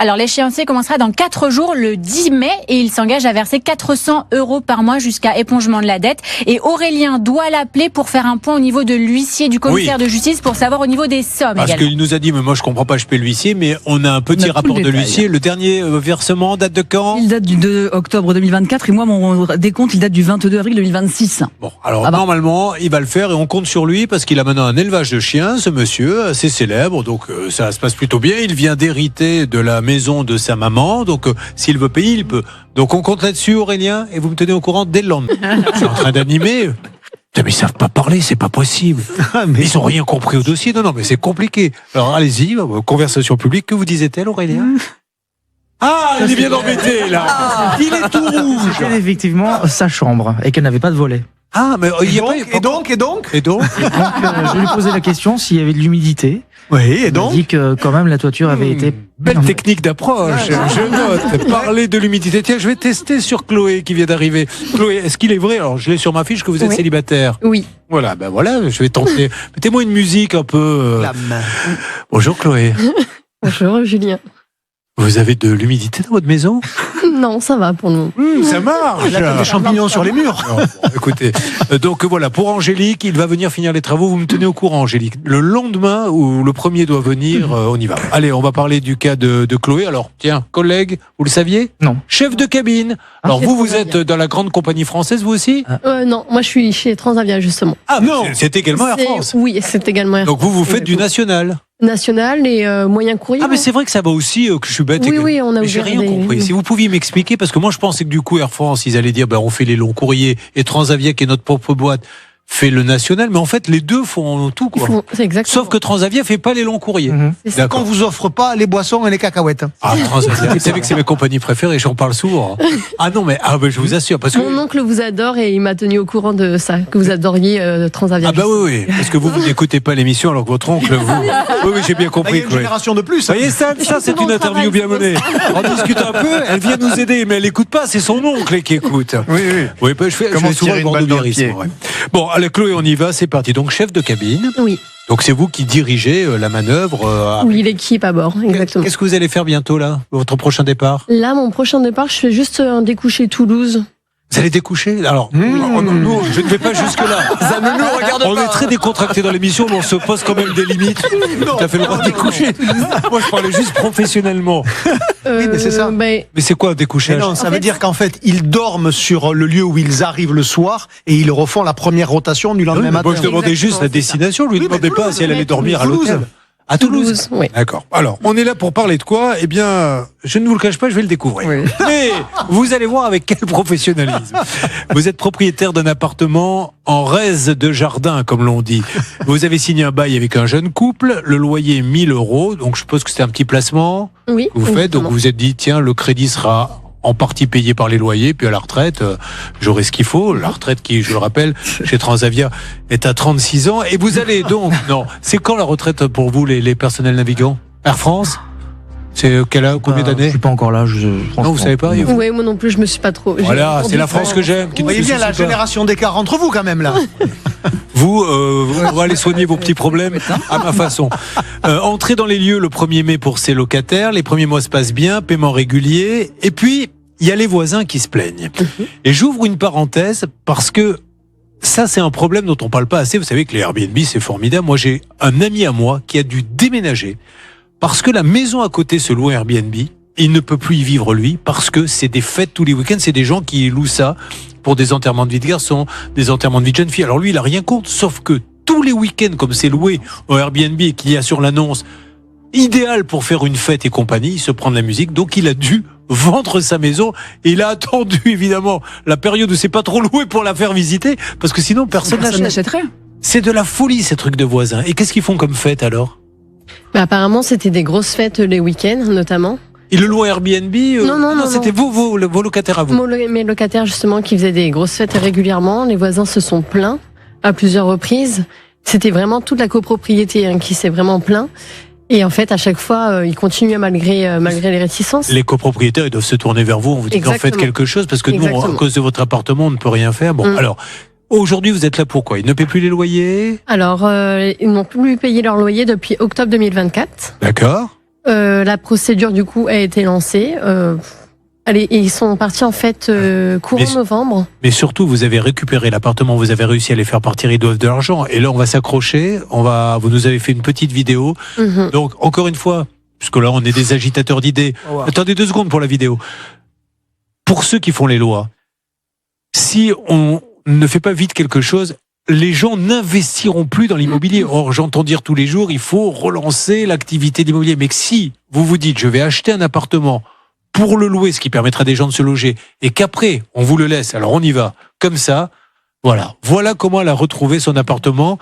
Alors l'échéancier commencera dans 4 jours, le 10 mai, et il s'engage à verser 400 € par mois jusqu'à épongement de la dette. Et Aurélien doit l'appeler pour faire un point au niveau de l'huissier du commissaire de justice pour savoir au niveau des sommes. Parce qu'il nous a dit, mais moi je comprends pas, je paie l'huissier, mais on a un petit rapport de l'huissier. Le dernier versement date de quand? Il date du 2 octobre 2024 et moi mon décompte il date du 22 avril 2026. Bon, alors normalement il va le faire et on compte sur lui parce qu'il a maintenant un élevage de chiens, ce monsieur, assez célèbre, donc ça se passe plutôt bien. Il vient d'hériter de la maison de sa maman, donc s'il veut payer, il peut. Donc on compte là-dessus, Aurélien, et vous me tenez au courant dès le lendemain. Je suis en train d'animer. Mais ils savent pas parler, c'est pas possible. Ils ont rien compris au dossier. Non, mais c'est compliqué. Alors allez-y, conversation publique. Que vous disait-elle, Aurélien? Ah, il est bien embêté là. Il est tout rouge. C'était effectivement sa chambre et qu'elle n'avait pas de volet. Ah, mais il y a pas. Et donc je lui posais la question s'il y avait de l'humidité. Oui, et donc il m'a dit que quand même la toiture avait été. Belle technique d'approche. Je note. Parler de l'humidité. Tiens, je vais tester sur Chloé qui vient d'arriver. Chloé, est-ce qu'il est vrai? Alors, je l'ai sur ma fiche que vous êtes célibataire. Oui. Voilà, ben voilà, je vais tenter. Mettez-moi une musique un peu. Bonjour Chloé. Bonjour Julien. Vous avez de l'humidité dans votre maison? Non, ça va pour nous. Ça marche. Il a des champignons sur les murs. Non, bon, écoutez, donc voilà, pour Angélique, il va venir finir les travaux. Vous me tenez au courant, Angélique. Le lendemain où le premier doit venir, on y va. Allez, on va parler du cas de Chloé. Alors, tiens, collègue, vous le saviez? Non. Chef de cabine. Alors vous êtes dans la grande compagnie française, vous aussi? Non, moi je suis chez Transavia justement. Ah non, c'est également Air France. Oui, c'est également Air France. Donc vous faites du national? National et moyen courrier. Ah mais c'est vrai que ça va aussi, que je suis bête. Oui, on a mais j'ai ouvert rien compris. Si vous pouviez m'expliquer, parce que moi je pensais que du coup Air France, ils allaient dire, on fait les longs courriers et Transavia qui est notre propre boîte fait le national, mais en fait les deux font tout quoi. C'est exactement. Sauf que Transavia fait pas les longs courriers. C'est qu'on vous offre pas les boissons et les cacahuètes. Ah, Transavia, vous savez que c'est mes compagnies préférées, j'en parle souvent. Ah non mais je vous assure parce que mon oncle vous adore et il m'a tenu au courant de ça, que vous adoriez Transavia. Ah bah oui, parce que vous n'écoutez pas l'émission alors que votre oncle vous. Oui, j'ai bien compris. Il y a une génération de plus. Vous voyez ça c'est une interview bien menée. On discute un peu, elle vient nous aider, mais elle écoute pas, c'est son oncle qui écoute. Oui, je fais souvent le bordeauxisme. Bon, allez Chloé, on y va. C'est parti. Donc, chef de cabine. Oui. Donc, c'est vous qui dirigez la manœuvre. Oui, l'équipe à bord, exactement. Qu'est-ce que vous allez faire bientôt, là? Votre prochain départ? Là, mon prochain départ, je fais juste un découché Toulouse. Vous allez découcher? Alors, nous, je ne vais pas jusque-là. Ça ne nous regarde pas. On est très décontractés dans l'émission, mais on se pose quand même des limites. Tu as fait le droit de découcher. Moi, je parlais juste professionnellement. Oui, mais c'est ça. Mais c'est quoi découcher? Non, ça veut dire qu'en fait, ils dorment sur le lieu où ils arrivent le soir et ils refont la première rotation du lendemain matin. Moi, je demandais juste la destination. Je lui demandais pas si elle allait dormir à l'hôtel. À Toulouse, oui. D'accord. Alors, on est là pour parler de quoi? Eh bien, je ne vous le cache pas, je vais le découvrir. Oui. Mais vous allez voir avec quel professionnalisme. Vous êtes propriétaire d'un appartement en rez de jardin, comme l'on dit. Vous avez signé un bail avec un jeune couple, le loyer 1 000 €, donc je suppose que c'est un petit placement que vous faites. Donc vous vous êtes dit, tiens, le crédit sera en partie payé par les loyers, puis à la retraite, j'aurai ce qu'il faut. La retraite qui, je le rappelle, chez Transavia est à 36 ans. Et vous allez donc, non, c'est quand la retraite pour vous, les personnels navigants? Air France? C'est combien d'années? Je suis pas encore là. Non, vous savez pas? Oui, moi non plus, je me suis pas trop. Voilà, c'est la France que j'aime. Vous voyez bien la génération d'écart entre vous quand même là. Vous, on va aller soigner vos petits problèmes à ma façon. Entrée dans les lieux le 1er mai pour ces locataires. Les premiers mois se passent bien, paiement régulier. Et puis, il y a les voisins qui se plaignent. Et j'ouvre une parenthèse parce que ça, c'est un problème dont on parle pas assez. Vous savez que les Airbnb, c'est formidable. Moi, j'ai un ami à moi qui a dû déménager parce que la maison à côté se loue Airbnb. Il ne peut plus y vivre, lui, parce que c'est des fêtes tous les week-ends. C'est des gens qui louent ça pour des enterrements de vie de garçons, des enterrements de vie de jeunes filles. Alors lui, il a rien contre, sauf que tous les week-ends, comme c'est loué au Airbnb et qu'il y a sur l'annonce, idéal pour faire une fête et compagnie, il se prend de la musique. Donc il a dû vendre sa maison et il a attendu, évidemment, la période où c'est pas trop loué pour la faire visiter, parce que sinon personne n'achèterait. C'est de la folie, ces trucs de voisins. Et qu'est-ce qu'ils font comme fête, alors? Apparemment, c'était des grosses fêtes les week-ends, notamment. Et le louent Airbnb? Non, c'était vos locataires à vous. Mes locataires, justement, qui faisaient des grosses fêtes régulièrement. Les voisins se sont plaints à plusieurs reprises. C'était vraiment toute la copropriété qui s'est vraiment plaint. Et en fait, à chaque fois, ils continuent malgré les réticences. Les copropriétaires, ils doivent se tourner vers vous. On vous dit qu'en faites quelque chose, parce que nous, à cause de votre appartement, on ne peut rien faire. Bon, alors, aujourd'hui, vous êtes là pour quoi? Ils ne paient plus les loyers? Alors, ils n'ont plus payé leur loyer depuis octobre 2024. D'accord. La procédure du coup a été lancée. Ils sont partis en fait courant novembre. Mais surtout, vous avez récupéré l'appartement, vous avez réussi à les faire partir, ils doivent de l'argent. Et là, on va s'accrocher. Vous nous avez fait une petite vidéo. Donc, encore une fois, puisque là, on est des agitateurs d'idées. Attendez 2 secondes pour la vidéo. Pour ceux qui font les lois, si on ne fait pas vite quelque chose, les gens n'investiront plus dans l'immobilier. Or, j'entends dire tous les jours, il faut relancer l'activité d'immobilier. Mais si vous vous dites, je vais acheter un appartement pour le louer, ce qui permettra à des gens de se loger, et qu'après, on vous le laisse, alors on y va, comme ça, voilà comment elle a retrouvé son appartement.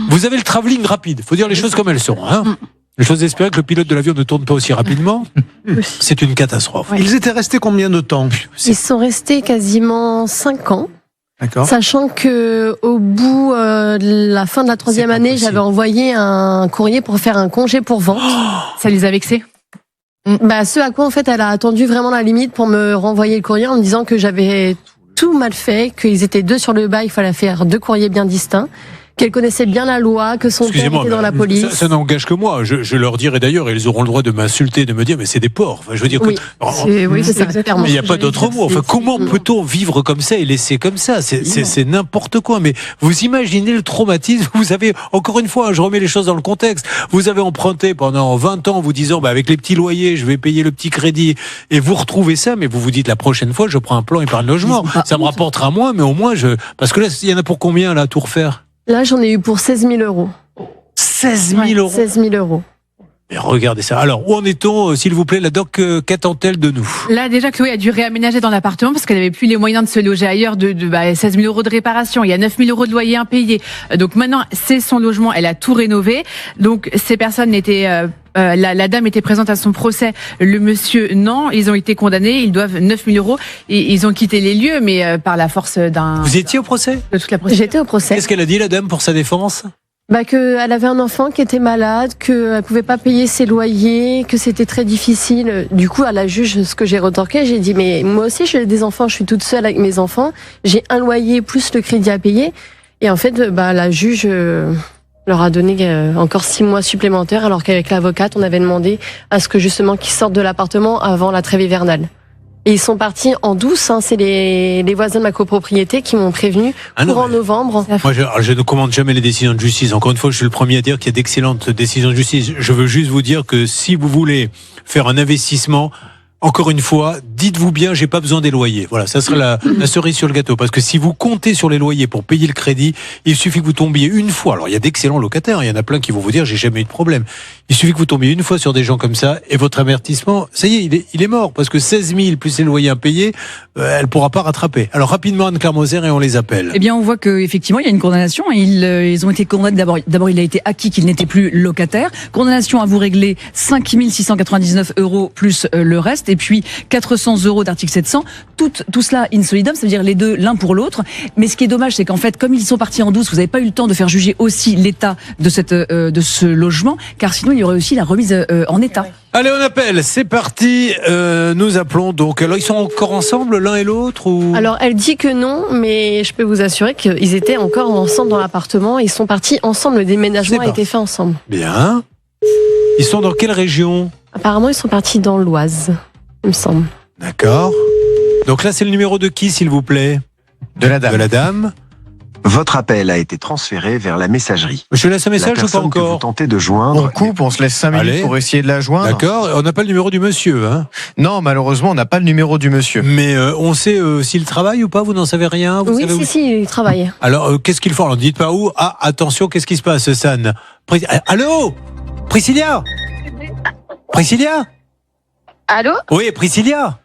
Vous avez le travelling rapide, faut dire les choses comme elles sont. J'ose espérer que le pilote de l'avion ne tourne pas aussi rapidement. C'est une catastrophe. Ils étaient restés combien de temps? Ils sont restés quasiment 5 ans. D'accord. Sachant que au bout de la fin de la 3e année, j'avais envoyé un courrier pour faire un congé pour vente. Ça les a vexés? Ce à quoi en fait elle a attendu vraiment la limite pour me renvoyer le courrier en me disant que j'avais tout mal fait, qu'ils étaient 2 sur le bail, il fallait faire 2 courriers bien distincts, qu'elle connaissait bien la loi, que son père était dans la police. Ça n'engage que moi. Je leur dirai d'ailleurs, et ils auront le droit de m'insulter, de me dire, mais c'est des porcs. Enfin, je veux dire, c'est ça. Mais il n'y a pas d'autre mot. Enfin, comment peut-on vivre comme ça et laisser comme ça? C'est n'importe quoi. Mais vous imaginez le traumatisme. Vous avez, encore une fois, je remets les choses dans le contexte. Vous avez emprunté pendant 20 ans en vous disant, avec les petits loyers, je vais payer le petit crédit. Et vous retrouvez ça, mais vous vous dites, la prochaine fois, je prends un plan épargne logement. Ça me rapportera moins, mais au moins, parce que là, il y en a pour combien, là, à tout refaire? Là, j'en ai eu pour 16 000 euros. 16 000 euros 16 000 euros. Mais regardez ça. Alors, où en est-on, s'il vous plaît, la doc, qu'attend-elle de nous? Là, déjà, Chloé a dû réaménager dans l'appartement parce qu'elle n'avait plus les moyens de se loger ailleurs, 16 000 euros de réparation. Il y a 9 000 euros de loyer impayé. Donc maintenant, c'est son logement. Elle a tout rénové. Donc, ces personnes n'étaient... la dame était présente à son procès. Le monsieur, non. Ils ont été condamnés. Ils doivent 9 000 euros. Et ils ont quitté les lieux, mais par la force d'un... Vous étiez au procès? De toute la procédure. J'étais au procès. Qu'est-ce qu'elle a dit, la dame, pour sa défense? Qu'elle avait un enfant qui était malade, qu'elle pouvait pas payer ses loyers, que c'était très difficile. Du coup, à la juge, ce que j'ai retorqué, j'ai dit, mais moi aussi, j'ai des enfants, je suis toute seule avec mes enfants. J'ai un loyer plus le crédit à payer. Et en fait, la juge leur a donné encore 6 mois supplémentaires, alors qu'avec l'avocate, on avait demandé à ce que justement qu'ils sortent de l'appartement avant la trêve hivernale. Et ils sont partis en douce, c'est les voisins de ma copropriété qui m'ont prévenu courant novembre. Moi, je ne commande jamais les décisions de justice. Encore une fois, je suis le premier à dire qu'il y a d'excellentes décisions de justice. Je veux juste vous dire que si vous voulez faire un investissement, encore une fois, dites-vous bien, j'ai pas besoin des loyers. Voilà, ça serait la cerise sur le gâteau. Parce que si vous comptez sur les loyers pour payer le crédit, il suffit que vous tombiez une fois. Alors, il y a d'excellents locataires. Il y en a plein qui vont vous dire, j'ai jamais eu de problème. Il suffit que vous tombiez une fois sur des gens comme ça et votre avertissement, ça y est, il est mort. Parce que 16 000 plus les loyers impayés, elle pourra pas rattraper. Alors, rapidement, Anne-Claire Moser, et on les appelle. Eh bien, on voit qu'effectivement, il y a une condamnation. Ils ont été condamnés. D'abord, il a été acquis qu'ils n'étaient plus locataires. Condamnation à vous régler 5 699 euros plus le reste. Et puis, 400 euros d'article 700. Tout cela in solidum, ça veut dire les deux l'un pour l'autre. Mais ce qui est dommage, c'est qu'en fait, comme ils sont partis en douce, vous n'avez pas eu le temps de faire juger aussi l'état de ce logement, car sinon il y aurait aussi la remise en état. Allez, on appelle, c'est parti. Nous appelons donc. Alors, ils sont encore ensemble, l'un et l'autre ou... Alors, elle dit que non, mais je peux vous assurer qu'ils étaient encore ensemble dans l'appartement. Ils sont partis ensemble, le déménagement a été fait ensemble. Bien. Ils sont dans quelle région? Apparemment, ils sont partis dans l'Oise, il me semble. D'accord. Donc là, c'est le numéro de qui, s'il vous plaît? De la dame. De la dame. Votre appel a été transféré vers la messagerie. Je laisse un message ou pas encore? Que vous tentez de joindre. On coupe, on se laisse 5 minutes pour essayer de la joindre. D'accord, on n'a pas le numéro du monsieur, hein? Non, malheureusement, on n'a pas le numéro du monsieur. Mais on sait s'il travaille ou pas? Vous n'en savez rien? Vous savez si, il travaille. Alors, qu'est-ce qu'il faut? Alors, dites pas où. Ah, attention, qu'est-ce qui se passe, San? Allô? Priscilla? Priscilla? Allô? Oui, Priscilla?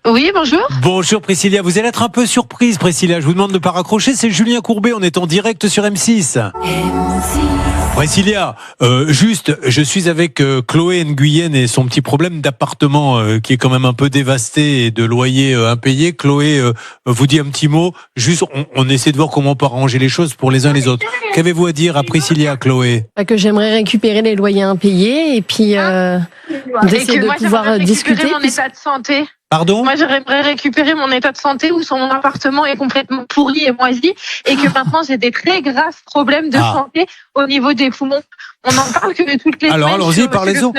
Oui, bonjour. Bonjour Priscilla, vous allez être un peu surprise Priscilla, je vous demande de ne pas raccrocher, c'est Julien Courbet, on est en direct sur M6. Priscilla, juste, je suis avec Chloé Nguyen et son petit problème d'appartement qui est quand même un peu dévasté et de loyer impayé. Chloé vous dit un petit mot, juste on essaie de voir comment on peut arranger les choses pour les uns et les autres. Qu'avez-vous à dire à Priscilla, Chloé? Que j'aimerais récupérer les loyers impayés et puis d'essayer de pouvoir discuter. Mon état de santé. Pardon? Moi, j'aimerais récupérer mon état de santé où mon appartement est complètement pourri et moisi et que maintenant j'ai des très graves problèmes de santé au niveau des poumons. On en parle que toutes les Alors, semaines. allons-y, parlez-en.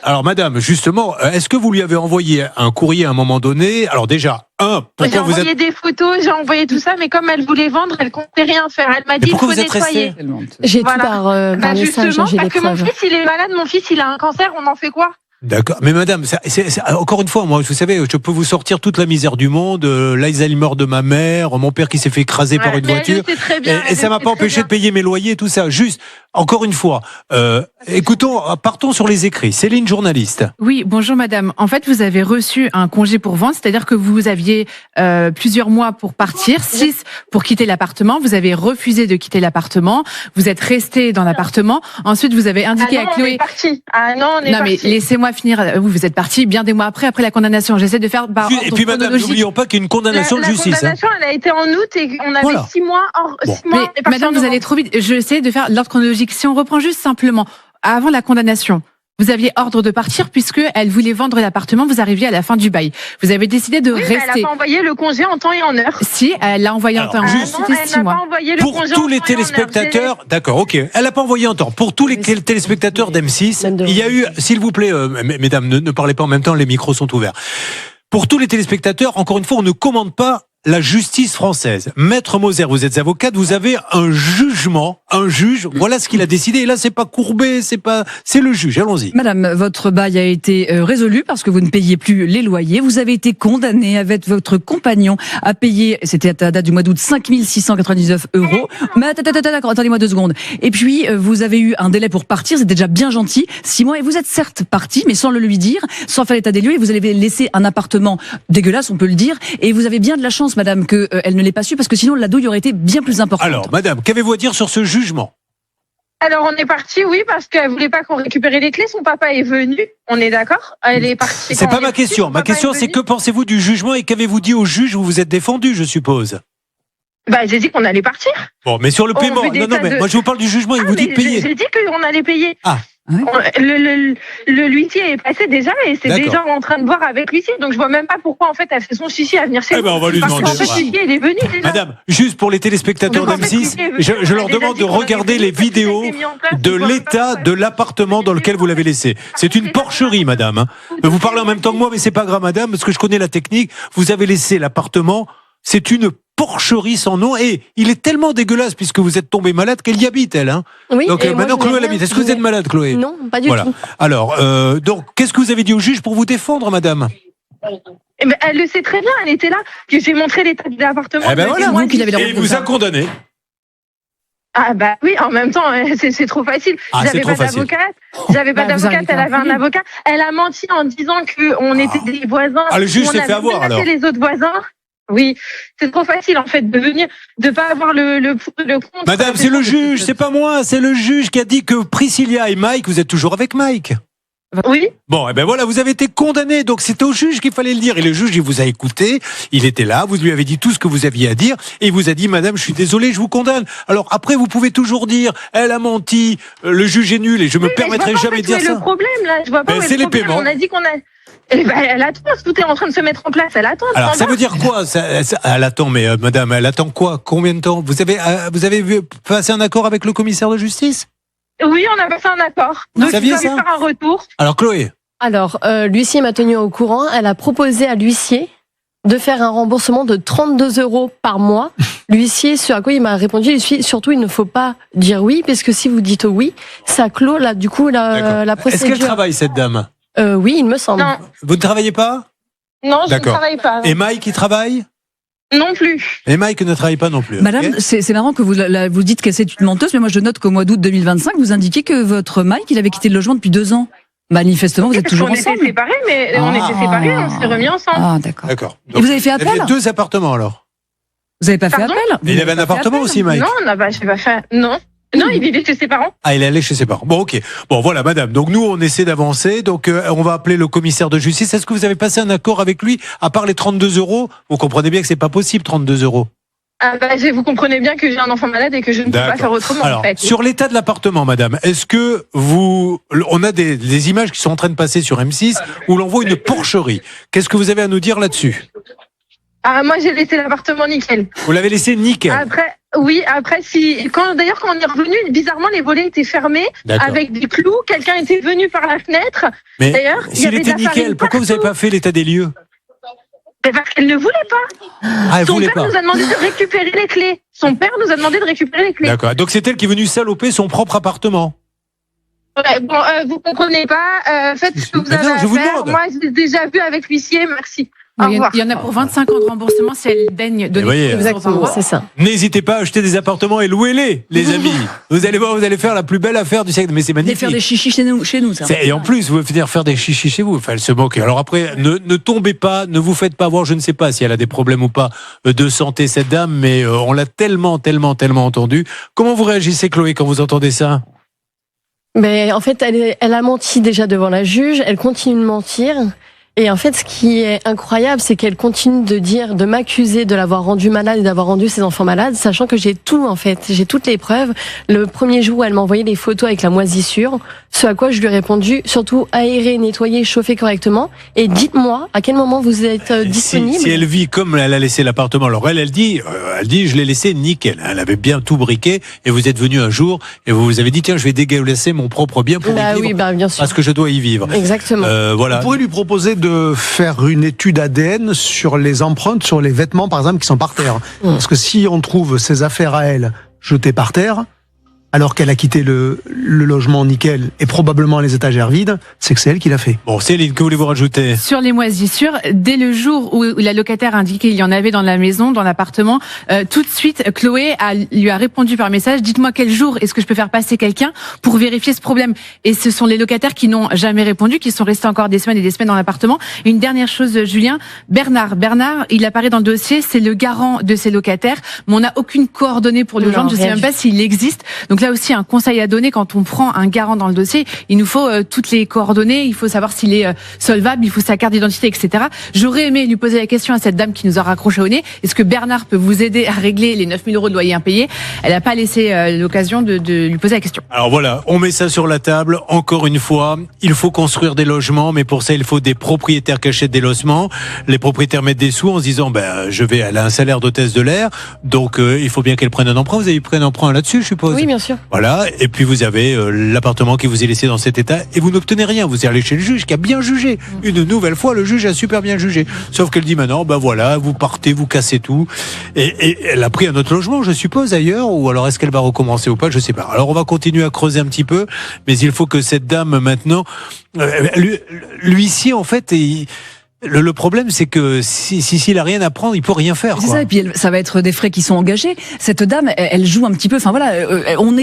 Alors, madame, justement, est-ce que vous lui avez envoyé un courrier à un moment donné? Alors, déjà, j'ai envoyé des photos, j'ai envoyé tout ça, mais comme elle voulait vendre, elle comptait rien faire. Elle m'a dit, il faut nettoyer. J'ai tout par message, justement, j'ai parce des que mon preuves. fils, il est malade, mon fils, il a un cancer, on en fait quoi? D'accord. Mais madame, encore une fois, moi, vous savez, je peux vous sortir toute la misère du monde, l'Alzheimer de ma mère, mon père qui s'est fait écraser par une voiture. Et ça m'a pas empêché de payer mes loyers, tout ça. Juste, encore une fois, partons sur les écrits. Céline, journaliste. Oui, bonjour madame. En fait, vous avez reçu un congé pour vente, c'est-à-dire que vous aviez plusieurs mois pour partir, 6 pour quitter l'appartement. Vous avez refusé de quitter l'appartement. Vous êtes resté dans l'appartement. Ensuite, vous avez indiqué à Chloé... on est parti. Ah non, on est parti. Mais laissez-moi finir. Vous êtes parti bien des mois après la condamnation. J'essaie de faire par ordre Et puis madame, n'oublions pas qu'il y a une condamnation de justice. La condamnation, elle a été en août et on avait 6 mois. Mais madame, vous allez trop vite. Je vais essayer de faire l'ordre chronologique. Si on reprend juste simplement, avant la condamnation, vous aviez ordre de partir puisque elle voulait vendre l'appartement, vous arriviez à la fin du bail. Vous avez décidé de rester. Mais elle n'a pas envoyé le congé en temps et en heure. Si, elle l'a envoyé en temps et en heure. C'était 6 mois. Pour tous les téléspectateurs, d'accord, ok. Elle n'a pas envoyé en temps. Pour tous les téléspectateurs d'M6, il y a eu, s'il vous plaît, mesdames, ne parlez pas en même temps, les micros sont ouverts. Pour tous les téléspectateurs, encore une fois, on ne commande pas la justice française. Maître Moser, vous êtes avocate, vous avez un jugement, un juge, voilà ce qu'il a décidé. Et là, c'est pas Courbet, c'est le juge. Allons-y. Madame, votre bail a été résolu parce que vous ne payez plus les loyers. Vous avez été condamné avec votre compagnon à payer, c'était à la date du mois d'août, 5 699 €. Mais attendez-moi 2 secondes. Et puis, vous avez eu un délai pour partir, c'était déjà bien gentil, 6 mois. Et vous êtes certes parti, mais sans le lui dire, sans faire l'état des lieux. Et vous avez laissé un appartement dégueulasse, on peut le dire. Et vous avez bien de la chance, madame, qu'elle ne l'ait pas su, parce que sinon la douille aurait été bien plus importante. Alors, madame, qu'avez-vous à dire sur ce jugement? Alors, on est parti, oui, parce qu'elle voulait pas qu'on récupère les clés. Son papa est venu. On est d'accord? Elle est partie. C'est pas ma question. Ma question, c'est que pensez-vous du jugement et qu'avez-vous dit au juge? Vous vous êtes défendu, je suppose. J'ai dit qu'on allait partir. Bon, mais sur le paiement. Non, mais moi je vous parle du jugement, il vous dit de payer. J'ai dit qu'on allait payer. Ah. Le l'huissier est passé déjà et c'est déjà en train de voir avec l'huissier. Donc je vois même pas pourquoi en fait elle fait son chichi à venir chez nous. On va lui demander. Parce qu'en fait l'huissier il est venu déjà. Madame, juste pour les téléspectateurs d'M6, je leur demande de regarder les vidéos de l'état de l'appartement dans lequel vous l'avez laissé. C'est une porcherie, madame. Vous parlez en même temps que moi, mais c'est pas grave, madame, parce que je connais la technique. Vous avez laissé l'appartement. C'est une porcherie sans nom et il est tellement dégueulasse puisque vous êtes tombée malade qu'elle y habite, elle. Oui, donc maintenant Chloé l'habite. Est-ce que vous êtes malade, Chloé? Non, pas du tout. Alors, donc, qu'est-ce que vous avez dit au juge pour vous défendre, madame? Elle le sait très bien, elle était là. Que j'ai montré l'état de l'appartement. Eh ben voilà, et il vous a condamné. Ah oui, en même temps, c'est trop facile. J'avais pas d'avocate. J'avais pas d'avocate, elle avait un avocat. Elle a menti en disant qu'on était des voisins. Ah, le juge s'est fait avoir alors. Les autres voisins. Oui, c'est trop facile en fait de venir, de pas avoir le compte. Madame, c'est le juge, c'est pas moi, c'est le juge qui a dit que Priscilla et Mike, vous êtes toujours avec Mike. Oui. Bon, et ben voilà, vous avez été condamné, donc c'était au juge qu'il fallait le dire. Et le juge, il vous a écouté, il était là, vous lui avez dit tout ce que vous aviez à dire, et il vous a dit, madame, je suis désolé, je vous condamne. Alors après, vous pouvez toujours dire, elle a menti, le juge est nul, et je me permettrai jamais de dire ça. Le problème là, je vois pas. C'est les paiements. On a dit qu'on a. Elle attend, tout est en train de se mettre en place, elle attend. Alors ça veut dire quoi elle attend, mais madame, elle attend quoi? Combien de temps? Vous avez passé un accord avec le commissaire de justice? Oui, on a passé un accord. Donc il va lui faire un retour. Alors Chloé? Alors, l'huissier m'a tenu au courant, elle a proposé à l'huissier de faire un remboursement de 32 € par mois. L'huissier, ce à quoi il m'a répondu, l'huissier, surtout il ne faut pas dire oui, parce que si vous dites oui, ça clôt là, du coup la procédure. Est-ce qu'elle travaille cette dame? Oui, il me semble. Non. Vous ne travaillez pas? Non, je ne travaille pas. Et Mike, il travaille? Non plus. Et Mike ne travaille pas non plus. Madame, okay. c'est marrant que vous dites que c'est une menteuse, mais moi je note qu'au mois d'août 2025, vous indiquez que votre Mike, il avait quitté le logement depuis 2 ans. Manifestement, vous êtes toujours ensemble. On était séparés, mais on était séparés, on s'est remis ensemble. Ah, d'accord. Donc, et vous avez fait appel? Il y avait 2 appartements alors. Vous n'avez pas fait appel? Il avait un appartement aussi, Mike? Non, j'ai pas fait. Non. Non, il vivait chez ses parents. Ah, il est allé chez ses parents. Bon, ok. Bon, voilà, madame. Donc, nous, on essaie d'avancer. Donc, on va appeler le commissaire de justice. Est-ce que vous avez passé un accord avec lui, à part les 32 €? Vous comprenez bien que c'est pas possible, 32 €. Vous comprenez bien que j'ai un enfant malade et que je ne peux pas faire autrement. Alors, en fait. sur l'état de l'appartement, madame, est-ce que on a des images qui sont en train de passer sur M6 où l'on voit une porcherie. Qu'est-ce que vous avez à nous dire là-dessus? Moi, j'ai laissé l'appartement nickel. Vous l'avez laissé nickel. Après, quand on est revenu, bizarrement, les volets étaient fermés avec des clous. Quelqu'un était venu par la fenêtre. Mais d'ailleurs, s'il était nickel, pourquoi vous n'avez pas fait l'état des lieux? Parce qu'elle ne voulait pas. Son père nous a demandé de récupérer les clés. Son père nous a demandé de récupérer les clés. D'accord. Donc c'est elle qui est venue saloper son propre appartement. Ouais, vous comprenez pas. Faites ce que vous avez à faire. Moi, je l'ai déjà vu avec l'huissier. Merci. Il y en a pour 25 ans de remboursement si elle daigne donner. Exactement, c'est ça. N'hésitez pas à acheter des appartements et louez-les, les amis. Vous allez voir, vous allez faire la plus belle affaire du siècle. Mais c'est magnifique. Et faire des chichis chez nous, ça. Et en plus, vous venir faire des chichis chez vous. Enfin, elle se moque. Alors après, ne tombez pas, ne vous faites pas voir. Je ne sais pas si elle a des problèmes ou pas de santé, cette dame, mais on l'a tellement entendu. Comment vous réagissez, Chloé, quand vous entendez ça? Mais en fait, elle a menti déjà devant la juge. Elle continue de mentir. Et en fait, ce qui est incroyable, c'est qu'elle continue de m'accuser de l'avoir rendue malade et d'avoir rendu ses enfants malades, sachant que j'ai tout, en fait. J'ai toutes les preuves. Le premier jour, elle m'a envoyé des photos avec la moisissure, ce à quoi je lui ai répondu, surtout aérer, nettoyer, chauffer correctement. Et dites-moi, à quel moment vous êtes disponible? Si elle vit comme elle a laissé l'appartement, alors elle dit, je l'ai laissé nickel. Elle avait bien tout briqué, et vous êtes venu un jour, et vous avez dit, tiens, je vais dégueulasser mon propre bien pour y vivre. Oui, bien sûr. Parce que je dois y vivre. Exactement. Voilà. Vous pourrez lui proposer de faire une étude ADN sur les empreintes, sur les vêtements, par exemple, qui sont par terre. Parce que si on trouve ses affaires à elle jetées par terre, alors qu'elle a quitté le logement nickel et probablement les étagères vides, c'est que c'est elle qui l'a fait. Bon, Céline, que voulez-vous rajouter? Sur les moisissures, dès le jour où la locataire a indiqué qu'il y en avait dans la maison, dans l'appartement, tout de suite, Chloé lui a répondu par message, dites-moi quel jour est-ce que je peux faire passer quelqu'un pour vérifier ce problème. Et ce sont les locataires qui n'ont jamais répondu, qui sont restés encore des semaines et des semaines dans l'appartement. Une dernière chose, Julien, Bernard, il apparaît dans le dossier, c'est le garant de ces locataires, mais on n'a aucune coordonnée pour le joindre, je ne sais même pas s'il existe. Donc là aussi, un conseil à donner quand on prend un garant dans le dossier, il nous faut toutes les coordonnées, il faut savoir s'il est solvable, il faut sa carte d'identité, etc. J'aurais aimé lui poser la question à cette dame qui nous a raccroché au nez, est-ce que Bernard peut vous aider à régler les 9 000 € de loyer impayé? Elle n'a pas laissé l'occasion de lui poser la question. Alors voilà, on met ça sur la table, encore une fois, il faut construire des logements, mais pour ça il faut des propriétaires qui achètent des logements. Les propriétaires mettent des sous en se disant, elle a un salaire d'hôtesse de l'air, donc il faut bien qu'elle prenne un emprunt. Vous avez pris un emprunt là-dessus, je suppose? Oui, bien sûr. Voilà, et puis vous avez l'appartement qui vous est laissé dans cet état et vous n'obtenez rien. Vous allez chez le juge qui a bien jugé. Une nouvelle fois, le juge a super bien jugé. Sauf qu'elle dit maintenant, voilà, vous partez, vous cassez tout. Et elle a pris un autre logement, je suppose, ailleurs, ou alors est-ce qu'elle va recommencer ou pas, je sais pas. Alors on va continuer à creuser un petit peu, mais il faut que cette dame maintenant, l'huissier en fait, le problème, c'est que s'il a rien à prendre, il peut rien faire. C'est ça, et puis ça va être des frais qui sont engagés. Cette dame, elle joue un petit peu. Enfin voilà,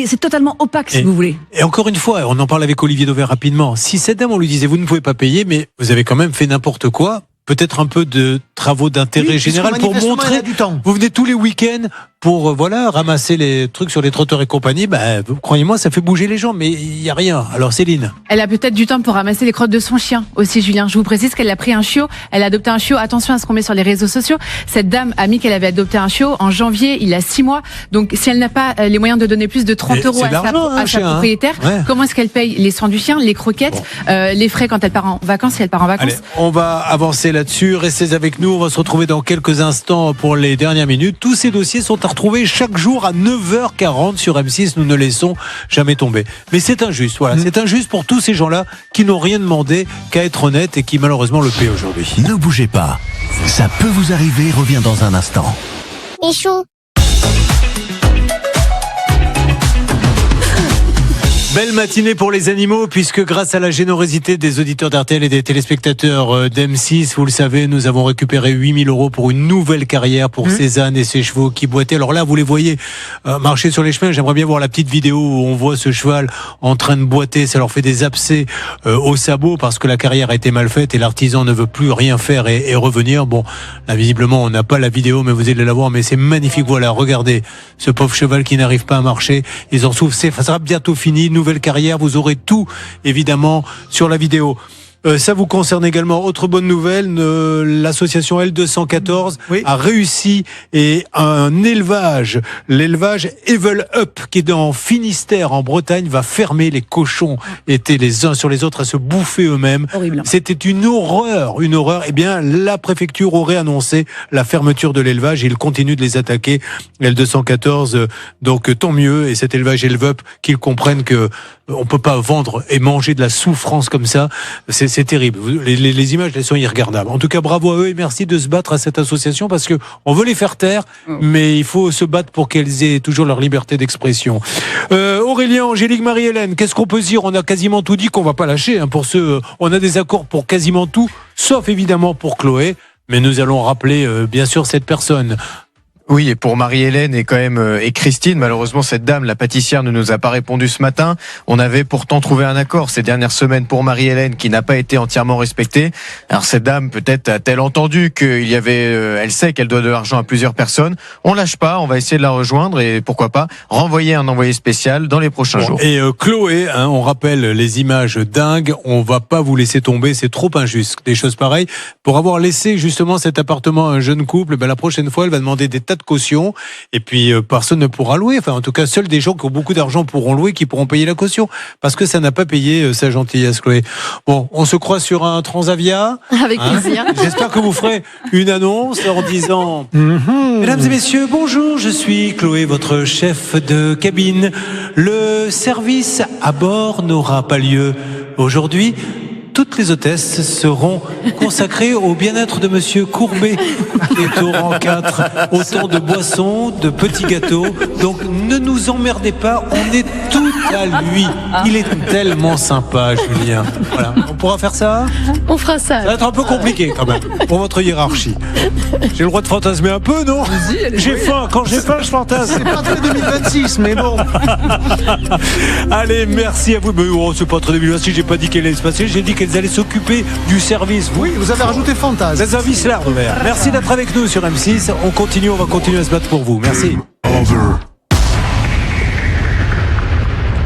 c'est totalement opaque, si vous voulez. Et encore une fois, on en parle avec Olivier Dauvert rapidement. Si cette dame, on lui disait, vous ne pouvez pas payer, mais vous avez quand même fait n'importe quoi. Peut-être un peu de travaux d'intérêt général pour montrer. Vous venez tous les week-ends pour ramasser les trucs sur les trottoirs et compagnie. Croyez-moi, ça fait bouger les gens, mais il y a rien. Alors Céline, elle a peut-être du temps pour ramasser les crottes de son chien aussi, Julien. Je vous précise qu'elle a pris un chiot, elle a adopté un chiot. Attention à ce qu'on met sur les réseaux sociaux. Cette dame a mis qu'elle avait adopté un chiot en janvier, il a 6 mois. Donc si elle n'a pas les moyens de donner plus de 30 € à sa propriétaire, comment est-ce qu'elle paye les soins du chien, les croquettes, les frais quand elle part en vacances, si elle part en vacances? Allez, on va avancer là-dessus. Restez avec nous. On va se retrouver dans quelques instants pour les dernières minutes. Tous ces dossiers sont à retrouver chaque jour à 9h40 sur M6. Nous ne laissons jamais tomber. Mais c'est injuste. Voilà, c'est injuste pour tous ces gens-là qui n'ont rien demandé qu'à être honnêtes et qui malheureusement le paient aujourd'hui. Ne bougez pas. Ça peut vous arriver. Reviens dans un instant. Michou. Belle matinée pour les animaux, puisque grâce à la générosité des auditeurs d'RTL et des téléspectateurs d'M6, vous le savez, nous avons récupéré 8 000 € pour une nouvelle carrière pour ces ânes et ces chevaux qui boitaient. Alors là, vous les voyez marcher sur les chemins. J'aimerais bien voir la petite vidéo où on voit ce cheval en train de boiter. Ça leur fait des abcès au sabot parce que la carrière a été mal faite et l'artisan ne veut plus rien faire et revenir. Bon, là, visiblement, on n'a pas la vidéo, mais vous allez la voir. Mais c'est magnifique. Voilà, regardez ce pauvre cheval qui n'arrive pas à marcher. Ils en souffrent. Ça sera bientôt fini. Nouvelle carrière, vous aurez tout évidemment sur la vidéo. Ça vous concerne également. Autre bonne nouvelle, l'association L214 a réussi et un élevage, l'élevage Evil Up, qui est dans Finistère, en Bretagne, va fermer. Les cochons étaient les uns sur les autres à se bouffer eux-mêmes. Horrible. C'était une horreur. Eh bien, la préfecture aurait annoncé la fermeture de l'élevage et il continue de les attaquer. L214, donc tant mieux. Et cet élevage Evil Up, qu'ils comprennent que on peut pas vendre et manger de la souffrance comme ça. C'est terrible. Les images, elles sont irregardables. En tout cas, bravo à eux et merci de se battre à cette association parce que on veut les faire taire, mais il faut se battre pour qu'elles aient toujours leur liberté d'expression. Aurélien, Angélique, Marie-Hélène, qu'est-ce qu'on peut dire? On a quasiment tout dit qu'on va pas lâcher. Pour ceux, on a des accords pour quasiment tout, sauf évidemment pour Chloé. Mais nous allons rappeler, bien sûr, cette personne. Oui, et pour Marie-Hélène et quand même et Christine, malheureusement cette dame, la pâtissière, ne nous a pas répondu ce matin. On avait pourtant trouvé un accord ces dernières semaines pour Marie-Hélène qui n'a pas été entièrement respecté. Alors cette dame, peut-être a-t-elle entendu qu'il y avait, elle sait qu'elle doit de l'argent à plusieurs personnes. On lâche pas, on va essayer de la rejoindre et pourquoi pas renvoyer un envoyé spécial dans les prochains jours. Et Chloé, on rappelle les images dingues. On va pas vous laisser tomber, c'est trop injuste. Des choses pareilles. Pour avoir laissé justement cet appartement à un jeune couple, la prochaine fois, elle va demander des tas de caution et puis personne ne pourra louer. Enfin, en tout cas, seuls des gens qui ont beaucoup d'argent pourront louer, qui pourront payer la caution parce que ça n'a pas payé sa gentillesse, Chloé. Bon, on se croit sur un Transavia. Avec plaisir. J'espère que vous ferez une annonce en disant Mesdames et messieurs, bonjour, je suis Chloé, votre chef de cabine. Le service à bord n'aura pas lieu aujourd'hui. Toutes les hôtesses seront consacrées au bien-être de Monsieur Courbet, qui est au rang 4. Autant de boissons, de petits gâteaux. Donc ne nous emmerdez pas, on est tout à lui. Il est tellement sympa, Julien. Voilà. On pourra faire ça ? On fera ça. Ça va être un peu compliqué quand même, pour votre hiérarchie. J'ai le droit de fantasmer un peu, non ? J'ai faim, quand j'ai faim, je fantasme. C'est pas très 2026, mais bon. Allez, merci à vous. Mais c'est pas très 2026, j'ai pas dit qu'elle allait se passer, j'ai dit qu'elles allaient s'occuper du service. Oui, vous avez rajouté fantasme. Les avis là, Robert. Merci d'être avec nous sur M6. On va continuer à se battre pour vous. Merci.